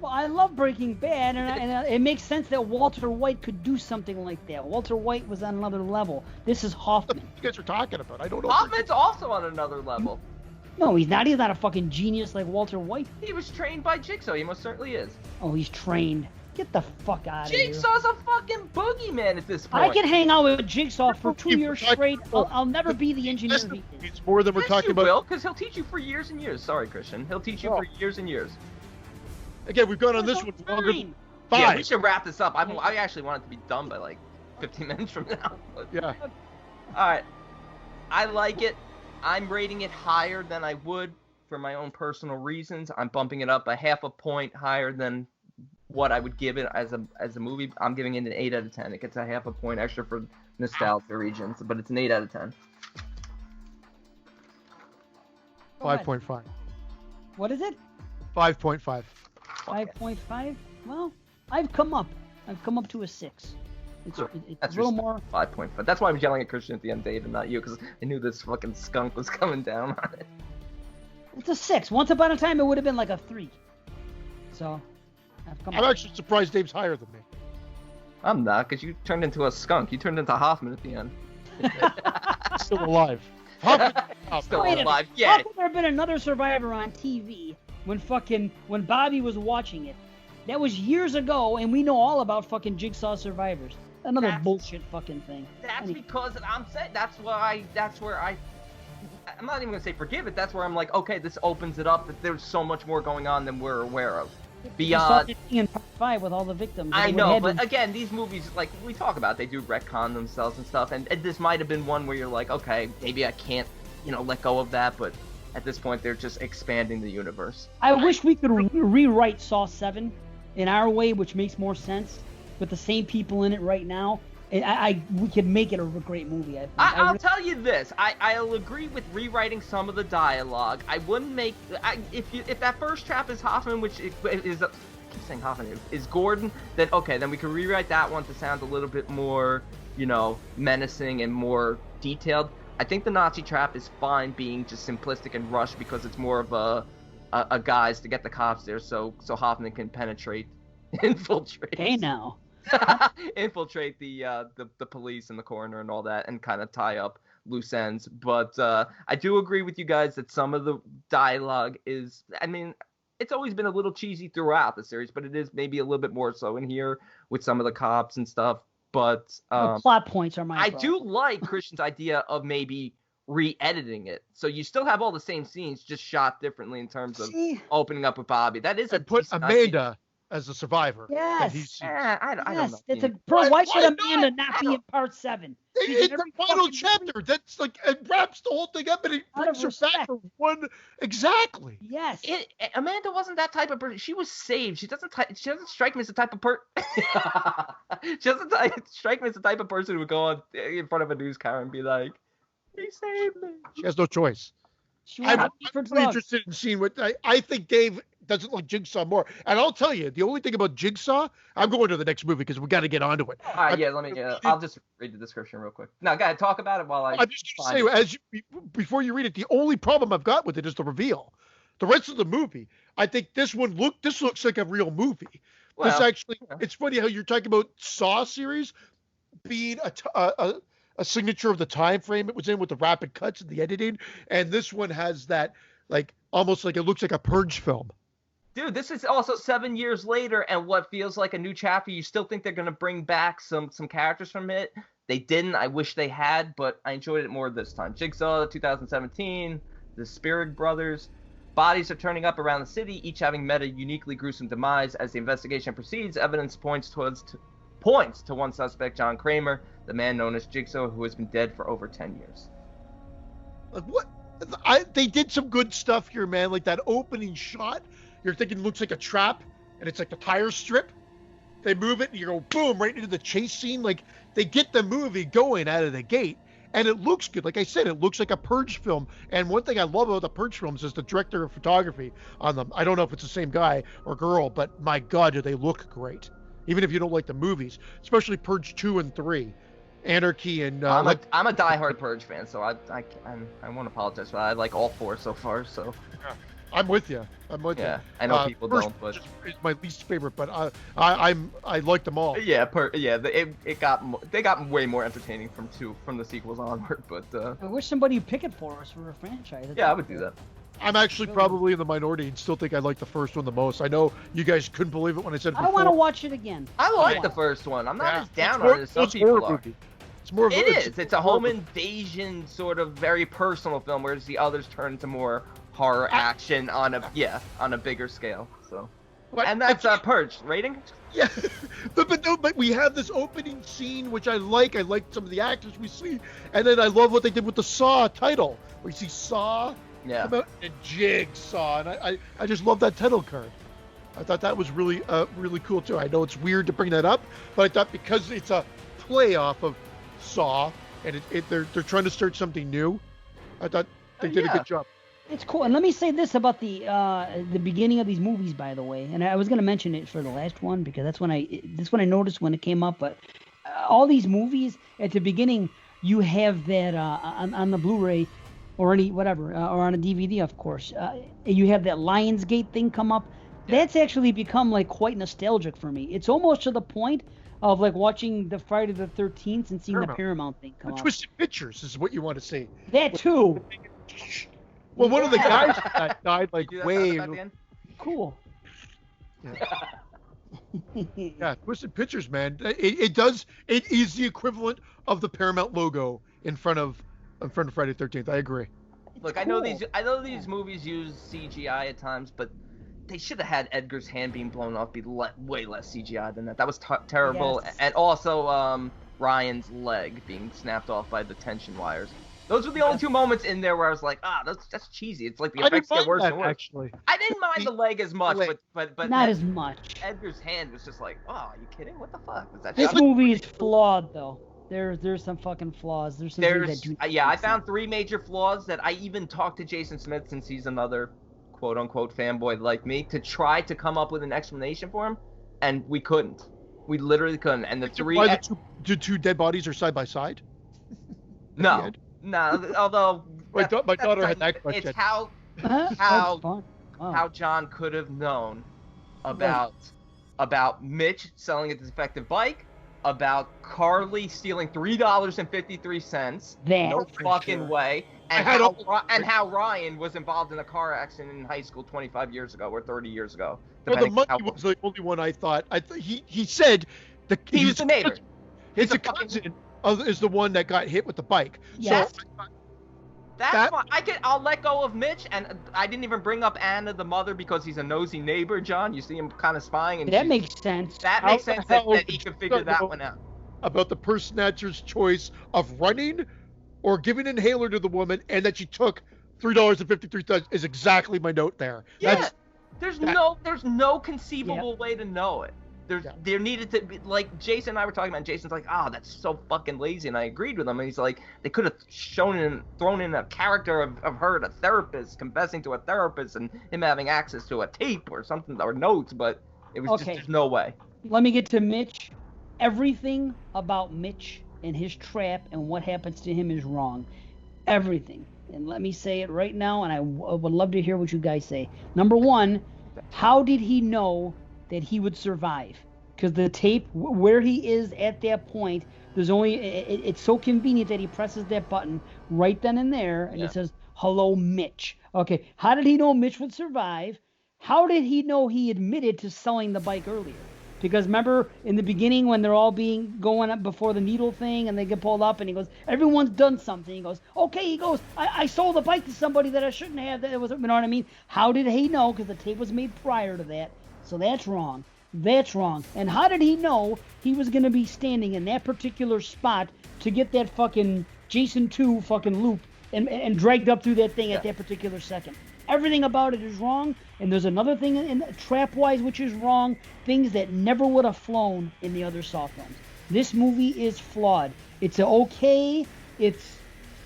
Well, I love Breaking Bad, and it makes sense that Walter White could do something like that. Walter White was on another level. This is Hoffman. What you guys are talking about? I don't know. Hoffman's also on another level. No, he's not. He's not a fucking genius like Walter White. He was trained by Jigsaw. He most certainly is. Oh, he's trained. Get the fuck out of here. Jigsaw's a fucking boogeyman at this point. I can hang out with Jigsaw for 2 years straight. I'll never be the engineer he is. It's more than we're talking about. Will, because he'll teach you for years and years. Sorry, Christian. He'll teach you for years and years. Again, we've gone on this one longer. 5. Yeah, we should wrap this up. I actually want it to be done by like 15 minutes from now. But... Yeah. All right. I like it. I'm rating it higher than I would for my own personal reasons. I'm bumping it up a half a point higher than what I would give it as a movie. I'm giving it an 8 out of 10. It gets a half a point extra for nostalgia regions, but it's an 8 out of 10. 5.5. What is it? 5.5. 5.5? Well, I've come up to a 6. It's a little more. 5.5. That's why I was yelling at Christian at the end, Dave, and not you, because I knew this fucking skunk was coming down on it. It's a 6. Once upon a time, it would have been like a 3. So, I'm actually surprised Dave's higher than me. I'm not, because you turned into a skunk. You turned into Hoffman at the end. Still alive. Still alive. How Yeah. could there have been another Survivor on TV when Bobby was watching it? That was years ago, and we know all about fucking Jigsaw Survivors. Another bullshit fucking thing. That's because I'm saying that's where I'm not even gonna say forgive it. That's where I'm like, okay, this opens it up. That there's so much more going on than we're aware of. Beyond in part 5 with all the victims. I know, but again, these movies, like we talk about, they do retcon themselves and stuff, and this might have been one where you're like, okay, maybe I can't, let go of that, but at this point, they're just expanding the universe. I wish we could rewrite Saw 7 in our way, which makes more sense, with the same people in it right now. And we could make it a great movie. I'll tell you this. I'll agree with rewriting some of the dialogue. I wouldn't make if that first trap is Hoffman, which is I keep saying Hoffman is Gordon. Then okay, then we can rewrite that one to sound a little bit more, menacing and more detailed. I think the Nazi trap is fine being just simplistic and rushed because it's more of a guise to get the cops there, so Hoffman can infiltrate. Hey now. Infiltrate the police and the coroner and all that, and kind of tie up loose ends. But I do agree with you guys that some of the dialogue is, it's always been a little cheesy throughout the series, but it is maybe a little bit more so in here with some of the cops and stuff. But the plot points are my do like Christian's idea of maybe re-editing it, so you still have all the same scenes, just shot differently in terms of opening up with Bobby. That is put Amanda as a survivor. Yes. I don't know. Why should Amanda not be in part 7? It's the final chapter. That's like, it wraps the whole thing up and it brings her back for one. Exactly. Yes. Amanda wasn't that type of person. She was saved. She doesn't strike me as the type of she doesn't strike me as the type of person who would go on in front of a news camera and be like, "He saved me." She has no choice. I'm really interested in seeing what I think Dave doesn't like Jigsaw more. And I'll tell you, the only thing about Jigsaw, I'm going to the next movie because we got to get onto it. All right, I'll just read the description real quick. No, go ahead, talk about it while I'm just going to say, before you read it, the only problem I've got with it is the reveal. The rest of the movie, I think this looks like a real movie. Well, this actually, it's funny how you're talking about Saw series being a signature of the time frame it was in with the rapid cuts and the editing, and this one has that almost like it looks like a Purge film. Dude, this is also 7 years later, and what feels like a new chapter. You still think they're gonna bring back some characters from it. They didn't. I wish they had, but I enjoyed it more this time. Jigsaw 2017, the Spirit Brothers. Bodies are turning up around the city, each having met a uniquely gruesome demise. As the investigation proceeds, evidence points to one suspect, John Kramer, the man known as Jigsaw, who has been dead for over 10 years. What? They did some good stuff here, man. Like that opening shot, you're thinking it looks like a trap, and it's like the tire strip. They move it, and you go boom right into the chase scene. Like they get the movie going out of the gate, and it looks good. Like I said, it looks like a Purge film. And one thing I love about the Purge films is the director of photography on them. I don't know if it's the same guy or girl, but my God, do they look great. Even if you don't like the movies, especially Purge 2 and 3. Anarchy and I'm a diehard Purge fan, so I won't apologize, but I like all 4 so far. So I'm with you. yeah, I know people don't, but it's my least favorite. But I like them all. yeah, they got way more entertaining from the sequels onward. But I wish somebody would pick it for us for a franchise. yeah, I would do that. I'm actually probably in the minority and still think I like the first one the most. I know you guys couldn't believe it when I said it before. I want to watch it again. I like the first one. I'm not as down on it as some people are. It's more. It's a home invasion sort of very personal film, whereas the others turn into more horror action on a bigger scale. So, and that's Purge rating. Yeah, but we have this opening scene which I like. I like some of the actors we see, and then I love what they did with the Saw title, where you see Saw. Yeah. Come out and Jigsaw, and I just love that title card. I thought that was really really cool too. I know it's weird to bring that up, but I thought because it's a play off of Saw, and they're trying to start something new. I thought they did a good job. It's cool. And let me say this about the beginning of these movies, by the way. And I was going to mention it for the last one because that's when I noticed when it came up. But all these movies at the beginning, you have that on the Blu-ray or any whatever or on a DVD, of course. You have that Lionsgate thing come up. That's actually become like quite nostalgic for me. It's almost to the point of like watching the Friday the 13th and seeing the Paramount thing come up. Twisted Pictures is what you want to see. That too. Well, one of the guys that died like way. Cool. Yeah, Twisted Pictures, man. It is the equivalent of the Paramount logo in front of Friday the 13th. I agree. Look, I know these movies use CGI at times, but they should have had Edgar's hand being blown off be way less CGI than that. That was terrible. Yes. And also Ryan's leg being snapped off by the tension wires. Those were the only 2 moments in there where I was like, that's cheesy. It's like the effects get worse and worse. Actually, I didn't mind the leg as much, but not as much. Edgar's hand was just like, oh, are you kidding? What the fuck was that? This movie is flawed though. There's some fucking flaws. There's some things that do. I found 3 major flaws that I even talked to Jason Smith, since he's another quote unquote fanboy like me, to try to come up with an explanation for him, and we couldn't. We literally couldn't. And why the two dead bodies are side by side? No. Although my daughter had that question. It's how John could have known about Mitch selling a defective bike, about Carly stealing $3.53. No fucking way. And how Ryan was involved in a car accident in high school 25 years ago or 30 years ago. Well, the monkey was the only one I thought. He said he was the neighbor. His cousin is the one that got hit with the bike. Yes. So that's fine. I'll let go of Mitch, and I didn't even bring up Anna, the mother, because he's a nosy neighbor, John. You see him kind of spying, and that makes sense. That makes sense that he can figure that one out. About the purse snatcher's choice of running or giving an inhaler to the woman, and that she took $3.53 is exactly my note there. Yeah. There's no conceivable way to know it. There needed to be, like Jason and I were talking about, and Jason's like, that's so fucking lazy, and I agreed with him, and he's like, they could have thrown in a character of her, a therapist, confessing to a therapist, and him having access to a tape or something, or notes, but it was just, there's no way. Let me get to Mitch. Everything about Mitch and his trap and what happens to him is wrong. Everything. And let me say it right now, and I would love to hear what you guys say. Number one, how did he know that he would survive? Because the tape, where he is at that point, there's only, it's so convenient that he presses that button right then and there, and it says, hello, Mitch. Okay, how did he know Mitch would survive? How did he know he admitted to selling the bike earlier? Because remember in the beginning when they're all going up before the needle thing and they get pulled up and he goes, everyone's done something. He goes, okay, he goes, I sold the bike to somebody that I shouldn't have. That was, you know what I mean? How did he know? Because the tape was made prior to that. So that's wrong. That's wrong. And how did he know he was going to be standing in that particular spot to get that fucking Jason 2 fucking loop and dragged up through that thing at that particular second? Everything about it is wrong. And there's another thing in trap-wise which is wrong. Things that never would have flown in the other Saw films. This movie is flawed. It's okay. It's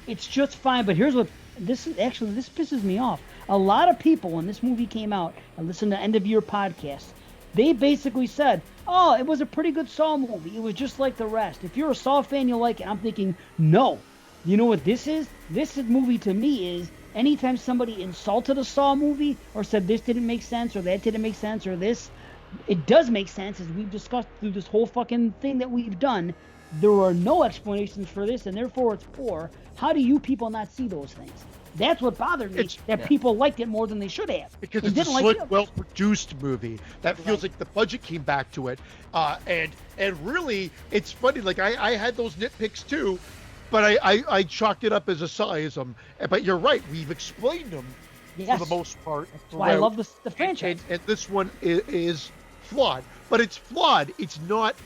just fine. But here's what this pisses me off. A lot of people when this movie came out, I listened to end of year podcasts. They basically said, oh, it was a pretty good Saw movie. It was just like the rest. If you're a Saw fan, you like it. I'm thinking, no. You know what this is? This movie to me is anytime somebody insulted a Saw movie or said this didn't make sense or that didn't make sense or this, it does make sense, as we've discussed through this whole fucking thing that we've done. There are no explanations for this, and therefore it's poor. How do you people not see those things? That's what bothered me, people liked it more than they should have. Because it's a slick, well-produced movie that feels like the budget came back to it. And really, it's funny, like, I had those nitpicks too, but I chalked it up as a sizeism. But you're right, we've explained them for the most part. That's why I love the franchise. And this one is flawed. But it's flawed. It's not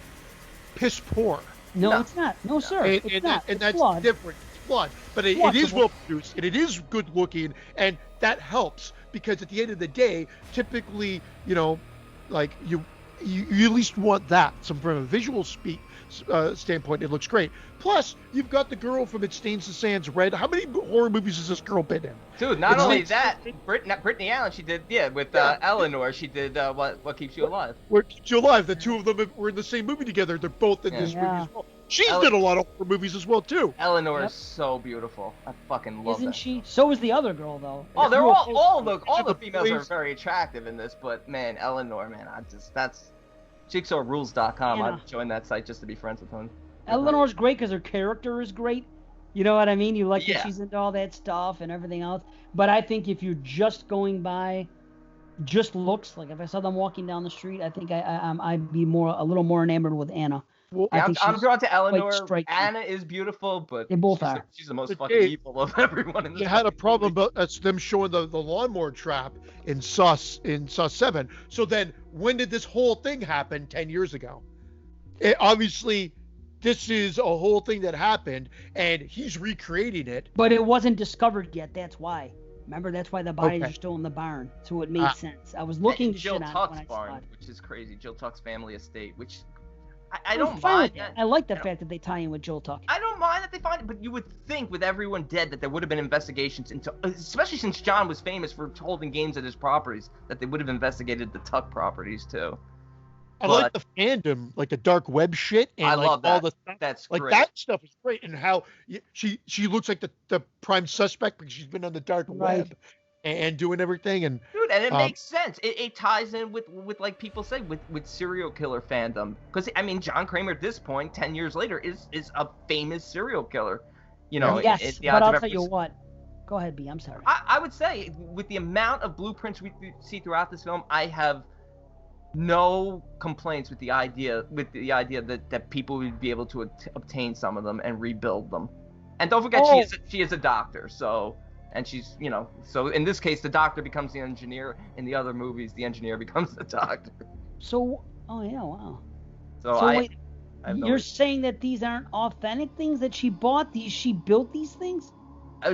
piss poor. No, it's not. No, sir. It's not. And it's that's flawed. different. It's flawed. But it is well produced, and it is good looking, and that helps because at the end of the day, typically, you know, like you at least want that. From a visual standpoint, it looks great. Plus, you've got the girl from It Stains the Sands Red. How many horror movies has this girl been in? Dude, not only that, Brittany Allen, she did, with Eleanor, she did What Keeps You Alive. What Keeps You Alive. The two of them were in the same movie together. They're both in this movie as well. She's did a lot of horror movies as well, too. Eleanor is so beautiful. I fucking love Isn't she? So is the other girl, though. Oh, they're all the females are very attractive in this, but man, Eleanor, man, that's JIGSAWRules.com. I'd join that site just to be friends with him. Eleanor's great because her character is great. You know what I mean? You like that she's into all that stuff and everything else. But I think if you're just going by just looks, like if I saw them walking down the street, I think I'd be a little more enamored with Anna. Well, I'm drawn to Eleanor. Anna is beautiful, but they both are. She's the most fucking evil of everyone in this. You had a problem, but that's them showing the lawnmower trap in Saw 7. So then, when did this whole thing happen 10 years ago? Obviously, this is a whole thing that happened, and he's recreating it. But it wasn't discovered yet. That's why. Remember, that's why the bodies are still in the barn. So it made sense. I was looking to Jill shit on Tuck's it when I barn, saw it. which is crazy. Jill Tuck's family estate, which I don't fine mind. with that. I like the fact that they tie in with Jill Tuck. I don't mind that they find it, but you would think with everyone dead that there would have been investigations into, especially since John was famous for holding games at his properties, that they would have investigated the Tuck properties too. I like the fandom, like the dark web shit, and I like love that. all the stuff. That's like great. That stuff is great, and how she looks like the prime suspect because she's been on the dark web and doing everything. And dude, and it makes sense. It ties in with like people say with serial killer fandom, because I mean John Kramer at this point, 10 years later, is a famous serial killer. You know, yes, but I'll tell you what. Go ahead, B. I'm sorry. I would say with the amount of blueprints we see throughout this film, I have no complaints with the idea that people would be able to obtain some of them and rebuild them. And don't forget, she is a doctor, so, and she's, you know, so in this case the doctor becomes the engineer. In the other movies, the engineer becomes the doctor. So, oh yeah, wow. So wait, you're saying that these aren't authentic things that she bought? She built these things?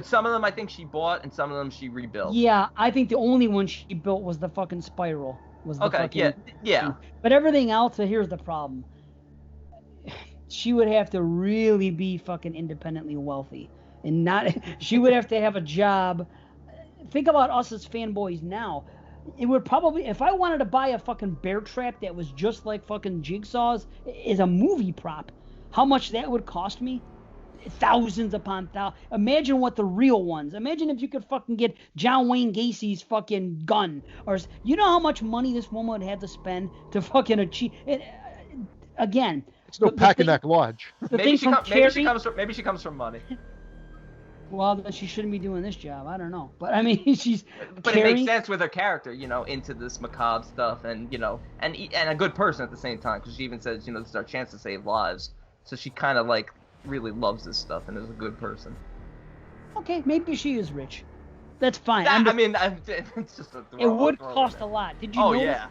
Some of them I think she bought, and some of them she rebuilt. Yeah, I think the only one she built was the fucking spiral. Yeah. But everything else, here's the problem. She would have to really be fucking independently wealthy, and she would have to have a job. Think about us as fanboys now. It would probably, if I wanted to buy a fucking bear trap that was just like fucking Jigsaw's as a movie prop, how much that would cost me? Thousands upon thousands. Imagine what the real ones. Imagine if you could fucking get John Wayne Gacy's fucking gun, or you know how much money this woman would have to spend to fucking achieve it. Again, it's no Packanack Lodge. Maybe she comes from money. Well, then she shouldn't be doing this job. I don't know, but I mean, she's. But it makes sense with her character, you know, into this macabre stuff, and you know, and a good person at the same time, because she even says, you know, this is our chance to save lives. So she kind of like really loves this stuff and is a good person. Okay, maybe she is rich. That's fine. It's just it would cost a lot. Did you know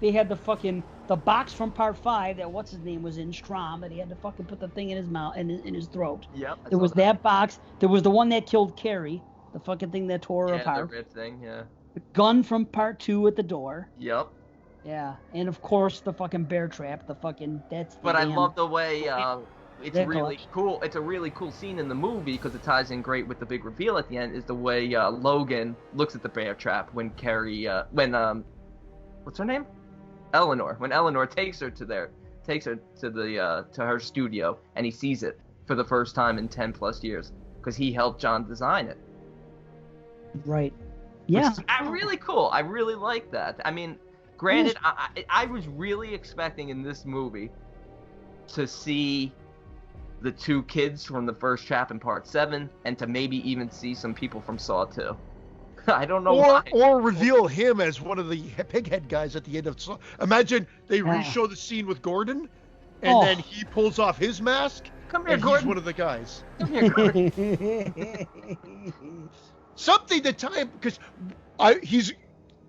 they had the box from part 5 that what's his name was in Strom, that he had to fucking put the thing in his mouth and in his throat. Yep. There was that box. There was the one that killed Carrie, the fucking thing that tore her apart. The rib thing, yeah. The gun from part 2 at the door. Yep. Yeah, and of course the fucking bear trap. I love the way it's really cool. It's a really cool scene in the movie because it ties in great with the big reveal at the end. Is the way Logan looks at the bear trap when Carrie, what's her name? Eleanor. When Eleanor takes her to her studio, and he sees it for the first time in 10 plus years because he helped John design it. Right. Yeah. Which is really cool. I really like that. I mean, granted, I was really expecting in this movie to see the two kids from the first trap in Part 7, and to maybe even see some people from Saw 2. I don't know why. Or reveal him as one of the pighead guys at the end of Saw. Imagine they re-show the scene with Gordon, and then he pulls off his mask, Come here, and Gordon. he's one of the guys. Come here, Gordon. Something to time, because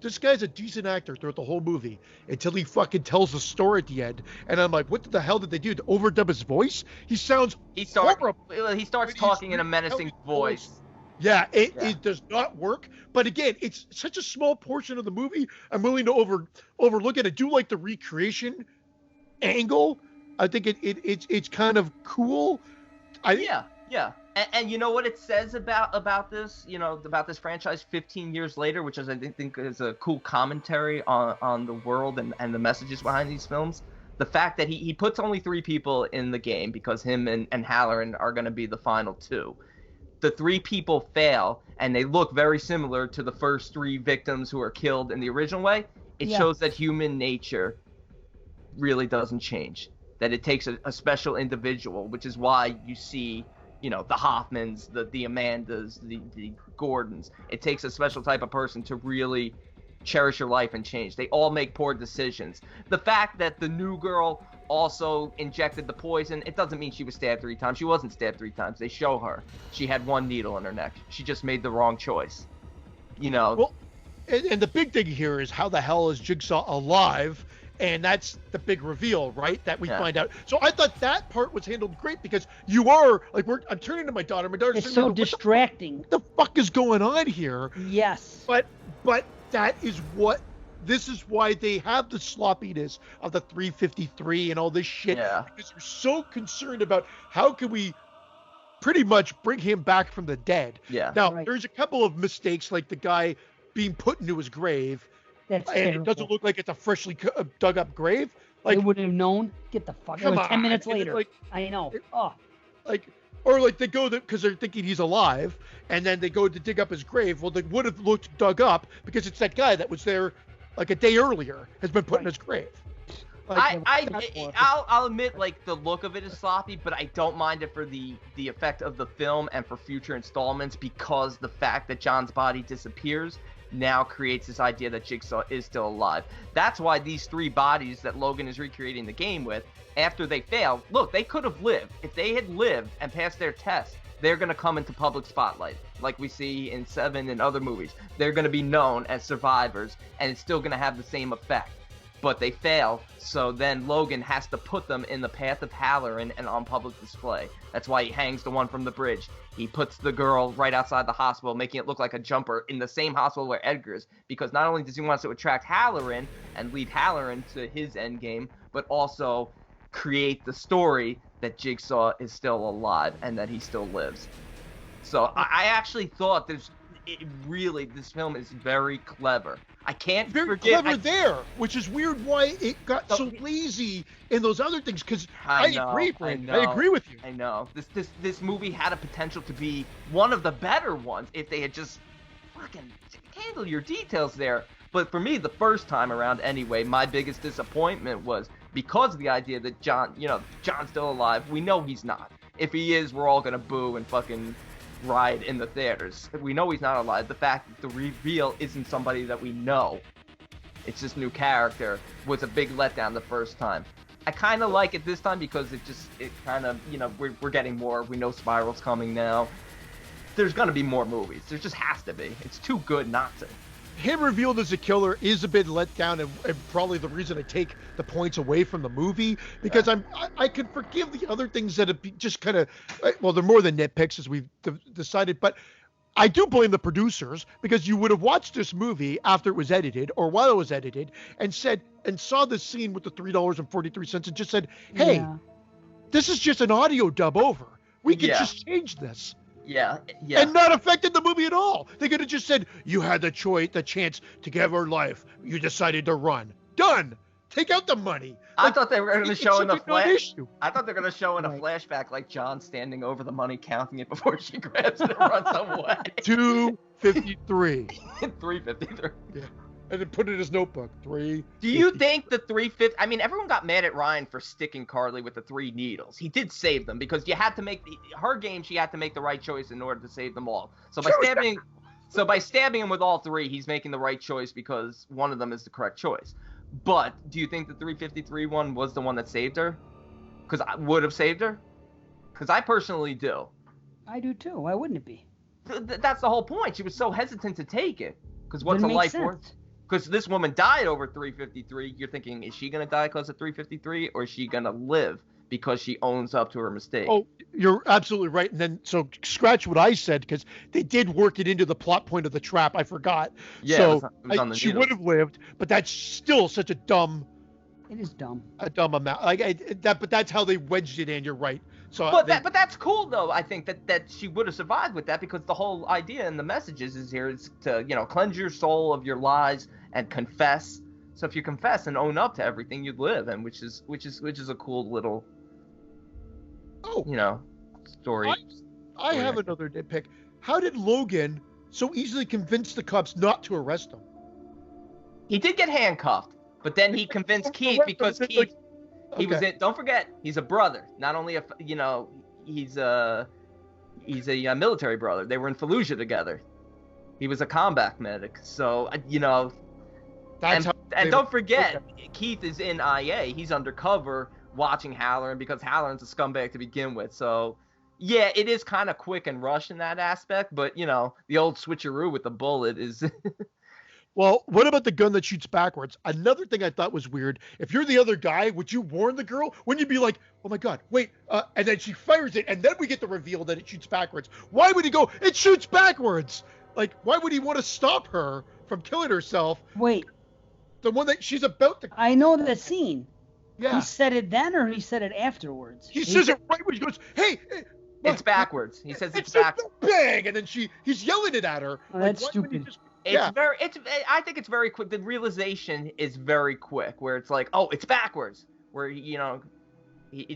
this guy's a decent actor throughout the whole movie until he fucking tells the story at the end, and I'm like, what the hell did they do to overdub his voice? He sounds horrible. He starts talking in a menacing voice. Yeah, it does not work. But again, it's such a small portion of the movie. I'm willing to overlook it. I do like the recreation angle. I think it's kind of cool. Yeah. And you know what it says about this, about this franchise 15 years later, which is, I think is a cool commentary on the world and the messages behind these films. The fact that he puts only 3 people in the game because him and Halloran are going to be the final 2. The 3 people fail, and they look very similar to the first 3 victims who were killed in the original way. It shows that human nature really doesn't change. That it takes a special individual, which is why you see, the Hoffmans, the Amandas, the Gordons. It takes a special type of person to really cherish your life and change. They all make poor decisions. The fact that the new girl also injected the poison, it doesn't mean she was stabbed 3 times. She wasn't stabbed 3 times. They show her. She had 1 needle in her neck. She just made the wrong choice. Well, and the big thing here is how the hell is Jigsaw alive? And that's the big reveal, right? That we find out. So I thought that part was handled great because you are like, I'm turning to my daughter. My daughter's it's so distracting. What the fuck is going on here? Yes. But that is what. This is why they have the sloppiness of the 353 and all this shit. Yeah. Because they're so concerned about how can we pretty much bring him back from the dead. Yeah. Now, there's a couple of mistakes, like the guy being put into his grave. That's and terrible. It doesn't look like it's a freshly dug up grave. Like, they wouldn't have known. Get the fuck. It was 10 minutes later. I know. Or they go because they're thinking he's alive, and then they go to dig up his grave. Well, they would have looked dug up because it's that guy that was there like a day earlier has been put in his grave. I'll admit, like, the look of it is sloppy, but I don't mind it for the effect of the film and for future installments, because the fact that John's body disappears now creates this idea that Jigsaw is still alive. That's why these 3 bodies that Logan is recreating the game with, after they fail, look, they could have lived. If they had lived and passed their test, they're going to come into public spotlight, like we see in 7 and other movies. They're going to be known as survivors, and it's still going to have the same effect. But they fail, so then Logan has to put them in the path of Halloran and on public display. That's why he hangs the one from the bridge. He puts the girl right outside the hospital, making it look like a jumper in the same hospital where Edgar is, because not only does he want to attract Halloran and lead Halloran to his endgame, but also create the story that Jigsaw is still alive and that he still lives. So I actually thought this film is very clever. I can't forget. Clever there, which is weird why it got so lazy in those other things. Because I agree with you. I know this movie had a potential to be one of the better ones if they had just fucking handle your details there. But for me, the first time around anyway, my biggest disappointment was because of the idea that John's still alive. We know he's not. If he is, we're all gonna boo and fucking riot in the theaters. We know he's not alive. The fact that the reveal isn't somebody that we know, it's this new character, was a big letdown the first time. I kind of like it this time because it kind of, we're getting more. We know Spiral's coming now. There's gonna be more movies. There just has to be. It's too good not to. Him revealed as a killer is a bit let down, and probably the reason I take the points away from the movie, because I can forgive the other things that have just kind of, well, they're more than nitpicks as we've decided, but I do blame the producers, because you would have watched this movie after it was edited or while it was edited and saw this scene with the $3.43 and just said, hey, this is just an audio dub over. We could just change this. Yeah. And not affected the movie at all. They could have just said, you had the chance to give her life. You decided to run. Done. Take out the money. I thought they were going to show in the flash. issue. I thought they were going to show in a flashback like John standing over the money, counting it before she grabs it and runs away. 253. 353. Yeah. And then put it in his notebook. 3. Do you think the 350? I mean, everyone got mad at Ryan for sticking Carly with the 3 needles. He did save them because you had to make her game. She had to make the right choice in order to save them all. So by stabbing him with all 3, he's making the right choice because one of them is the correct choice. But do you think the 353 one was the one that saved her? Because I would have saved her. Because I personally do. I do too. Why wouldn't it be? That's the whole point. She was so hesitant to take it. Because what's a life worth? Because this woman died over 353. You're thinking, is she going to die because of 353? Or is she going to live because she owns up to her mistake? Oh, you're absolutely right. And then, so scratch what I said, because they did work it into the plot point of the trap. I forgot. Yeah, so it was on the she needles. would have lived, but that's still such a dumb. It is dumb. A dumb amount. But that's how they wedged it in. You're right. So, but that's cool though. I think that she would have survived with that because the whole idea and the messages is here is to cleanse your soul of your lies and confess. So if you confess and own up to everything, you'd live, and which is a cool little story. I have another nitpick. How did Logan so easily convince the cops not to arrest him? He did get handcuffed, but then he convinced Keith because Keith. He was in. Don't forget, he's a brother. Not only he's a military brother. They were in Fallujah together. He was a combat medic. So and don't forget, Keith is in IA. He's undercover watching Halloran because Halloran's a scumbag to begin with. So yeah, it is kind of quick and rushed in that aspect. But the old switcheroo with the bullet is. Well, what about the gun that shoots backwards? Another thing I thought was weird. If you're the other guy, would you warn the girl? Wouldn't you be like, oh my God, wait, and then she fires it, and then we get the reveal that it shoots backwards. Why would he go, it shoots backwards? Like, why would he want to stop her from killing herself? Wait. The one that she's about to... I know the scene. Yeah. He said it then or he said it afterwards? He says it right when he goes, hey... It's backwards. He says it's backwards. Bang! And then he's yelling it at her. Oh, that's stupid. I think it's very quick. The realization is very quick, where it's like, oh, it's backwards. Where he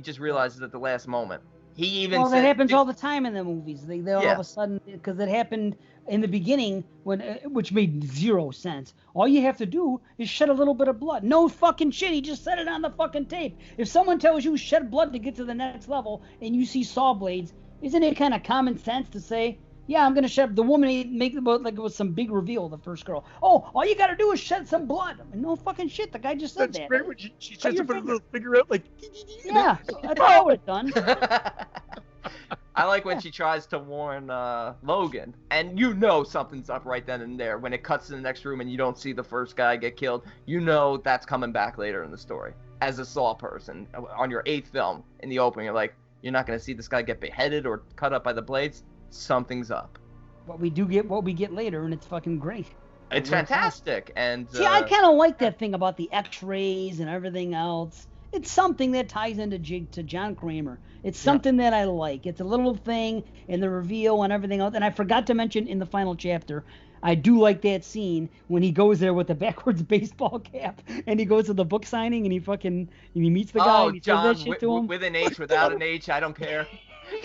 just realizes at the last moment. He even that happens all the time in the movies. They all of a sudden, because it happened in the beginning which made zero sense. All you have to do is shed a little bit of blood. No fucking shit. He just said it on the fucking tape. If someone tells you shed blood to get to the next level and you see saw blades, isn't it kind of common sense to say, yeah, I'm gonna shed. The woman make it like it was some big reveal. The first girl. Oh, all you gotta do is shed some blood. I mean, no fucking shit. The guy just said that. That's great when she tries to put a little finger out like. Yeah, that's what I would have done. I like when she tries to warn Logan, and something's up right then and there. When it cuts to the next room and you don't see the first guy get killed, that's coming back later in the story. As a Saw person, on your 8th film in the opening, you're like, you're not gonna see this guy get beheaded or cut up by the blades. Something's up. But we do get what we get later, and it's fucking great. It's fantastic. And see, I kind of like that thing about the X-rays and everything else. It's something that ties into John Kramer. It's something that I like. It's a little thing in the reveal and everything else. And I forgot to mention in the final chapter, I do like that scene when he goes there with the backwards baseball cap and he goes to the book signing and he meets the guy and he John, says that shit to him. With an H, without an H, I don't care.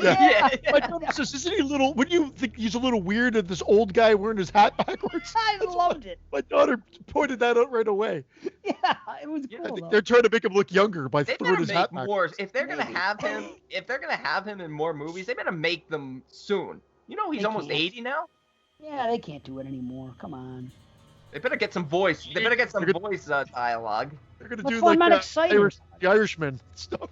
Yeah. My daughter says, isn't he wouldn't you think he's a little weird of this old guy wearing his hat backwards? I loved it. My daughter pointed that out right away. Yeah, it was cool. I think they're trying to make him look younger by throwing his hat backwards. If they're gonna have him in more movies, they better make them soon. He's almost 80 now. Yeah, they can't do it anymore. Come on. They better get some voice. They better get some voice dialogue. They're gonna do like the Irishman stuff.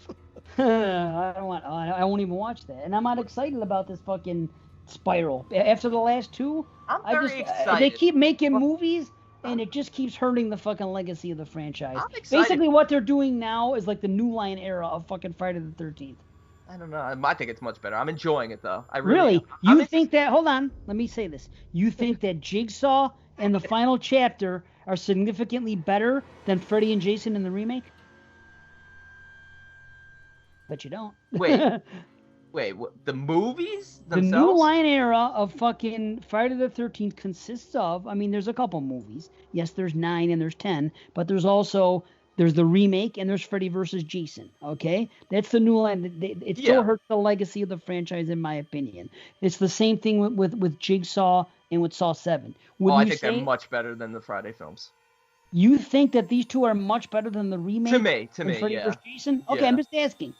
I won't even watch that. And I'm not excited about this fucking spiral. After the last 2, I'm very excited. They keep making movies, and it just keeps hurting the fucking legacy of the franchise. I'm excited. Basically, what they're doing now is like the New Line era of fucking Friday the 13th. I don't know. I think it's much better. I'm enjoying it, though. I really You think that... Hold on. Let me say this. You think that Jigsaw and the final chapter are significantly better than Freddy and Jason in the remake? But you don't. Wait, what, the movies themselves? The New Line era of fucking Friday the 13th consists of, there's a couple movies. Yes, there's 9 and there's 10, but there's also There's the remake, and there's Freddy versus Jason. Okay, that's the new line. It still hurts the legacy of the franchise, in my opinion. It's the same thing with Jigsaw and with Saw 7. I think they're much better than the Friday films. You think that these two are much better than the remake? To me, Freddy yeah. versus Jason? Okay, I'm just asking.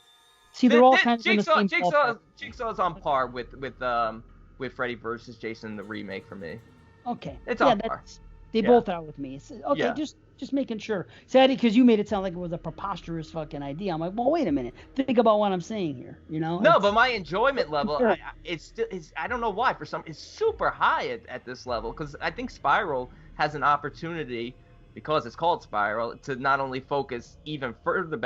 See, they're all kind of in the same ballpark. Jigsaw's on par with Freddy versus Jason, the remake, for me. Okay. It's on par. They both are with me. Okay, just making sure. Sadly, because you made it sound like it was a preposterous fucking idea. I'm like, well, wait a minute. Think about what I'm saying here. You know? No, but my enjoyment level, I don't know why. It's super high at this level, because I think Spiral has an opportunity, because it's called Spiral, to not only focus even further,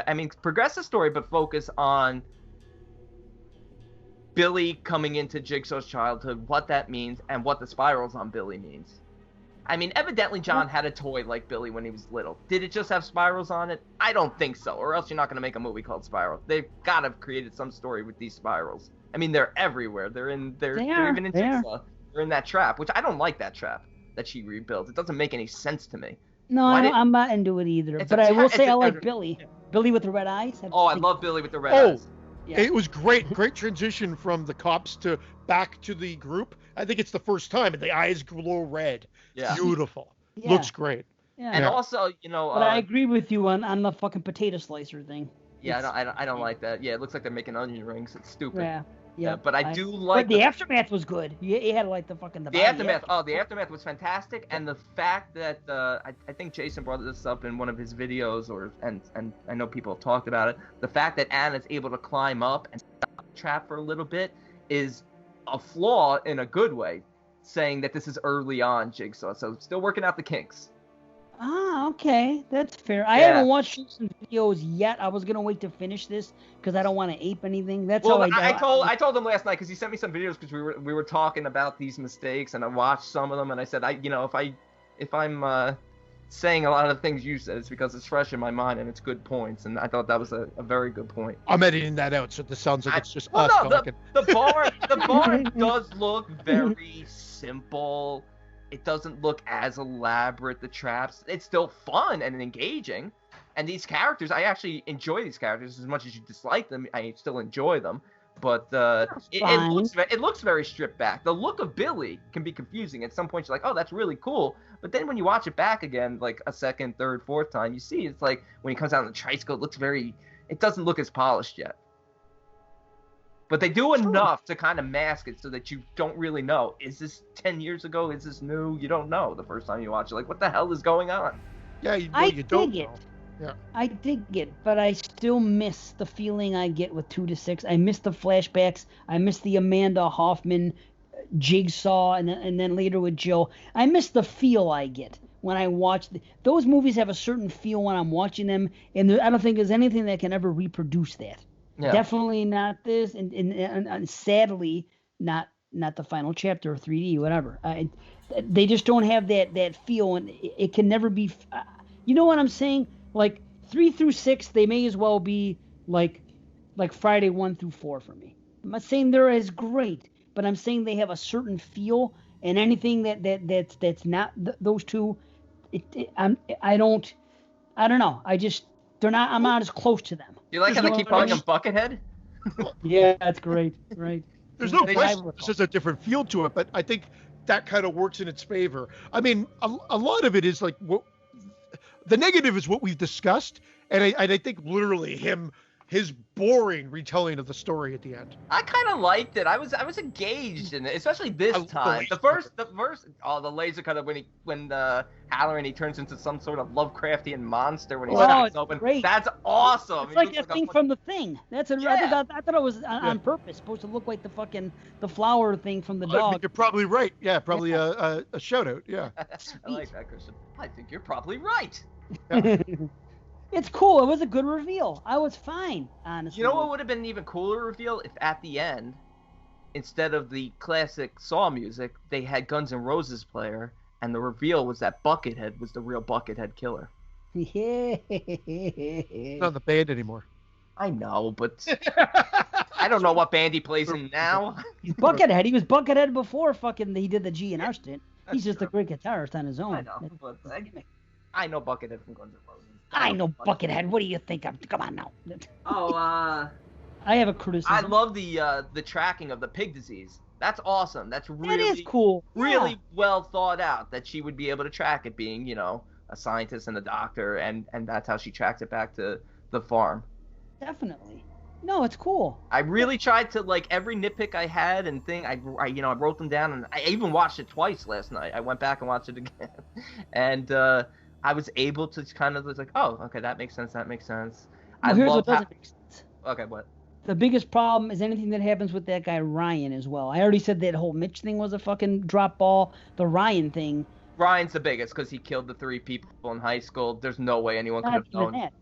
progress the story, but focus on Billy coming into Jigsaw's childhood, what that means, and what the spirals on Billy means. Evidently John had a toy like Billy when he was little. Did it just have spirals on it? I don't think so, or else you're not going to make a movie called Spiral. They've got to have created some story with these spirals. They're everywhere. They're even in Jigsaw. They're in that trap, which I don't like that trap that she rebuilt. It doesn't make any sense to me. No, I'm not into it either. But I will say I like Billy. Billy with the red eyes. I love Billy with the red eyes. Yeah. It was great. Great transition from the cops to back to the group. I think it's the first time, and the eyes glow red. Yeah. Beautiful. Yeah. Looks great. Yeah. And also, But I agree with you on the fucking potato slicer thing. Yeah, I don't like that. Yeah, it looks like they're making onion rings. It's stupid. Yeah. But I do like. But the aftermath was good. You had like the aftermath. Oh, the aftermath was fantastic, and the fact that I think Jason brought this up in one of his videos, and I know people have talked about it. The fact that Anna's able to climb up and stop the trap for a little bit is a flaw in a good way, saying that this is early on Jigsaw, so still working out the kinks. Ah, okay, that's fair. I haven't watched some videos yet. I was gonna wait to finish this because I don't want to ape anything. That's how I told him last night, because he sent me some videos, because we were talking about these mistakes, and I watched some of them, and I said if I'm saying a lot of the things you said, it's because it's fresh in my mind and it's good points, and I thought that was a very good point. I'm editing that out, so this sounds like it's just us talking. The bar does look very simple. It doesn't look as elaborate, the traps. It's still fun and engaging. And these characters, I actually enjoy these characters as much as you dislike them. I still enjoy them. But it looks very stripped back. The look of Billy can be confusing. At some point, you're like, oh, that's really cool. But then when you watch it back again, like a second, third, fourth time, you see it's like when he comes out in the tricycle, it doesn't look as polished yet. But they do enough to kind of mask it so that you don't really know. Is this 10 years ago? Is this new? You don't know the first time you watch it. Like, what the hell is going on? Yeah, you don't know. Yeah. I dig it, but I still miss the feeling I get with 2 to 6. I miss the flashbacks. I miss the Amanda Hoffman Jigsaw, and then later with Jill. I miss the feel I get when I watch those movies. Have a certain feel when I'm watching them, and I don't think there's anything that can ever reproduce that. Yeah. Definitely not this, and sadly not the final chapter or 3D, whatever. They just don't have that feel, and it can never be. You know what I'm saying? Like 3 through 6, they may as well be like Friday 1 through 4 for me. I'm not saying they're as great, but I'm saying they have a certain feel, and anything that's not those two, I don't know. They're not. I'm not as close to them. You like how they keep calling him Buckethead? Yeah, that's great. Right. There's no question this has a different feel to it, but I think that kind of works in its favor. I mean, a lot of it is like the negative is what we've discussed, and I think literally his boring retelling of the story at the end. I kind of liked it. I was engaged in it, especially this time. The first, the laser cut when Halloran, he turns into some sort of Lovecraftian monster when he snaps open. Great. That's awesome. It's like that thing from The Thing. I thought it was on purpose, supposed to look like the flower thing from the dog. You're probably right. Yeah, probably a shout out. Yeah. I like that, Christian. I think you're probably right. Yeah. It's cool. It was a good reveal. I was fine, honestly. You know what would have been an even cooler reveal? If at the end, instead of the classic Saw music, they had Guns N' Roses player, and the reveal was that Buckethead was the real Buckethead killer. Yeah. Not in the band anymore. I know, but I don't know what band he plays in now. He's Buckethead. He was Buckethead before he did the G&R stint. He's just a great guitarist on his own. I know, but I know Buckethead from Guns N' Roses. I know, Buckethead. What do you think? Come on now. Oh, I have a criticism. I love the tracking of the pig disease. That's awesome. That's really That is cool. Really Yeah. well thought out. That she would be able to track it, being a scientist and a doctor, and that's how she tracks it back to the farm. Definitely. No, it's cool. I really tried to, like, every nitpick I had and thing. I wrote them down, and I even watched it twice last night. I went back and watched it again, and I was able to kind of like, oh, okay, that makes sense. That makes sense. Well, here's what doesn't make sense. Okay, what? The biggest problem is anything that happens with that guy Ryan as well. I already said that whole Mitch thing was a fucking drop ball. The Ryan thing. Ryan's the biggest because he killed the 3 people in high school. There's no way anyone could Not have even known. that.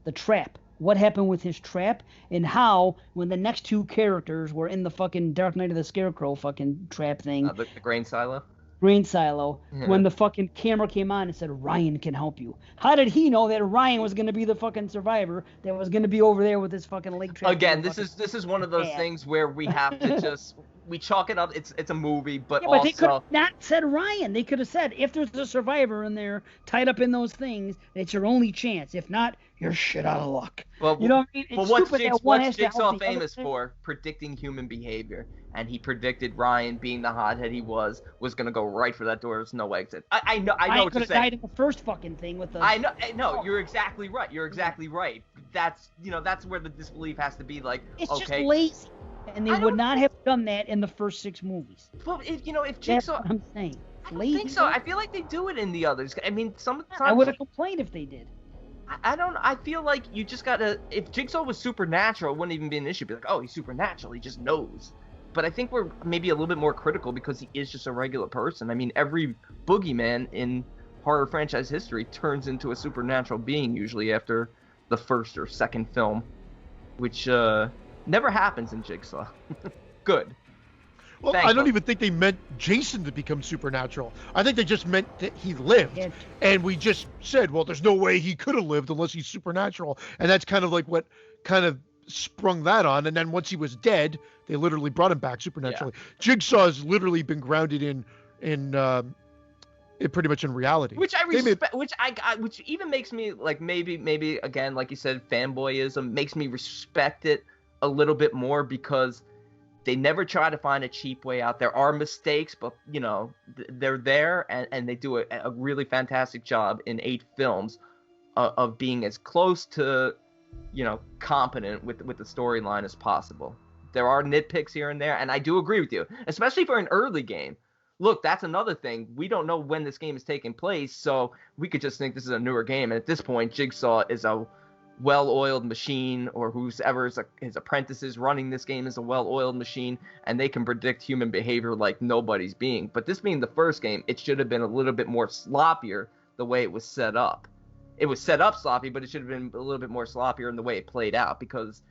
The trap. What happened with his trap, and how when the next 2 characters were in the fucking Dark Knight of the Scarecrow fucking trap thing, The grain silo. grain silo, Yeah. when the fucking camera came on and said Ryan can help you. How did he know that Ryan was going to be the fucking survivor that was going to be over there with his fucking leg trap? Again, this is one of those things where we have to just we chalk it up. It's a movie, but Yeah, but they could also have not said Ryan. They could have said, if there's a survivor in there tied up in those things, it's your only chance. If not, you're shit out of luck. well, You know what I mean? well, It's what's stupid that one has to help Jigsaw the other famous thing. for? Predicting human behavior, and he predicted Ryan, being the hothead he was gonna go right for that door. There's no exit. I know Ryan what could you're have saying. died in the first fucking thing with the. I know. You're exactly right. You're exactly right. That's that's where the disbelief has to be. Like, It's just okay, lazy, and they I would don't not have done that in the first 6 movies. but if That's Jigsaw, what I'm saying. I don't Lazy. think so. I feel like they do it in the others. I mean, sometimes I would have complained if they did. I don't. I feel like you just gotta. If Jigsaw was supernatural, it wouldn't even be an issue. Be like, oh, he's supernatural. He just knows. But I think we're maybe a little bit more critical because he is just a regular person. I mean, every boogeyman in horror franchise history turns into a supernatural being usually after the first or second film, which never happens in Jigsaw. Good. Well, I don't even think they meant Jason to become supernatural. I think they just meant that he lived. Yeah. And we just said, well, there's no way he could have lived unless he's supernatural. And that's kind of like what kind of sprung that on. And then once he was dead, they literally brought him back supernaturally. Jigsaw has literally been grounded in pretty much in reality. Which I respect, which even makes me like maybe again, like you said, fanboyism makes me respect it a little bit more because they never try to find a cheap way out. There are mistakes, but they're there, and they do a really fantastic job in 8 films of being as close to competent with the storyline as possible. There are nitpicks here and there, and I do agree with you, especially for an early game. Look, that's another thing. We don't know when this game is taking place, so we could just think this is a newer game. And at this point, Jigsaw is a well-oiled machine, or whoever his apprentice is running this game is a well-oiled machine, and they can predict human behavior like nobody's being. But this being the first game, it should have been a little bit more sloppier the way it was set up. It was set up sloppy, but it should have been a little bit more sloppier in the way it played out, because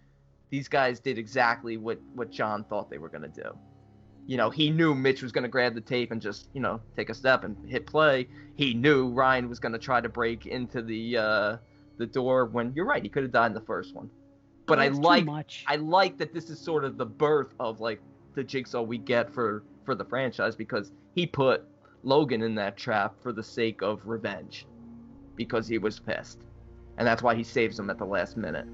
these guys did exactly what John thought they were going to do. He knew Mitch was going to grab the tape and just, take a step and hit play. He knew Ryan was going to try to break into the door when, you're right, he could have died in the first one. But I like that this is sort of the birth of, like, the Jigsaw we get for the franchise, because he put Logan in that trap for the sake of revenge, because he was pissed. And that's why he saves him at the last minute.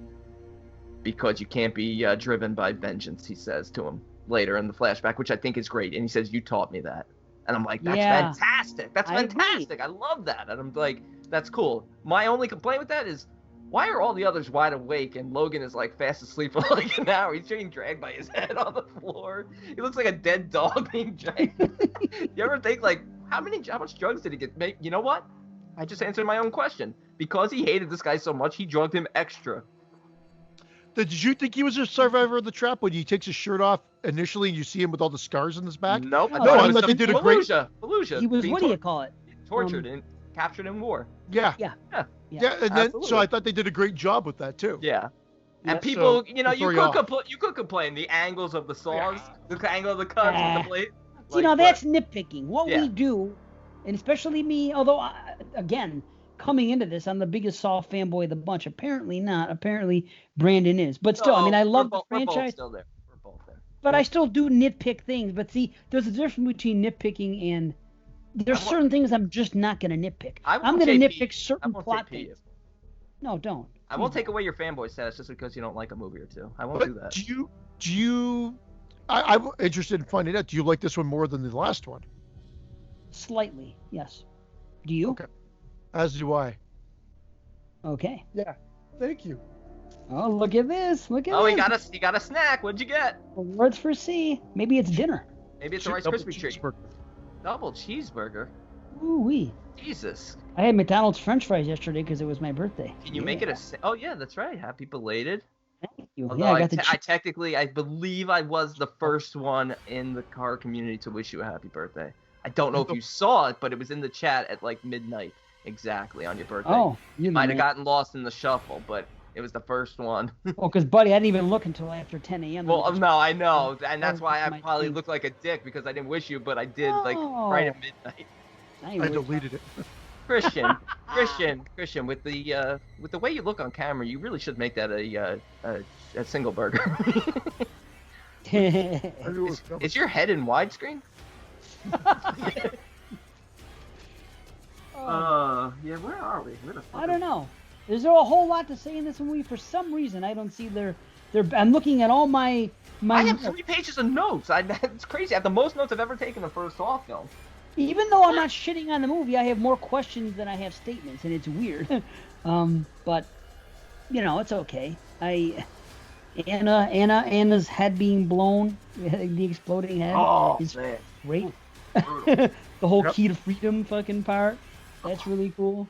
Because you can't be driven by vengeance, he says to him later in the flashback, which I think is great. And he says, you taught me that. And I'm like, that's fantastic. That's fantastic. I love that. And I'm like, that's cool. My only complaint with that is, why are all the others wide awake and Logan is like fast asleep for like an hour? He's being dragged by his head on the floor. He looks like a dead dog being dragged. You ever think, like, how much drugs did he get? You know what? I just answered my own question. Because he hated this guy so much, he drugged him extra. Did you think he was a survivor of the trap when he takes his shirt off initially and you see him with all the scars on his back? Nope. No, I thought they did a great. Fallujah. He was, what do you call it? Tortured and captured in war. Yeah. Yeah. Yeah, and then so I thought they did a great job with that too. Yeah. And Yeah, people, so you could complain the angles of the saws, the angle of the cuts, with the blade. See, that's nitpicking. What we do, and especially me, although, again, coming into this, I'm the biggest Saw fanboy of the bunch. Apparently not. Apparently Brandon is. But still, I mean, I love the franchise. We're both still there. We're both there. But I still do nitpick things. But see, there's a difference between nitpicking and there's certain things I'm just not going to nitpick. I'm going to nitpick certain plot things. No, don't. I won't take away your fanboy status just because you don't like a movie or two. I won't do that. Do you? I'm interested in finding out. Do you like this one more than the last one? Slightly, yes. Do you? Okay. As do I. Okay. Yeah. Thank you. Oh, look at this. Look at Oh, this. he got a snack. What'd you get? Awards for C. Maybe it's dinner. Maybe it's a Rice Double Krispie treat. cheeseburger. Double cheeseburger. Ooh-wee. Jesus. I had McDonald's French fries yesterday because it was my birthday. Can you make it a... Oh, yeah, that's right. Happy belated. Thank you. Although Yeah, I got the I believe I was the first one in the car community to wish you a happy birthday. I don't know if you saw it, but it was in the chat at like midnight exactly on your birthday. Oh, you might have gotten lost in the shuffle, but it was the first one. Oh, because, buddy, I didn't even look until after 10 a.m. Well, no, I know, and that's why I probably looked like a dick because I didn't wish you, but I did like right at midnight. I deleted it. Christian, with the way you look on camera, you really should make that a single burger. Is your head in widescreen? Yeah, where are we? Where the fuck I don't know. There's a whole lot to say in this movie. For some reason, I don't see their. I'm looking at all my. I have 3 pages of notes. It's crazy. I have the most notes I've ever taken in a first Saw film. Even though I'm not shitting on the movie, I have more questions than I have statements, and it's weird. But you know, it's okay. Anna's head being blown, the exploding head. Oh, is man. Great. The whole key to freedom fucking part. That's really cool.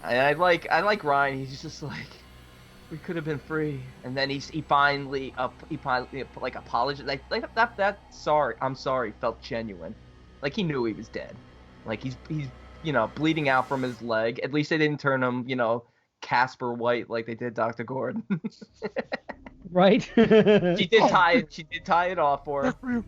I like Ryan. He's just like, we could have been free, and then he finally like apologized. Like that sorry, I'm sorry felt genuine. Like he knew he was dead. Like he's bleeding out from his leg. At least they didn't turn him Casper White like they did Dr. Gordon. Right. She did tie it off for him.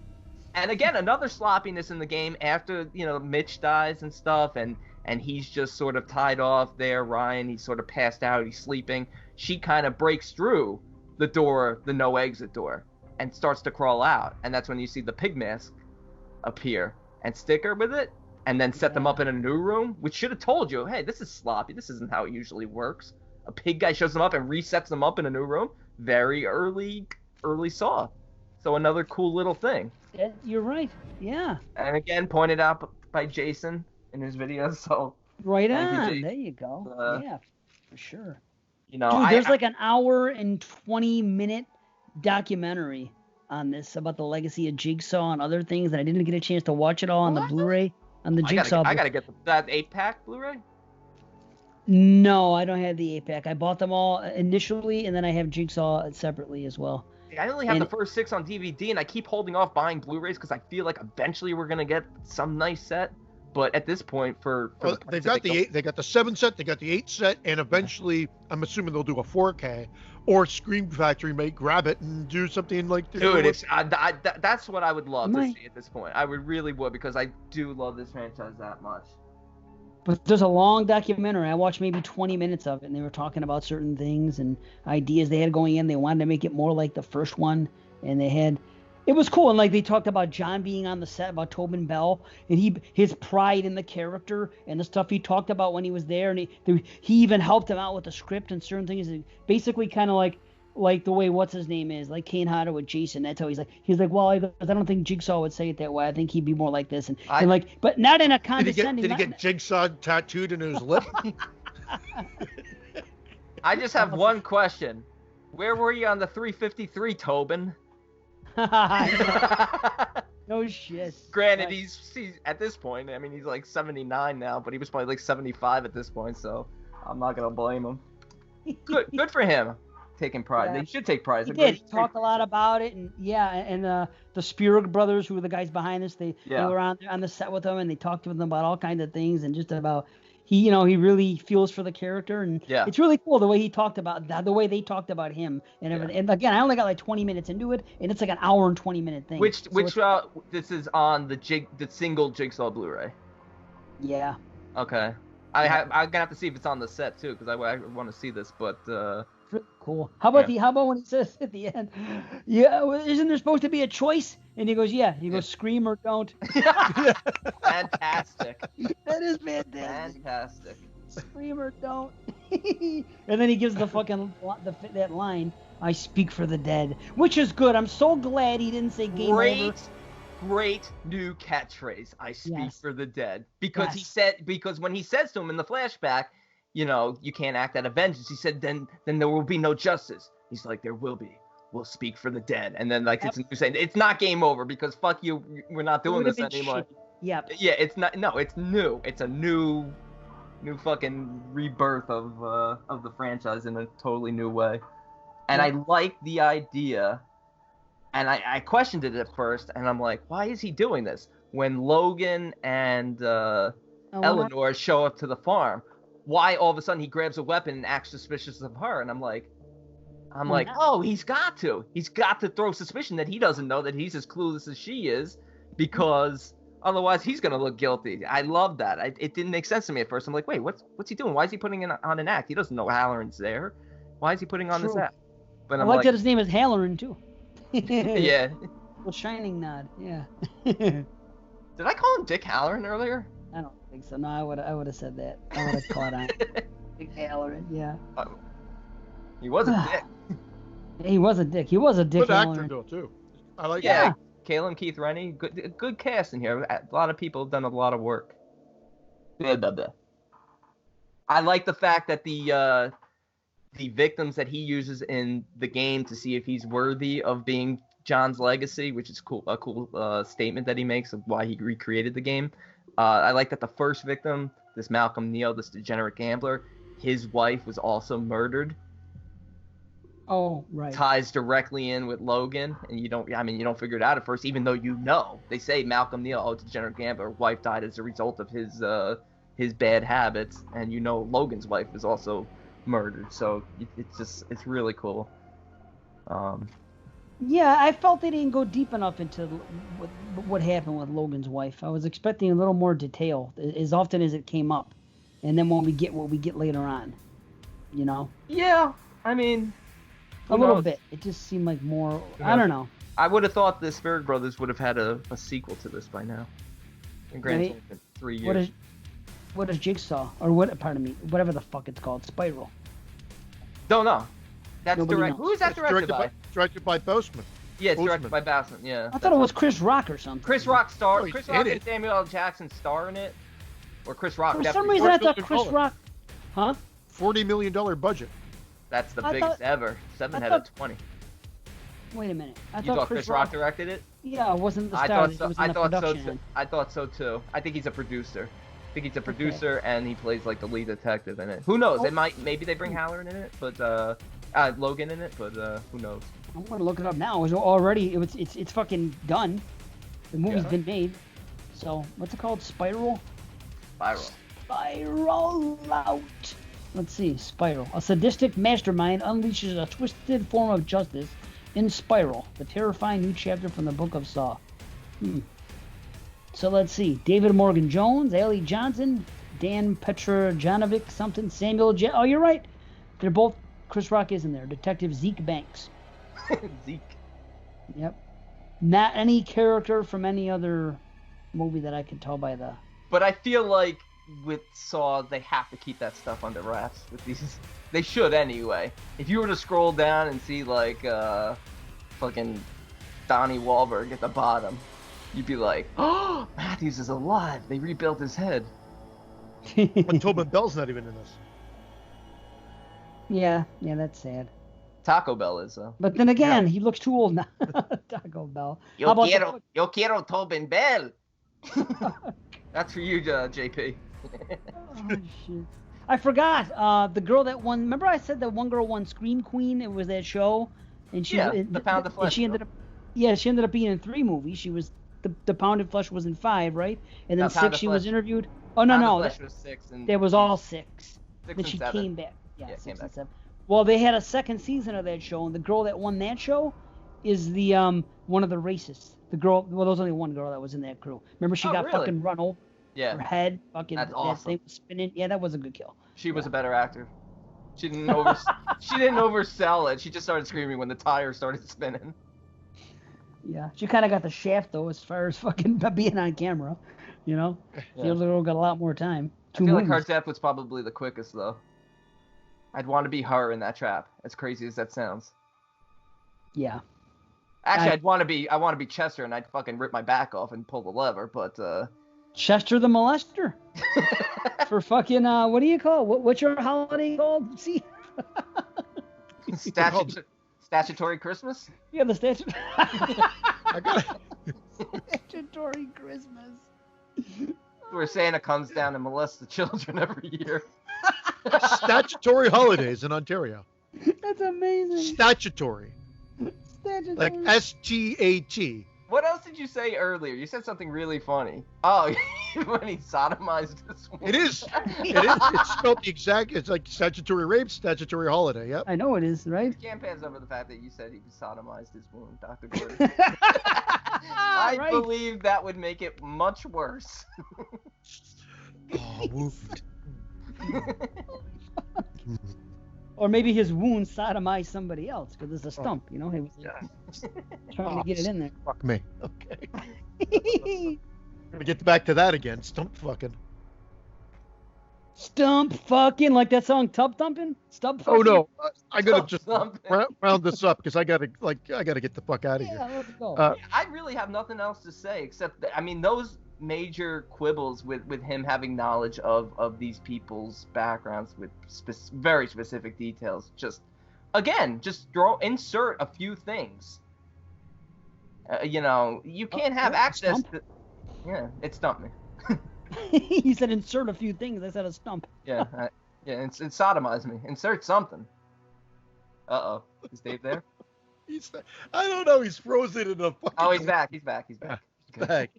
And again, another sloppiness in the game after Mitch dies and stuff, and he's just sort of tied off there. Ryan, he's sort of passed out. He's sleeping. She kind of breaks through the door, the no exit door, and starts to crawl out. And that's when you see the pig mask appear and stick her with it, and then set them up in a new room, which should have told you, hey, this is sloppy. This isn't how it usually works. A pig guy shows them up and resets them up in a new room. Very early Saw. So another cool little thing. Yeah, you're right. Yeah. And again, pointed out by Jason in his video. So right on. There you go. Yeah, for sure. You know, dude, there's like an hour and 20-minute documentary on this about the legacy of Jigsaw and other things, and I didn't get a chance to watch it all on the Blu-ray on the Jigsaw. I gotta get that 8-pack Blu-ray. No, I don't have the 8-pack. I bought them all initially, and then I have Jigsaw separately as well. I only have the first 6 on DVD, and I keep holding off buying Blu-rays because I feel like eventually we're gonna get some nice set. But at this point, they got the 8, they got the 7 set, they got the 8 set, and eventually, I'm assuming they'll do a 4K, or Scream Factory may grab it and do something like this. Dude, that's what I would love to see at this point. I really would, because I do love this franchise that much. But there's a long documentary. I watched maybe 20 minutes of it, and they were talking about certain things and ideas they had going in. They wanted to make it more like the first one, and it was cool. And like they talked about John being on the set, about Tobin Bell, and his pride in the character and the stuff he talked about when he was there, and he even helped him out with the script and certain things. Basically, kind of like the way what's his name is, like Kane Hodder with Jason. That's how he's like, well, I don't think Jigsaw would say it that way. I think he'd be more like this, but not in a condescending. Did he get Jigsaw tattooed in his lip? I just have one question. Where were you on the 353, Tobin? No shit. Granted, he's at this point, I mean, he's like 79 now, but he was probably like 75 at this point, so I'm not gonna blame him. Good for him, taking pride. Yeah. They should take pride. He talked a lot about it, and the Spirig brothers, who were the guys behind this, they were on the set with him, and they talked to them about all kinds of things, and just about he really feels for the character, and it's really cool the way he talked about that, the way they talked about him, and everything. And again, I only got like 20 minutes into it, and it's like an hour and 20-minute thing. Which this is on the single Jigsaw Blu-ray. Yeah. Okay. I'm gonna have to see if it's on the set too, because I want to see this, but. Cool. How about when he says at the end, isn't there supposed to be a choice? And he goes, He goes, scream or don't. Fantastic. That is fantastic. Fantastic. Scream or don't. And then he gives the fucking that line, "I speak for the dead," which is good. I'm so glad he didn't say game over. Great new catchphrase. I speak for the dead. Because Yes. when he says to him in the flashback, you know, you can't act out of vengeance. He said, then there will be no justice. He's like, there will be. We'll speak for the dead. And then like it's a new saying. It's not game over because fuck you. We're not doing this anymore. Yep. Yeah, it's not. No, it's new. It's a new fucking rebirth of the franchise in a totally new way. And I like the idea. And I questioned it at first, and I'm like, why is he doing this? When Logan and Eleanor show up to the farm, why all of a sudden he grabs a weapon and acts suspicious of her? And I'm like, oh, he's got to throw suspicion that he doesn't know that he's as clueless as she is, because otherwise he's gonna look guilty. I love that. It didn't make sense to me at first. I'm like, wait, what's he doing? Why is he putting on an act? He doesn't know Halloran's there. Why is he putting on this act? But I like that his name is Halloran too. Yeah. Well, Shining Nod. Yeah. Did I call him Dick Halloran earlier? I don't think so. No, I would have said that. I would have caught on. Dick Halloran. Yeah. He was a dick. He was a dick. He was a dick. Good actor though too. I like. Yeah. Caleb Keith Rennie. Good cast in here. A lot of people have done a lot of work. I like the fact that the victims that he uses in the game to see if he's worthy of being John's legacy, which is a cool statement that he makes of why he recreated the game. I like that the first victim, this Malcolm Neal, this degenerate gambler, his wife was also murdered. Oh, right. Ties directly in with Logan, and you don't figure it out at first, even though you know. They say Malcolm Neal, degenerate gambler, wife died as a result of his bad habits, and you know Logan's wife was also murdered. So it's really cool. Yeah, I felt they didn't go deep enough into what happened with Logan's wife. I was expecting a little more detail as often as it came up, and then when we get what we get later on, you know. Yeah, I mean, a little bit. It just seemed like more. I don't know. I would have thought the Spirit Brothers would have had a sequel to this by now. And granted, it's been 3 years. What is Jigsaw or what? Pardon me, whatever the fuck it's called, Spiral. Don't know. That's Nobody directed. knows. Who is that directed by? Directed by Boseman. Yeah, it's directed by Boseman. Yeah. I thought it was Chris Rock or something. Chris Rock Oh, Chris Rock and Samuel L. Jackson star in it, or Chris Rock. For definitely. some reason, I thought Chris Rock. Huh? $40 million budget. That's the biggest ever. 7 out of 20. Wait a minute. I You thought Chris Rock directed it? Yeah, it wasn't the I star. thought so. It was in the production. I thought so too. I think he's a producer. And he plays like the lead detective in it. Who knows? Maybe they bring Halloran in it, but Logan in it, but who knows? I'm gonna look it up now. It's fucking done. The movie's been made. So what's it called? Spiral out. Let's see. Spiral. A sadistic mastermind unleashes a twisted form of justice in Spiral, the terrifying new chapter from the Book of Saw. So let's see. David Morgan Jones, Ali Johnson, Dan Petrojanovic, something, Samuel Oh, you're right. They're both. Chris Rock is in there. Detective Zeke Banks. Zeke. Yep. Not any character from any other movie that I can tell by the. But I feel like with Saw, they have to keep that stuff under wraps. With these, they should anyway. If you were to scroll down and see like fucking Donnie Wahlberg at the bottom, you'd be like, "Oh, Matthews is alive. They rebuilt his head." But Tobin Bell's not even in this. Yeah, that's sad. Taco Bell is though. But then again, he looks too old now. Taco Bell. Yo quiero Tobin Bell. That's for you, JP. Oh, shit. I forgot. The girl that won. Remember, I said that one girl won Scream Queen. It was that show, and she. The Pound of Flesh. She ended up. Yeah, she ended up being in 3 movies. She was the Pound of Flesh was in 5, right? And then 6 she was interviewed. Oh no, Flesh was 6. And there was all 6. 6 then she 7. came back. Yeah, 6 and 7. Back. Well, they had a second season of that show, and the girl that won that show is the one of the racists. The girl. Well, there was only one girl that was in that crew. Remember, she got fucking run over. Yeah. Her head fucking. That's awesome. That thing was spinning. Yeah, that was a good kill. She was a better actor. She didn't oversell it. She just started screaming when the tire started spinning. Yeah, she kind of got the shaft though, as far as fucking being on camera. You know, the other girl got a lot more time. I feel like her death was probably the quickest though. I'd want to be her in that trap. As crazy as that sounds. Yeah. Actually, I want to be Chester, and I'd fucking rip my back off and pull the lever. But Chester the molester. For fucking what do you call it? What's your holiday called? See. Statutory Christmas? Yeah, the statutory. I got Statutory Christmas. Where Santa comes down and molests the children every year. statutory holidays in Ontario. That's amazing. Statutory. Like STAT. What else did you say earlier? You said something really funny. Oh, when he sodomized this woman. It is. It's spelled the exact. It's like statutory rape, statutory holiday. Yep. I know it is, right? You can't pass over the fact that you said he sodomized his wound, Dr. Gordon. I believe that would make it much worse. Oh, wound. Or maybe his wound sodomized somebody else because it's a stump, you know? He was trying to get it in there. Fuck me. Okay. Gonna get back to that again. Stump fucking. Stump fucking, like that song Tub Thumping? Stump fucking? Oh no, I gotta just round this up because I gotta get the fuck out of here. Yeah, let's go. I really have nothing else to say except that, I mean, those major quibbles with him having knowledge of these people's backgrounds with very specific details. Just insert a few things. You know, you can't have access to. Yeah, it stumped me. He said insert a few things. I said a stump. Yeah, it sodomized me. Insert something. Uh-oh. Is Dave there? I don't know. He's frozen in a fucking. Oh, he's back. He's back. Back.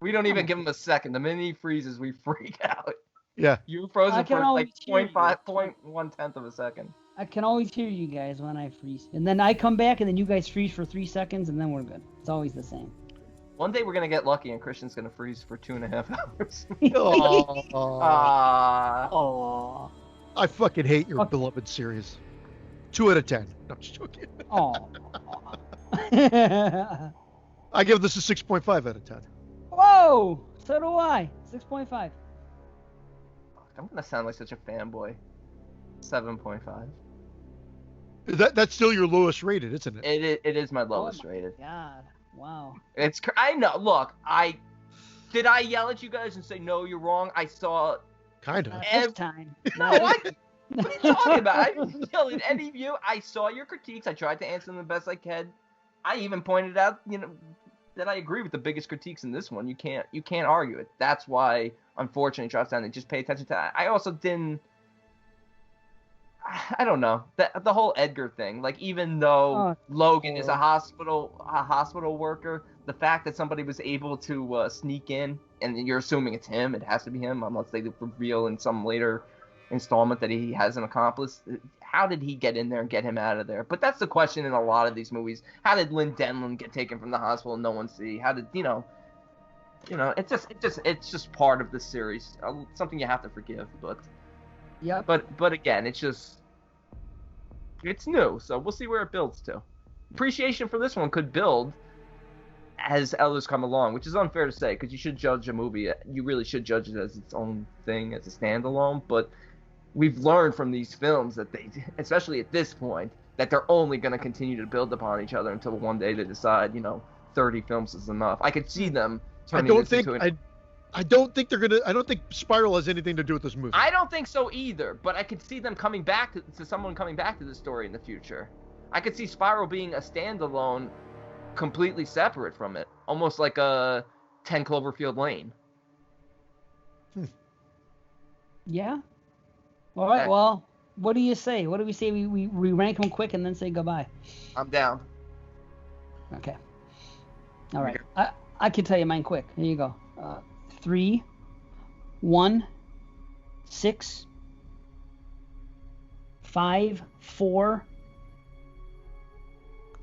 We don't even give him a second. The minute he freezes, we freak out. Yeah. You were frozen for like 0.1 of a second. I can always hear you guys when I freeze. And then I come back and then you guys freeze for 3 seconds and then we're good. It's always the same. One day we're going to get lucky and Christian's going to freeze for 2.5 hours. Aww. I fucking hate your beloved series. 2 out of 10. No, I'm just joking. I give this a 6.5 out of 10. Whoa! So do I. 6.5. I'm going to sound like such a fanboy. 7.5. That's still your lowest rated, isn't it? It is my lowest rated. God. Wow. I know. Look, did I yell at you guys and say no, you're wrong? I saw. Kind of. This time. No, what are you talking about? I didn't yell at any of you. I saw your critiques. I tried to answer them the best I could. I even pointed out, that I agree with the biggest critiques in this one. You can't argue it. That's why, unfortunately, drops down. They just pay attention to that. I also didn't. I don't know, the whole Edgar thing. Like, even though Logan is a hospital worker, the fact that somebody was able to sneak in, and you're assuming it's him, it has to be him, unless they reveal in some later installment that he has an accomplice. How did he get in there and get him out of there? But that's the question in a lot of these movies. How did Lynn Denlin get taken from the hospital and no one see? How did it's just part of the series. Something you have to forgive, but. Yeah. But again, it's new, so we'll see where it builds to. Appreciation for this one could build as others come along, which is unfair to say, because you should judge a movie. You really should judge it as its own thing, as a standalone. But we've learned from these films that they, especially at this point, that they're only going to continue to build upon each other until one day they decide, 30 films is enough. I could see them turning I don't think Spiral has anything to do with this movie. I don't think so either, but I could see them coming back to someone coming back to this story in the future. I could see Spiral being a standalone, completely separate from it, almost like a 10 Cloverfield Lane. Yeah. All right. Well, what do you say? What do we say? We rank them quick and then say goodbye. I'm down. Okay. All right. I can tell you mine quick. Here you go. 3, 1, 6, 5, 4,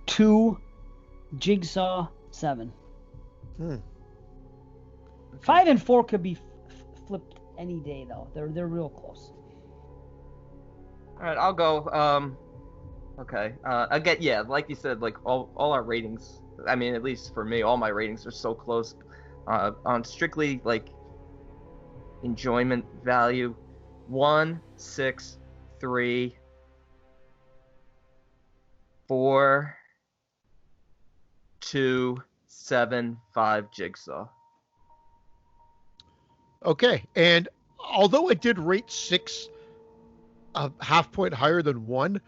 2, Jigsaw, 7. 5 and 4 could be flipped any day though. They're real close. All right, I'll go. Okay. Again, yeah, like you said, like all our ratings. I mean, at least for me, all my ratings are so close. On strictly like enjoyment value, 1, 6, 3, 4, 2, 7, 5 Jigsaw. Okay, and although I did rate 6 a half point higher than 1,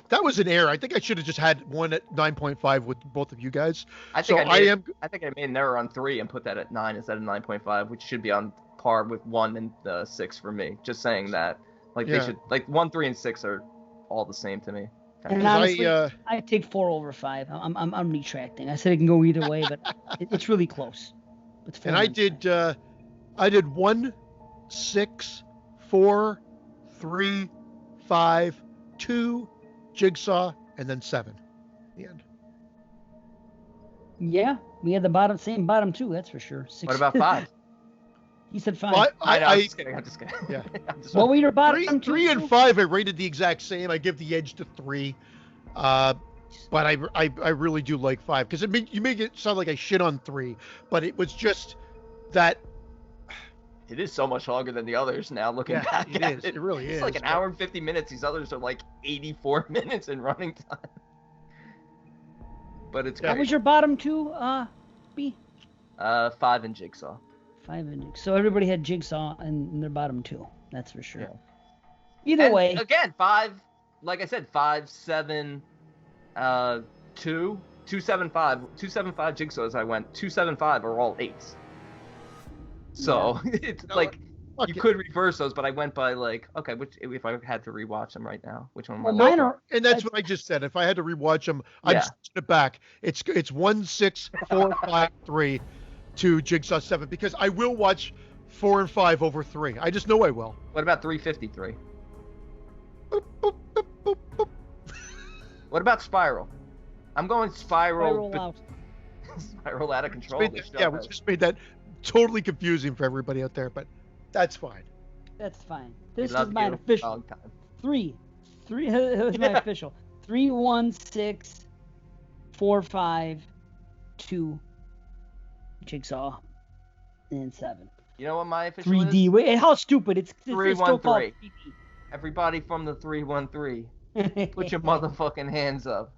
that was an error. I think I should have just had 1 at 9.5 with both of you guys. I think I made an error on 3 and put that at 9 instead of 9.5, which should be on par with 1 and 6 for me. Just saying that, like they should, like 1, 3, and 6 are all the same to me. And honestly, I take 4 over 5. I'm retracting. I said it can go either way, but it's really close. And I did 1, 6, 4, 3, 5, 2, Jigsaw, and then 7. The end. Yeah, we had the same bottom 2. That's for sure. 6. What about 5? He said 5. Well, I'm just kidding. Yeah. What were your bottom 3 and 5? I rated the exact same. I give the edge to 3. But I really do like 5 because you make it sound like I shit on 3, but it was just that. It is so much longer than the others now. Looking back, it really is. It's like an hour and 50 minutes. These others are like 84 minutes in running time. But it's great. What was your bottom 2, B? 5 and Jigsaw. 5 and Jigsaw. So everybody had Jigsaw in their bottom 2. That's for sure. Yeah. Either way. Again, 5. Like I said, 5, 7, 2, 2, 7, 5. 2, 7, 5 Jigsaws. I went 2, 7, 5 are all 8s. So it's like you could reverse those, but I went by like, okay, if I had to rewatch them right now, which one? And that's what I just said. If I had to rewatch them, I'd switch it back. It's 1, 6, 4, 5, 3 to Jigsaw 7 because I will watch 4 and 5 over 3. I just know I will. What about 353? What about Spiral? I'm going Spiral out. Spiral out of control. We just made that totally confusing for everybody out there, but that's fine. That's fine. This is my official. 3. Here's my official. 3, 1, 6, 4, 5, 2, Jigsaw, and 7. You know what my official 3D. is? Wait, how stupid! It's 313. Everybody from the 313, put your motherfucking hands up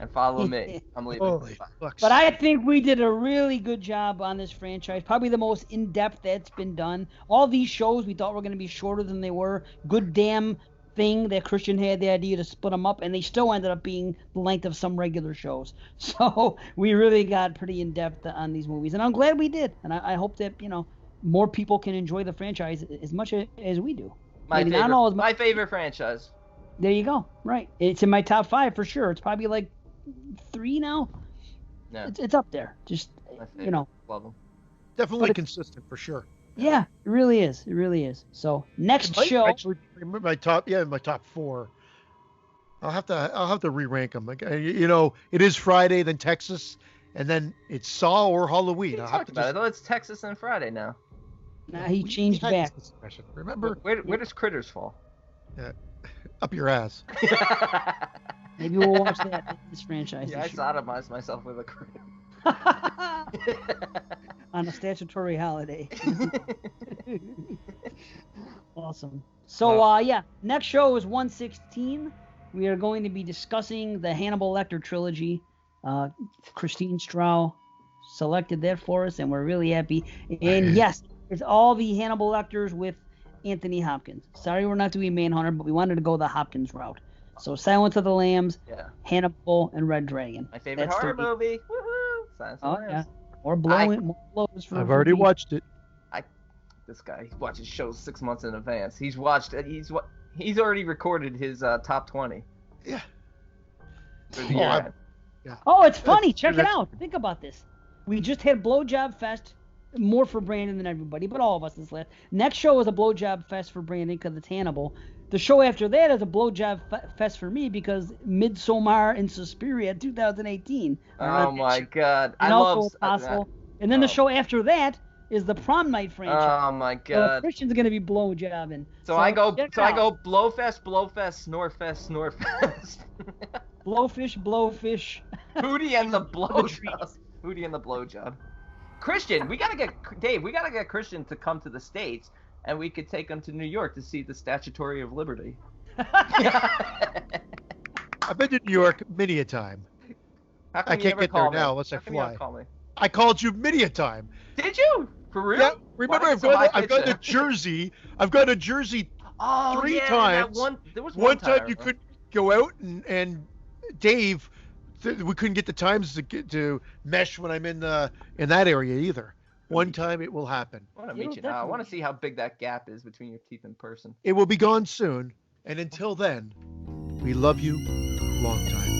and follow me. I'm leaving. Holy fuck. But I think we did a really good job on this franchise. Probably the most in-depth that's been done. All these shows we thought were going to be shorter than they were. Good damn thing that Christian had the idea to split them up, and they still ended up being the length of some regular shows. So we really got pretty in-depth on these movies, and I'm glad we did. And I hope that, more people can enjoy the franchise as much as we do. My favorite franchise. There you go. Right. It's in my top 5 for sure. It's probably like 3 now. Yeah. It's up there. Just, Love them. Definitely consistent for sure. Yeah, it really is. It really is. So next show. Actually, my top 4. I'll have to re-rank them. Like, it is Friday, then Texas, and then it's Saw or Halloween. I'll have to about it. It's Texas and Friday now. Nah, he changed back. Remember? Where does Critters fall? Up your ass. Maybe we'll watch that this franchise. Yeah, I sodomized myself with a critter. On a statutory holiday. Awesome. So, next show is 116. We are going to be discussing the Hannibal Lecter trilogy. Christine Strau selected that for us, and we're really happy. And yes, it's all the Hannibal Lecters with Anthony Hopkins. Sorry we're not doing Manhunter, but we wanted to go the Hopkins route. So Silence of the Lambs, Hannibal, and Red Dragon. My favorite horror movie. Woohoo! Silence of the Lambs. More blows for I've already watched it. This guy watches shows 6 months in advance. He's already recorded his top 20. Yeah. Oh, it's funny. Check it out. Think about this. We just had Blowjob Fest, more for Brandon than everybody, but all of us this last. Next show is a Blowjob Fest for Brandon because it's Hannibal. The show after that is a Blowjob Fest for me because Midsommar and Suspiria 2018. Oh my God! And also Apostle. And then the show after that is the Prom Night franchise. Oh my God! So Christian's gonna be blowjobbing. So I go Blowfest, Snorfest, Snorfest. Blowfish. Hootie and the blowjob. Hootie and the blowjob. Christian, we gotta get Christian to come to the States, and we could take him to New York to see the Statutory of Liberty. I've been to New York many a time. How come I you can't never get there call me? now unless I How come you fly. never call me? I called you many a time. Did you? For real? Yeah, remember Why is I've it so gone to high-pitched? Jersey. I've gone to Jersey Oh, 3 yeah, times. There was One time I time you remember. couldn't go out, and Dave, we couldn't get the times to mesh when I'm in that area either. One time it will happen. I want to It'll meet you now. I want to definitely- see how big that gap is between your teeth in person. It will be gone soon, and until then, we love you long time.